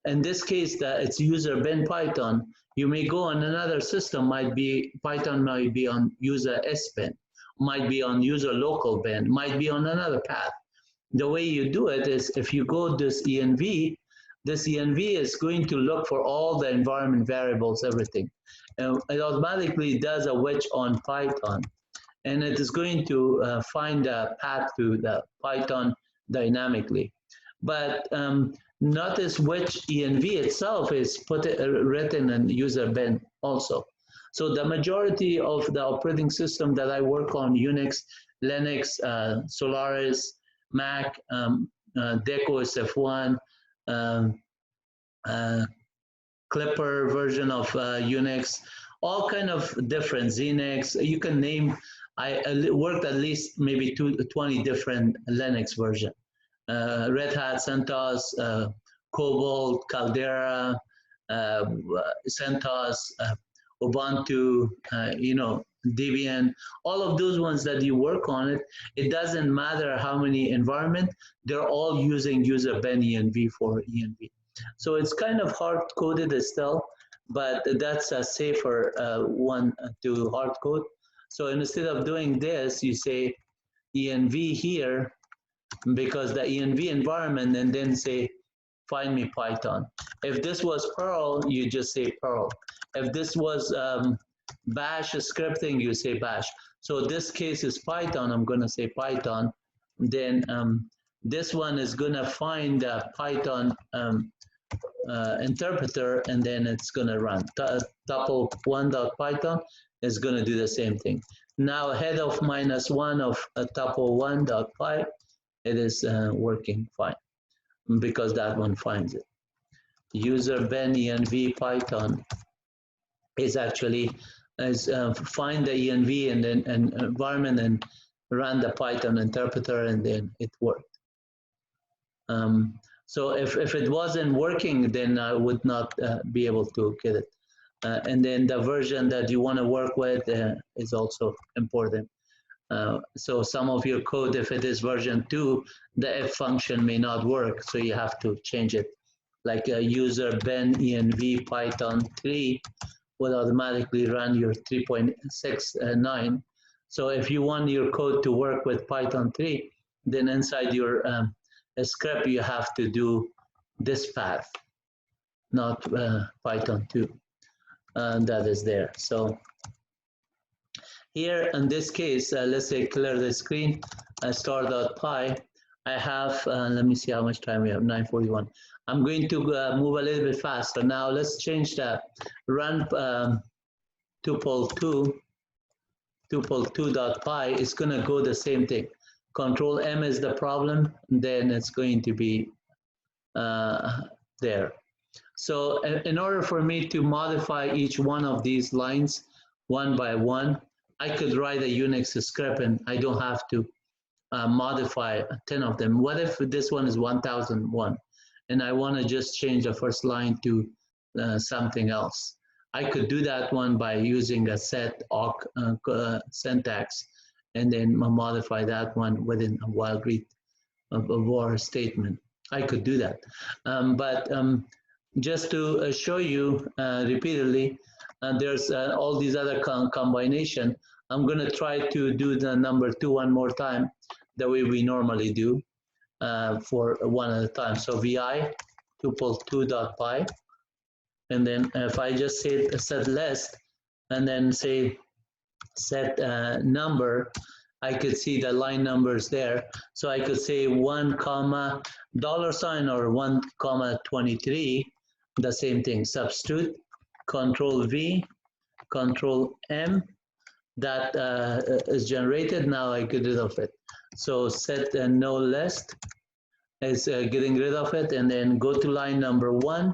in this case that it's user bin Python, you may go on another system, might be Python might be on user S bin, might be on user local bin, might be on another path. The way you do it is if you go this env is going to look for all the environment variables, everything. And it automatically does a which on Python, and it is going to find a path to the Python dynamically. But notice which env itself is written in user bin also. So the majority of the operating system that I work on, Unix, Linux, Solaris, Mac, Deco SF1, Clipper version of Unix, all kind of different Xenix, you can name. I worked at least maybe 20 different Linux version. Red Hat, CentOS, Cobalt, Caldera, CentOS, Ubuntu, Debian, all of those ones that you work on it, it doesn't matter how many environment, they're all using user Ben env for env. So it's kind of hard coded still, but that's a safer one to hard code. So instead of doing this, you say env here, because the env environment, and then say find me Python. If this was Perl, you just say Perl. If this was Bash scripting, you say Bash. So this case is Python, I'm going to say Python. Then this one is going to find the Python interpreter, and then it's going to run. Tuple1.python is going to do the same thing. Now ahead of -1 of tuple1.py, it is working fine, because that one finds it. User Ben env Python is actually find the env and then an environment and run the Python interpreter, and then it worked. So if it wasn't working, then I would not be able to get it. And then the version that you want to work with is also important. So some of your code, if it is version 2, the if function may not work, so you have to change it. Like user Ben env Python 3 will automatically run your 3.69. So if you want your code to work with Python 3, then inside your script you have to do this path, not Python 2. That is there. So here in this case, let's say clear the screen, star.py. I have, let me see how much time we have, 9:41. I'm going to move a little bit faster. Now let's change that, run tuple2, tuple2.py is going to go the same thing. Control M is the problem, then it's going to be there. So in order for me to modify each one of these lines one by one, I could write a Unix script and I don't have to modify 10 of them. What if this one is 1001 and I want to just change the first line to something else? I could do that one by using a set awk syntax and then modify that one within a while read of a var statement. I could do that. But just to show you repeatedly, there's all these other combination. I'm going to try to do the number 2 one more time, the way we normally do for one at a time. So vi tuple2.py, and then if I just say set list and then say set number, I could see the line numbers there. So I could say 1 comma $sign or 1 comma 23, the same thing. Substitute, Control V, Control M, that is generated. Now I get rid of it. So set no list is getting rid of it, and then go to line number 1,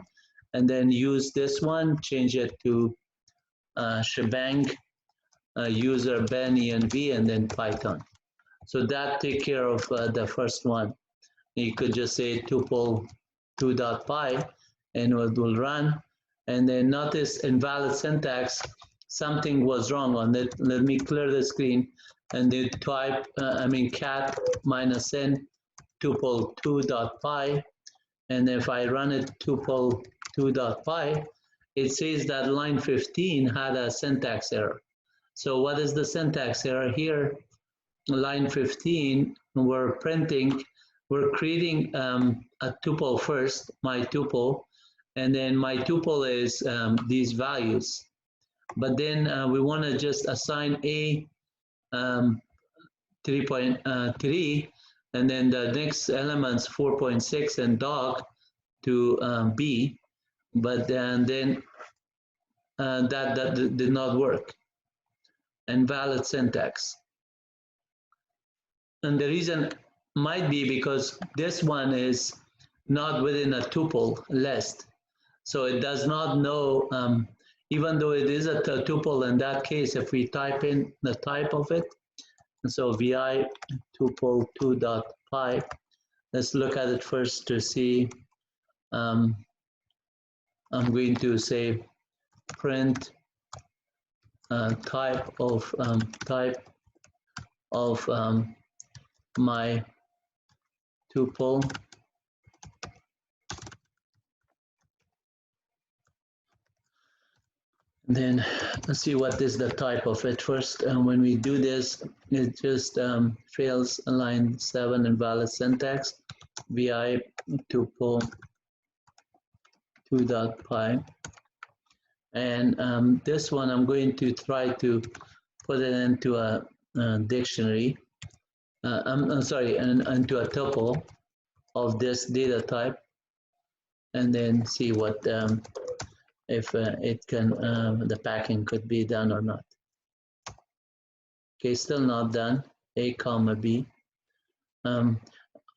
and then use this one, change it to shebang, user ben env, and then Python. So that take care of the first one. You could just say tuple2.py and it will run. And then notice invalid syntax, something was wrong on it. Let me clear the screen and then type, cat -n tuple2.py. And if I run it tuple2.py, it says that line 15 had a syntax error. So what is the syntax error here? Line 15, we're creating a tuple first, my tuple, and then my tuple is these values. But then we want to just assign A 3.3, and then the next elements 4.6 and dog to B, but then that did not work. Invalid syntax. And the reason might be because this one is not within a tuple list. So it does not know, even though it is a tuple, in that case, if we type in the type of it, so vi tuple2.py, let's look at it first to see. I'm going to say print type of my tuple. Then let's see what is the type of it first. And when we do this, it just fails line 7, invalid syntax, vi tuple2.py. And this one, I'm going to try to put it into a dictionary. I'm sorry, into a tuple of this data type, and then see what if it can, the packing could be done or not. Okay, still not done. A comma B. And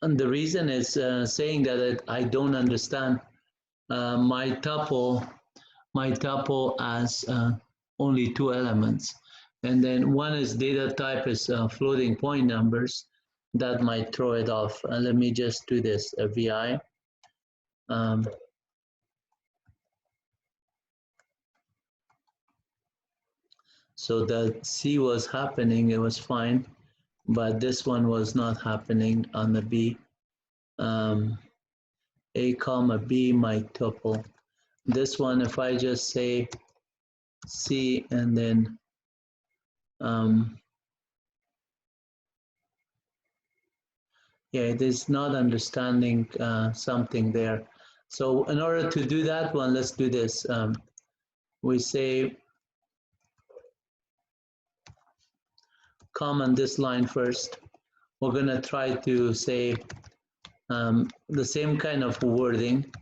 the reason is saying that I don't understand my tuple as only 2 elements, and then one is data type is floating point numbers. That might throw it off. Let me just do this, vi. So the C was happening, it was fine, but this one was not happening on the B. A comma B, my tuple. This one, if I just say C and then yeah, it is not understanding something there. So in order to do that one, let's do this. We say comment this line first. We're going to try to say the same kind of wording,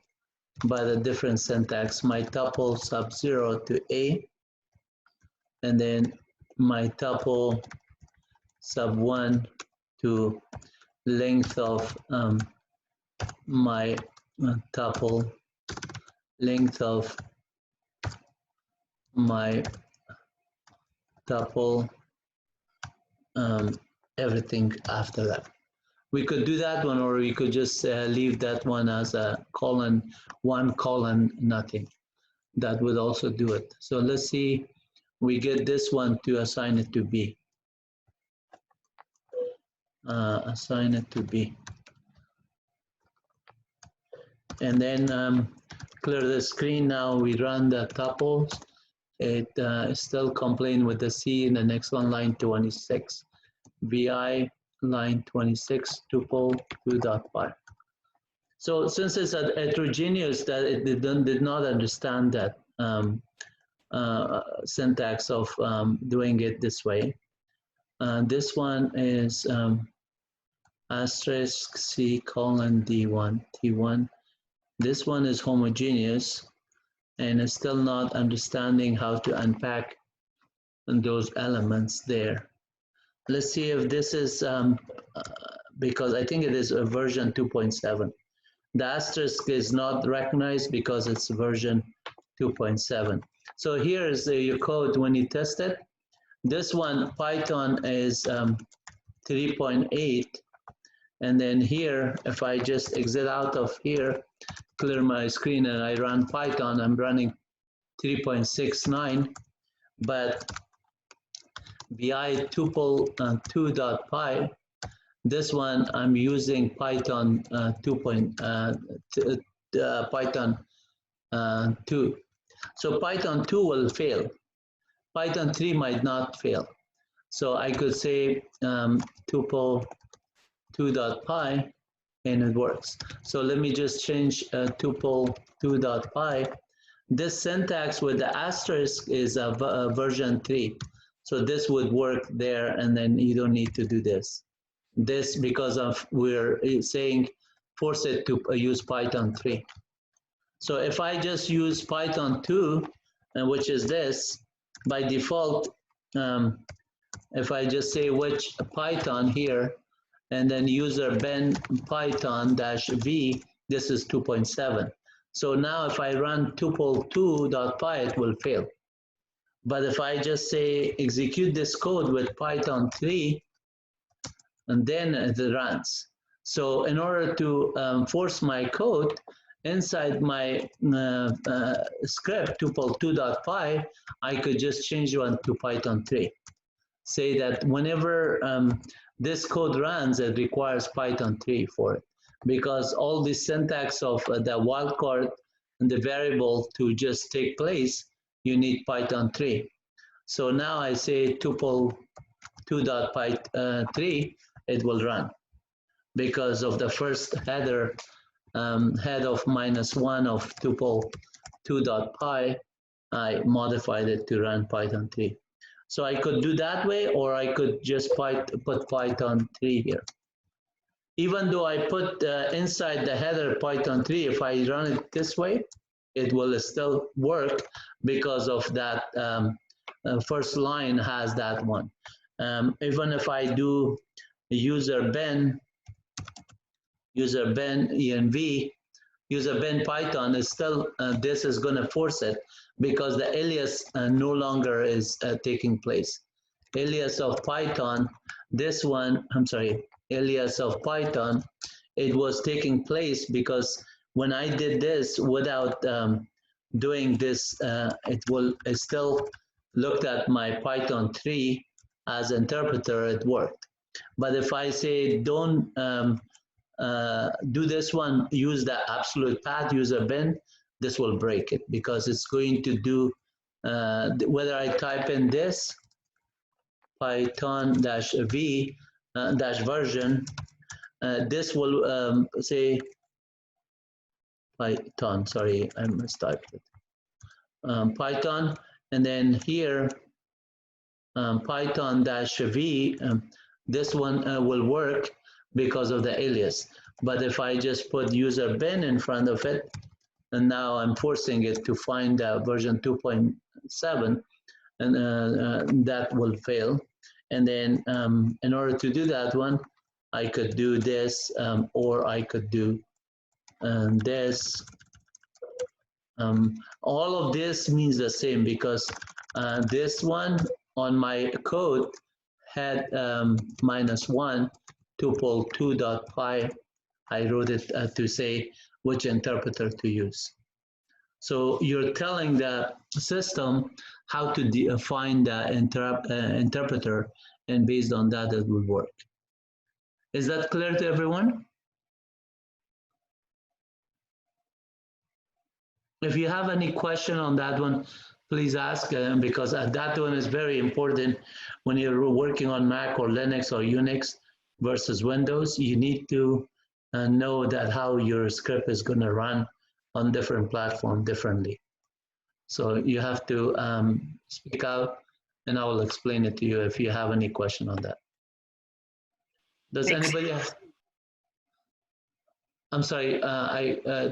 but a different syntax. My tuple sub 0 to A, and then my tuple sub1 to length of my tuple, length of my tuple, everything after that. We could do that one, or we could just leave that one as a colon, 1 colon, nothing. That would also do it. So let's see, we get this one to assign it to B. Assign it to B. And then clear the screen. Now we run the tuples. It still complains with the C in the next one, line 26. VI line 26, tuple 2.5. So since it's a heterogeneous, that it did not understand that syntax of doing it this way. This one is asterisk C colon D1, T1. This one is homogeneous and is still not understanding how to unpack those elements there. Let's see if this is, because I think it is a version 2.7. The asterisk is not recognized because it's version 2.7. So here is your code when you test it. This one, Python, is 3.8. And then here, if I just exit out of here, clear my screen, and I run Python, I'm running 3.69. But VI tuple 2.py, this one I'm using Python Python 2. So Python 2 will fail. Python 3 might not fail. So I could say tuple 2.py and it works. So let me just change tuple 2.py. This syntax with the asterisk is a version 3. So this would work there, and then you don't need to do this. This because of we're saying force it to use Python 3. So if I just use Python 2, which is this, by default, if I just say which Python here, and then user ben Python -v, this is 2.7. So now if I run tuple 2.py, it will fail. But if I just say execute this code with Python 3, and then it runs. So in order to force my code inside my script, tuple 2.py, I could just change one to Python 3. Say that whenever this code runs, it requires Python 3 for it, because all the syntax of the wildcard and the variable to just take place, you need Python 3. So now I say tuple 2.py 3, it will run because of the first header, head of -1 of tuple 2.py, I modified it to run Python 3. So I could do that way, or I could just put Python 3 here. Even though I put inside the header Python 3, if I run it this way, it will still work because of that first line has that one. Even if I do user ben env, user ben Python is still, this is going to force it because the alias no longer is taking place. Alias of Python, this one, I'm sorry, alias of Python, it was taking place because when I did this without doing this, it still looked at my Python 3 as interpreter, it worked. But if I say don't do this one, use the absolute path, user bin, this will break it because it's going to do, whether I type in this, Python -v version, this will say Python, sorry, I mistyped it. Python, and then here, Python -v, this one will work because of the alias. But if I just put user bin in front of it, and now I'm forcing it to find version 2.7, and that will fail. And then in order to do that one, I could do this, or I could do this. All of this means the same because this one on my code had -1 tuple 2.py. I wrote it to say which interpreter to use. So you're telling the system how to define the interpreter, and based on that, it will work. Is that clear to everyone? If you have any question on that one, please ask, because that one is very important when you're working on Mac or Linux or Unix versus Windows. You need to know that how your script is going to run on different platforms differently. So you have to speak out, and I will explain it to you if you have any question on that. Does anybody have? I'm sorry, I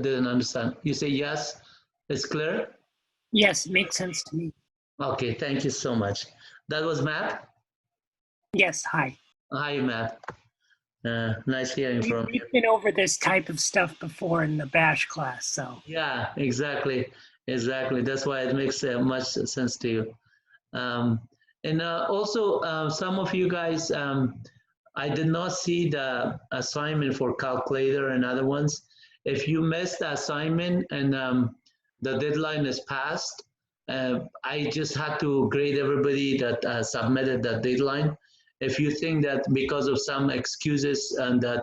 didn't understand. You say yes, it's clear? Yes, makes sense to me. Okay, thank you so much. That was Matt? Yes, hi. Hi, Matt. Nice hearing from you. We've been over this type of stuff before in the Bash class, so. Yeah, exactly. Exactly. That's why it makes much sense to you. And also, some of you guys, I did not see the assignment for calculator and other ones. If you missed the assignment and the deadline is passed, I just had to grade everybody that submitted that deadline. If you think that because of some excuses and that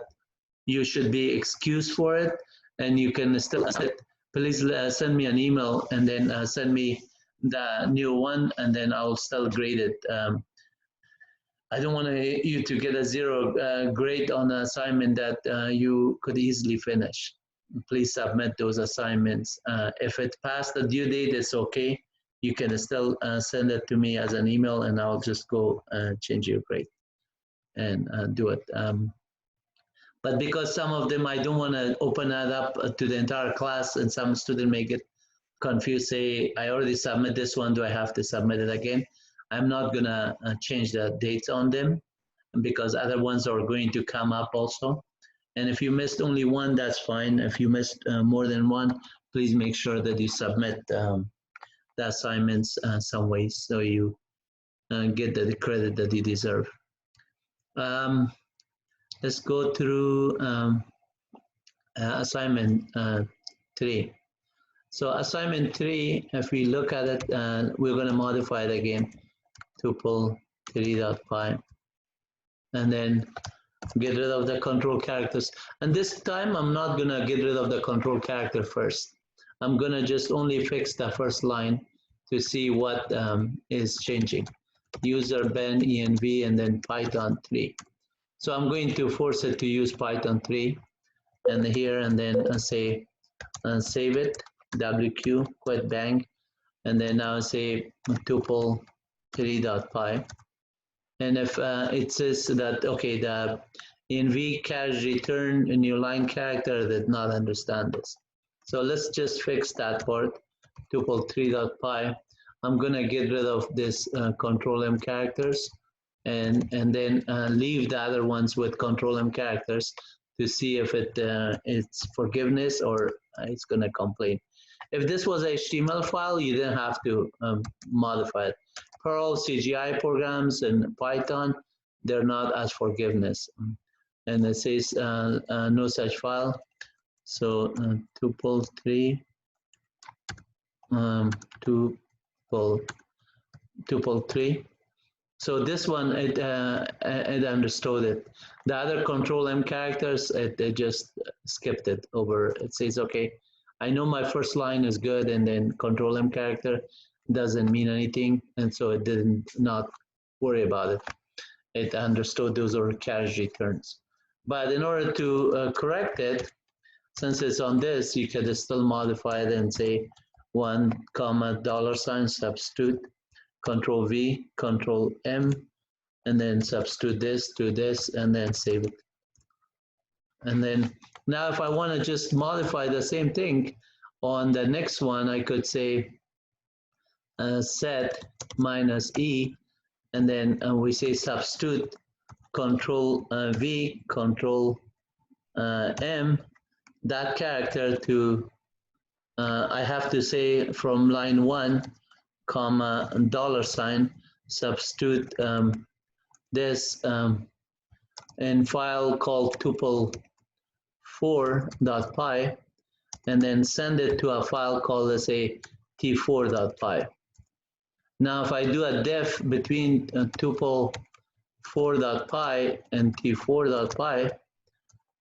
you should be excused for it and you can still please send me an email and then send me the new one, and then I'll still grade it. I don't want you to get a 0 grade on an assignment that you could easily finish. Please submit those assignments. If it passed the due date, it's okay. You can still send it to me as an email, and I'll just go change your grade and do it. But because some of them, I don't want to open that up to the entire class, and some student may get confused, say, I already submit this one, do I have to submit it again? I'm not going to change the dates on them because other ones are going to come up also. And if you missed only one, that's fine. If you missed more than one, please make sure that you submit the assignments some ways so you get the credit that you deserve. Let's go through assignment 3. So assignment 3, if we look at it, we're going to modify it again, tuple 3.py, and then get rid of the control characters. And this time, I'm not going to get rid of the control character first. I'm going to just only fix the first line to see what is changing. User ben env and then Python 3. So I'm going to force it to use Python 3 and here, and then say save it, wq, quit bang, and then now say tuple 3.py. And if it says that, okay, the env carriage return a new line character, did not understand this. So let's just fix that part, tuple 3.py. I'm going to get rid of this control M characters and then leave the other ones with control M characters to see if it's forgiveness or it's going to complain. If this was an HTML file, you didn't have to modify it. Perl, CGI programs, and Python, they're not as forgiveness. And it says no such file. So tuple 3, tuple 3. So this one, it understood it. The other control M characters, it just skipped it over. It says, okay, I know my first line is good, and then control M character doesn't mean anything, and so it did not worry about it. It understood those are carriage returns. But in order to correct it, since it's on this, you could still modify it and say $1, $, substitute, Control V, Control M, and then substitute this to this, and then save it. And then now if I want to just modify the same thing on the next one, I could say set minus E, and then we say substitute control V, control M, that character to, I have to say from line 1, comma, $, substitute this in file called tuple4.py, and then send it to a file called, let's say, t4.py. Now, if I do a def between tuple4.py and t4.py,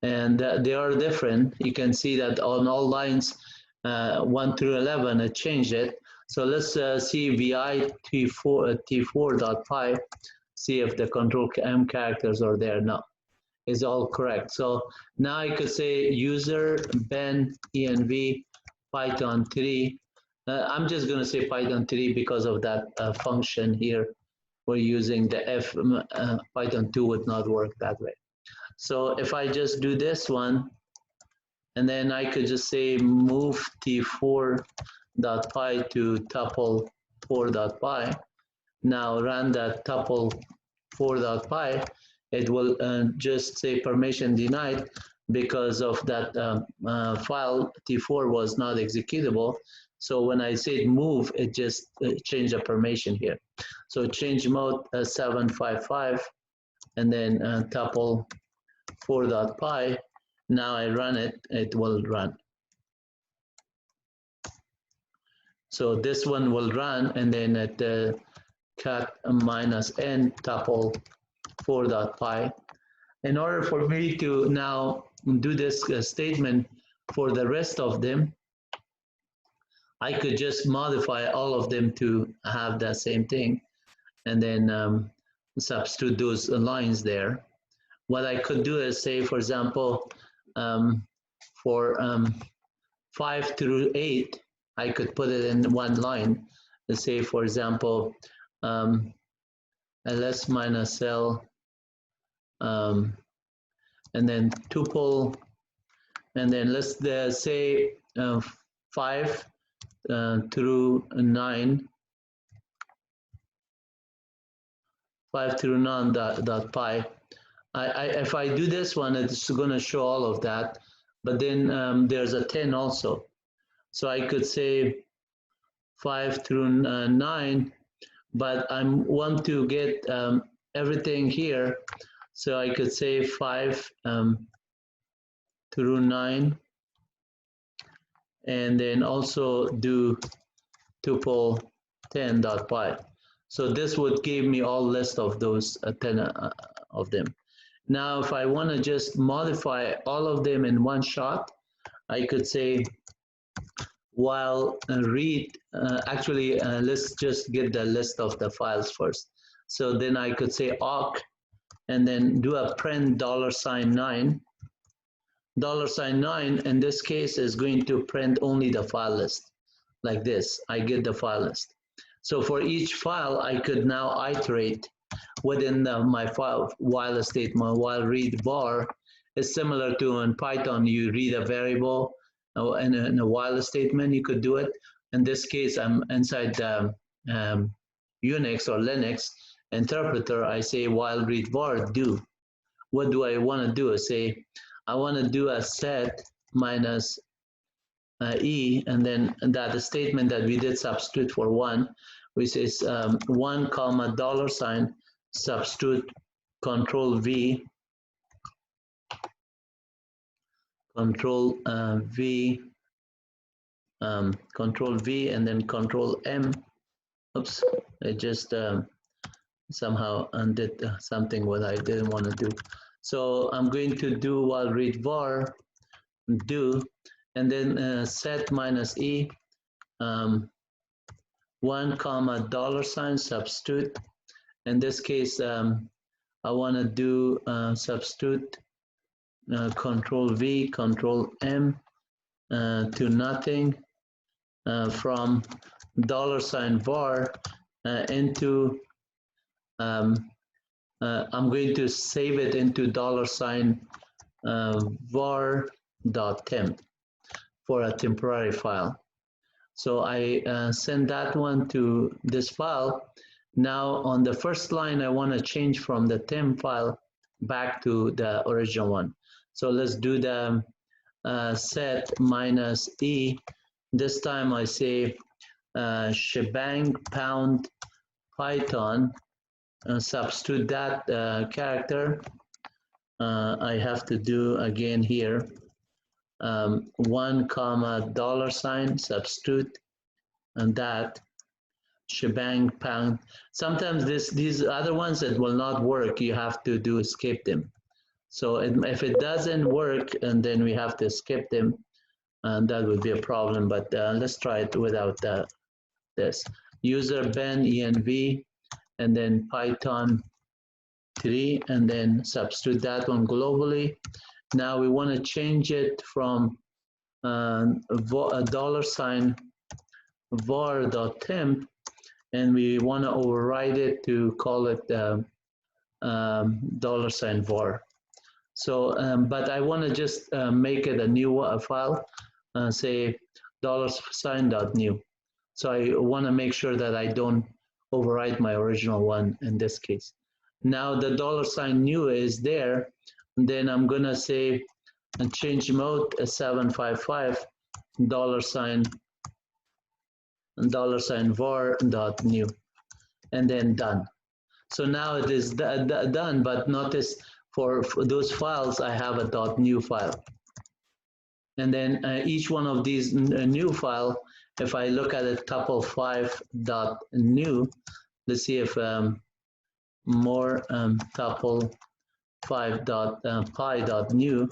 and they are different, you can see that on all lines 1 through 11, it changed it. So let's see vi t4.py, see if the control M characters are there. No, it's all correct. So now I could say user ben env Python 3. I'm just going to say Python 3 because of that function here. We're using the F, Python 2 would not work that way. So if I just do this one, and then I could just say move t4.py to tuple4.py. Now run that tuple4.py, it will just say permission denied because of that file t4 was not executable. So when I say move, it just changed the permission here. So change mode 755, and then tuple4.py. Now I run it, it will run. So this one will run, and then at the cat minus n tuple4.py. In order for me to now do this statement for the rest of them, I could just modify all of them to have that same thing, and then substitute those lines there. What I could do is say, for example, for 5 through 8, I could put it in one line. Let's say, for example, ls minus l, and then tuple, and then let's say 5 through 9, 5 through 9 dot py. If I do this one, it's going to show all of that, but then there's a 10 also. So I could say 5 through 9, but I want to get everything here. So I could say 5 through 9, and then also do tuple 10.py. So this would give me all list of those 10 of them. Now, if I want to just modify all of them in one shot, I could say while read, let's just get the list of the files first. So then I could say awk, and then do a print $9. $9 in this case is going to print only the file list, like this. I get the file list. So for each file, I could now iterate within my file while statement. While read var is similar to in Python, you read a variable in a while statement, you could do it. In this case, I'm inside the Unix or Linux interpreter. I say while read var do. What do I want to do? I say I want to do a set minus E, and then that statement that we did substitute for 1, which is 1 comma $, substitute control V, control V, control V, and then control M. Oops, I just somehow undid something what I didn't want to do. So I'm going to do while read var do, and then set minus E, 1 comma $, substitute. In this case, I want to do substitute control V, control M to nothing from $var into, I'm going to save it into $var.temp for a temporary file. So I send that one to this file. Now on the first line, I want to change from the temp file back to the original one. So let's do the set minus E. This time I say shebang pound Python, substitute that character. I have to do again here, 1 comma $, substitute, and that shebang pound. Sometimes these other ones that will not work, you have to do skip them. So if it doesn't work, and then we have to skip them, and that would be a problem. But let's try it without this. User ben env, and then Python 3, and then substitute that one globally. Now we want to change it from $, var.temp, and we want to override it to call it $var. So, but I want to just make it a new file, say $.new. So I want to make sure that I don't overwrite my original one in this case. Now the $new is there, and then I'm going to say and change mode 755 $var.new, and then done. So now it is done, but notice for those files, I have a .new file. And then each one of these new file, if I look at it, tuple 5.new, let's see if more tuple 5.py.new,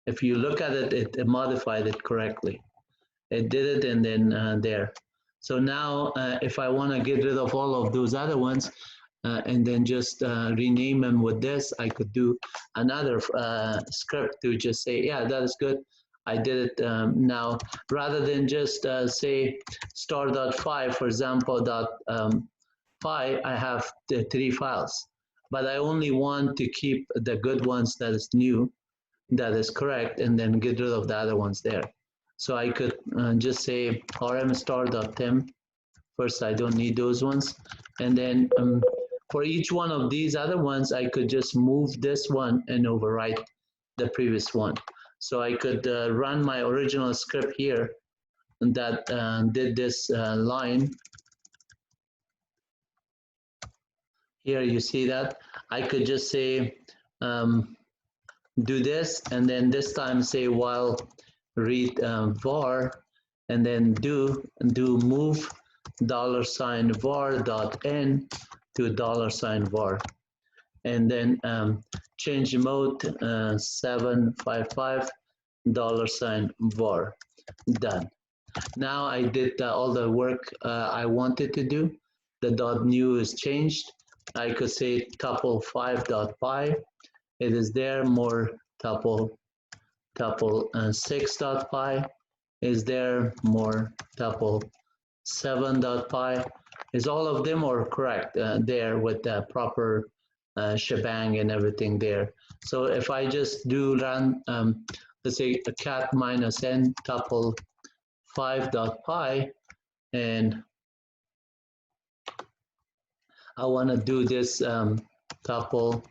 if you look at it, it modified it correctly. It did it, and then there. So now if I want to get rid of all of those other ones, and then just rename them with this, I could do another script to just say, yeah, that is good. I did it now, rather than just say star.py, for example, .py, I have the 3 files, but I only want to keep the good ones that is new, that is correct, and then get rid of the other ones there. So I could just say rm_star.temp. First, I don't need those ones. And then for each one of these other ones, I could just move this one and overwrite the previous one. So I could run my original script here that did this line. Here you see that. I could just say, do this, and then this time say while read var, and then do move $var.n to $var, and then change mode 755 $var. Done. Now I did all the work I wanted to do. The .new is changed. I could say tuple 5.py. It is there. More tuple 6.py is there. More tuple 7.py. Is all of them are correct there with the proper shebang and everything there. So if I just do run, let's say a cat -n tuple 5.py, and I want to do this tuple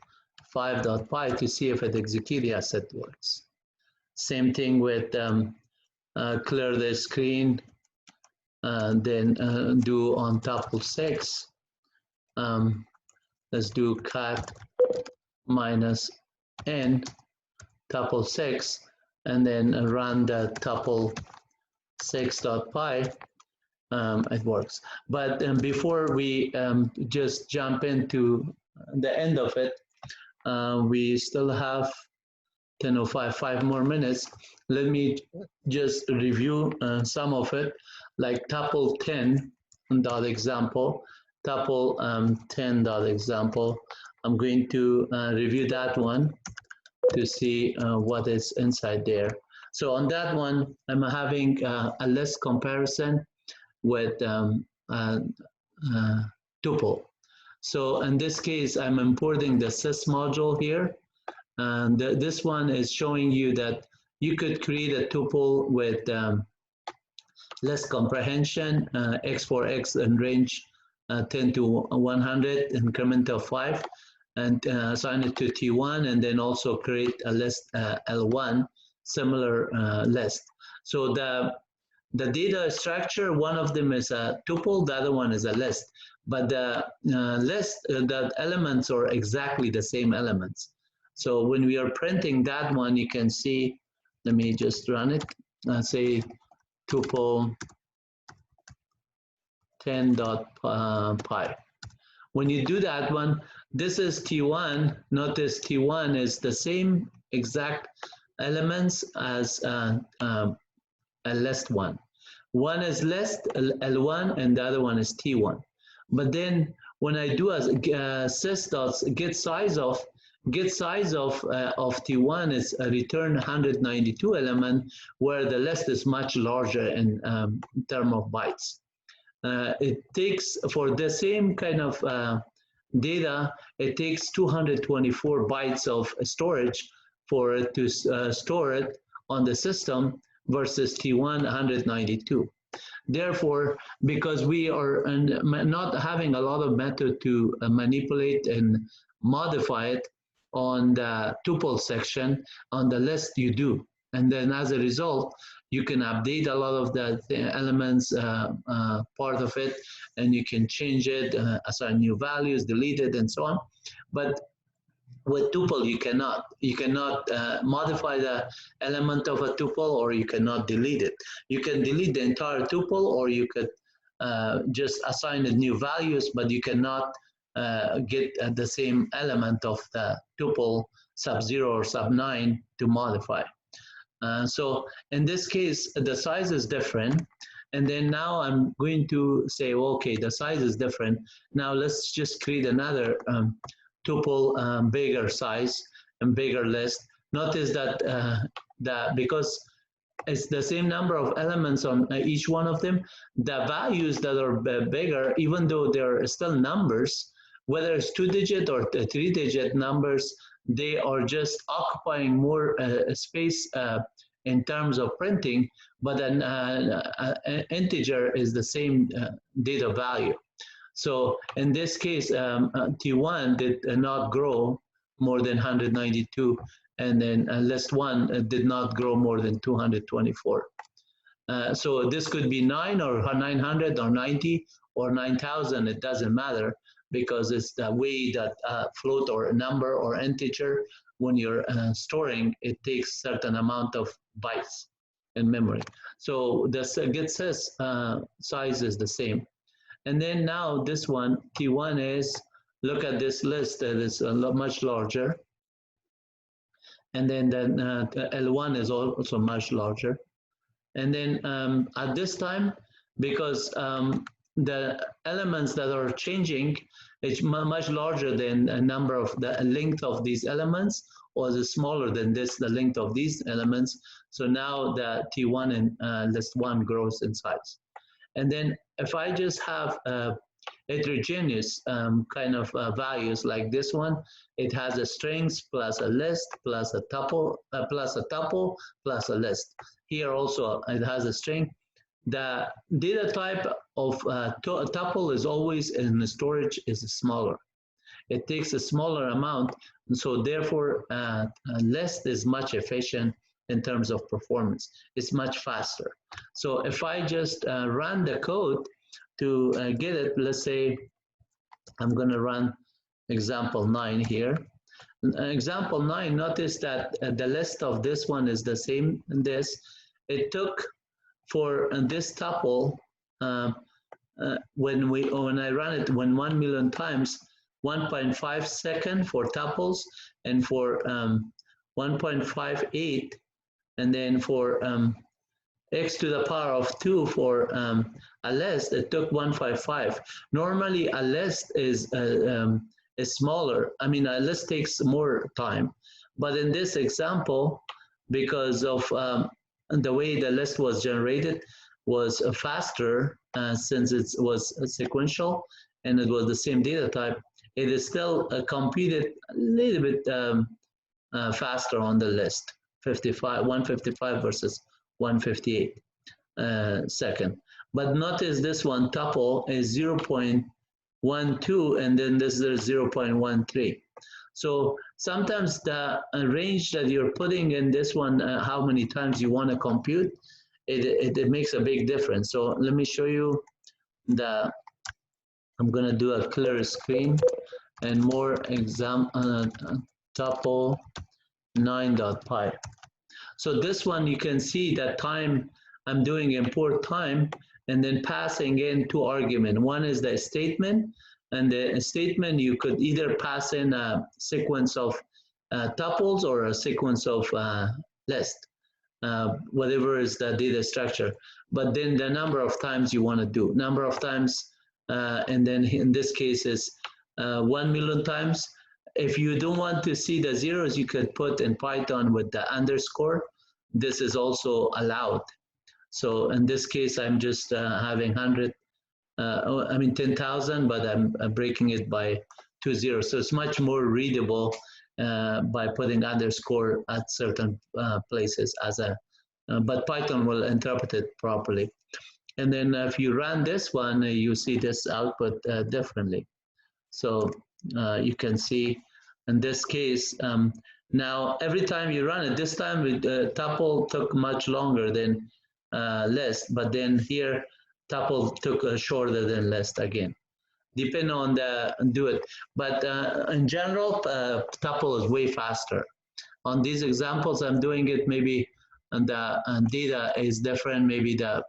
5.py to see if it executes. Yes, it works. Same thing with clear the screen, then do on tuple 6. Let's do cat -n tuple 6, and then run the tuple 6.py. It works. But before we just jump into the end of it, we still have 10:05, 5 more minutes. Let me just review some of it, like tuple 10.example, tuple 10.example. I'm going to review that one to see what is inside there. So on that one, I'm having a list comparison with tuple. So in this case, I'm importing the sys module here. And this one is showing you that you could create a tuple with list comprehension, x for x in range 10 to 100, increment of 5, and assign it to T1, and then also create a list L1, similar list. So the data structure, one of them is a tuple, the other one is a list. But the list, the elements are exactly the same elements. So when we are printing that one, you can see, let me just run it, say tuple 10.py. When you do that one, this is T1. Notice T1 is the same exact elements as a list one. One is list L1 and the other one is T1. But then when I do a sys.get size of T1 is a return 192 element, where the list is much larger in terms of bytes. It takes, for the same kind of data, it takes 224 bytes of storage for it to store it on the system versus T1 192. Therefore, because we are not having a lot of method to manipulate and modify it on the tuple section, on the list you do. And then as a result, you can update a lot of the elements, part of it, and you can change it, assign new values, delete it, and so on. But with tuple, you cannot. You cannot modify the element of a tuple, or you cannot delete it. You can delete the entire tuple, or you could just assign it new values, but you cannot get the same element of the tuple sub-0 or sub-9 to modify. So in this case, the size is different. And then now I'm going to say, well, okay, the size is different. Now let's just create another tuple bigger size and bigger list. Notice that, because it's the same number of elements on each one of them, the values that are bigger, even though they're still numbers, whether it's 2-digit or 3-digit numbers, they are just occupying more space in terms of printing, but an integer is the same data value. So in this case, T1 did not grow more than 192, and then list 1 did not grow more than 224. So this could be 9 or 900 or 90 or 9,000, it doesn't matter, because it's the way that float or a number or integer, when you're storing, it takes certain amount of bytes in memory. So the get sys size is the same. And then now this one, T1 is, look at this list that is much larger. And then L1 is also much larger. And then at this time, because the elements that are changing, it's much larger than a number of the length of these elements, or is smaller than this, the length of these elements. So now the T1 and list 1 grows in size. And then if I just have heterogeneous kind of values like this one, it has a strings plus a list plus a tuple plus a list. Here also it has a string. The data type of tuple is always in the storage is smaller. It takes a smaller amount, and so therefore list is much efficient in terms of performance. It's much faster. So if I just run the code to get it, let's say I'm going to run example 9 here. Example 9, notice that the list of this one is the same in this. It took for this tuple, when I run it 1 million times, 1.5 second for tuples, and for 1.58, and then for x to the power of 2 for a list, it took 155. Normally a list is smaller. I mean, a list takes more time, but in this example, because of the way the list was generated was faster, since it was sequential and it was the same data type, it is still computed a little bit faster on the list, 155 versus 158. second. But notice this one, tuple, is 0.12, and then this is 0.13. So sometimes the range that you're putting in this one, how many times you want to compute, it makes a big difference. So let me show you I'm going to do a clear screen and more tuple 9.py. So this one, you can see that time, I'm doing import time and then passing in two arguments. One is the statement, and the statement you could either pass in a sequence of tuples or a sequence of list, whatever is the data structure. But then the number of times you want to do, number of times, and then in this case is 1 million times. If you don't want to see the zeros, you could put in Python with the underscore. This is also allowed. So in this case, I'm just having 100, 10,000, but I'm breaking it by 2 zeros. So it's much more readable by putting underscore at certain places but Python will interpret it properly. And then if you run this one, you see this output differently. So you can see in this case, now every time you run it, this time tuple took much longer than list, but then here tuple took shorter than list again. Depend on do it. But in general, tuple is way faster. On these examples, I'm doing it maybe, and the data is different. Maybe the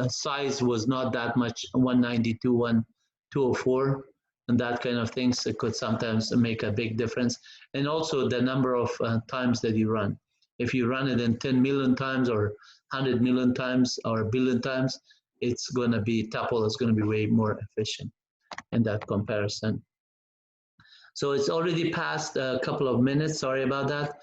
size was not that much, 192, 204, and that kind of things. It could sometimes make a big difference. And also the number of times that you run. If you run it in 10 million times or 100 million times or a billion times, it's going to be, tuple is going to be way more efficient in that comparison. So it's already passed a couple of minutes. Sorry about that.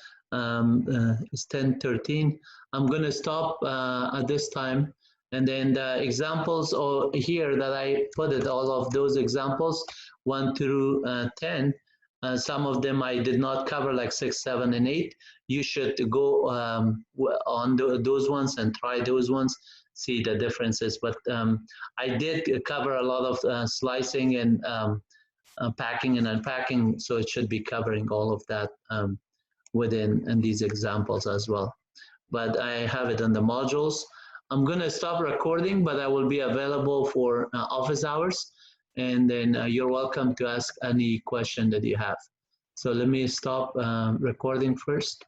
It's 10:13. I'm going to stop at this time. And then the examples here that I put it, all of those examples, 1 through 10, some of them I did not cover, like 6, 7, and 8. You should go on those ones and try those ones, see the differences. But I did cover a lot of slicing and packing and unpacking, so it should be covering all of that within these examples as well. But I have it on the modules. I'm going to stop recording, but I will be available for office hours, and then you're welcome to ask any question that you have. So let me stop recording first.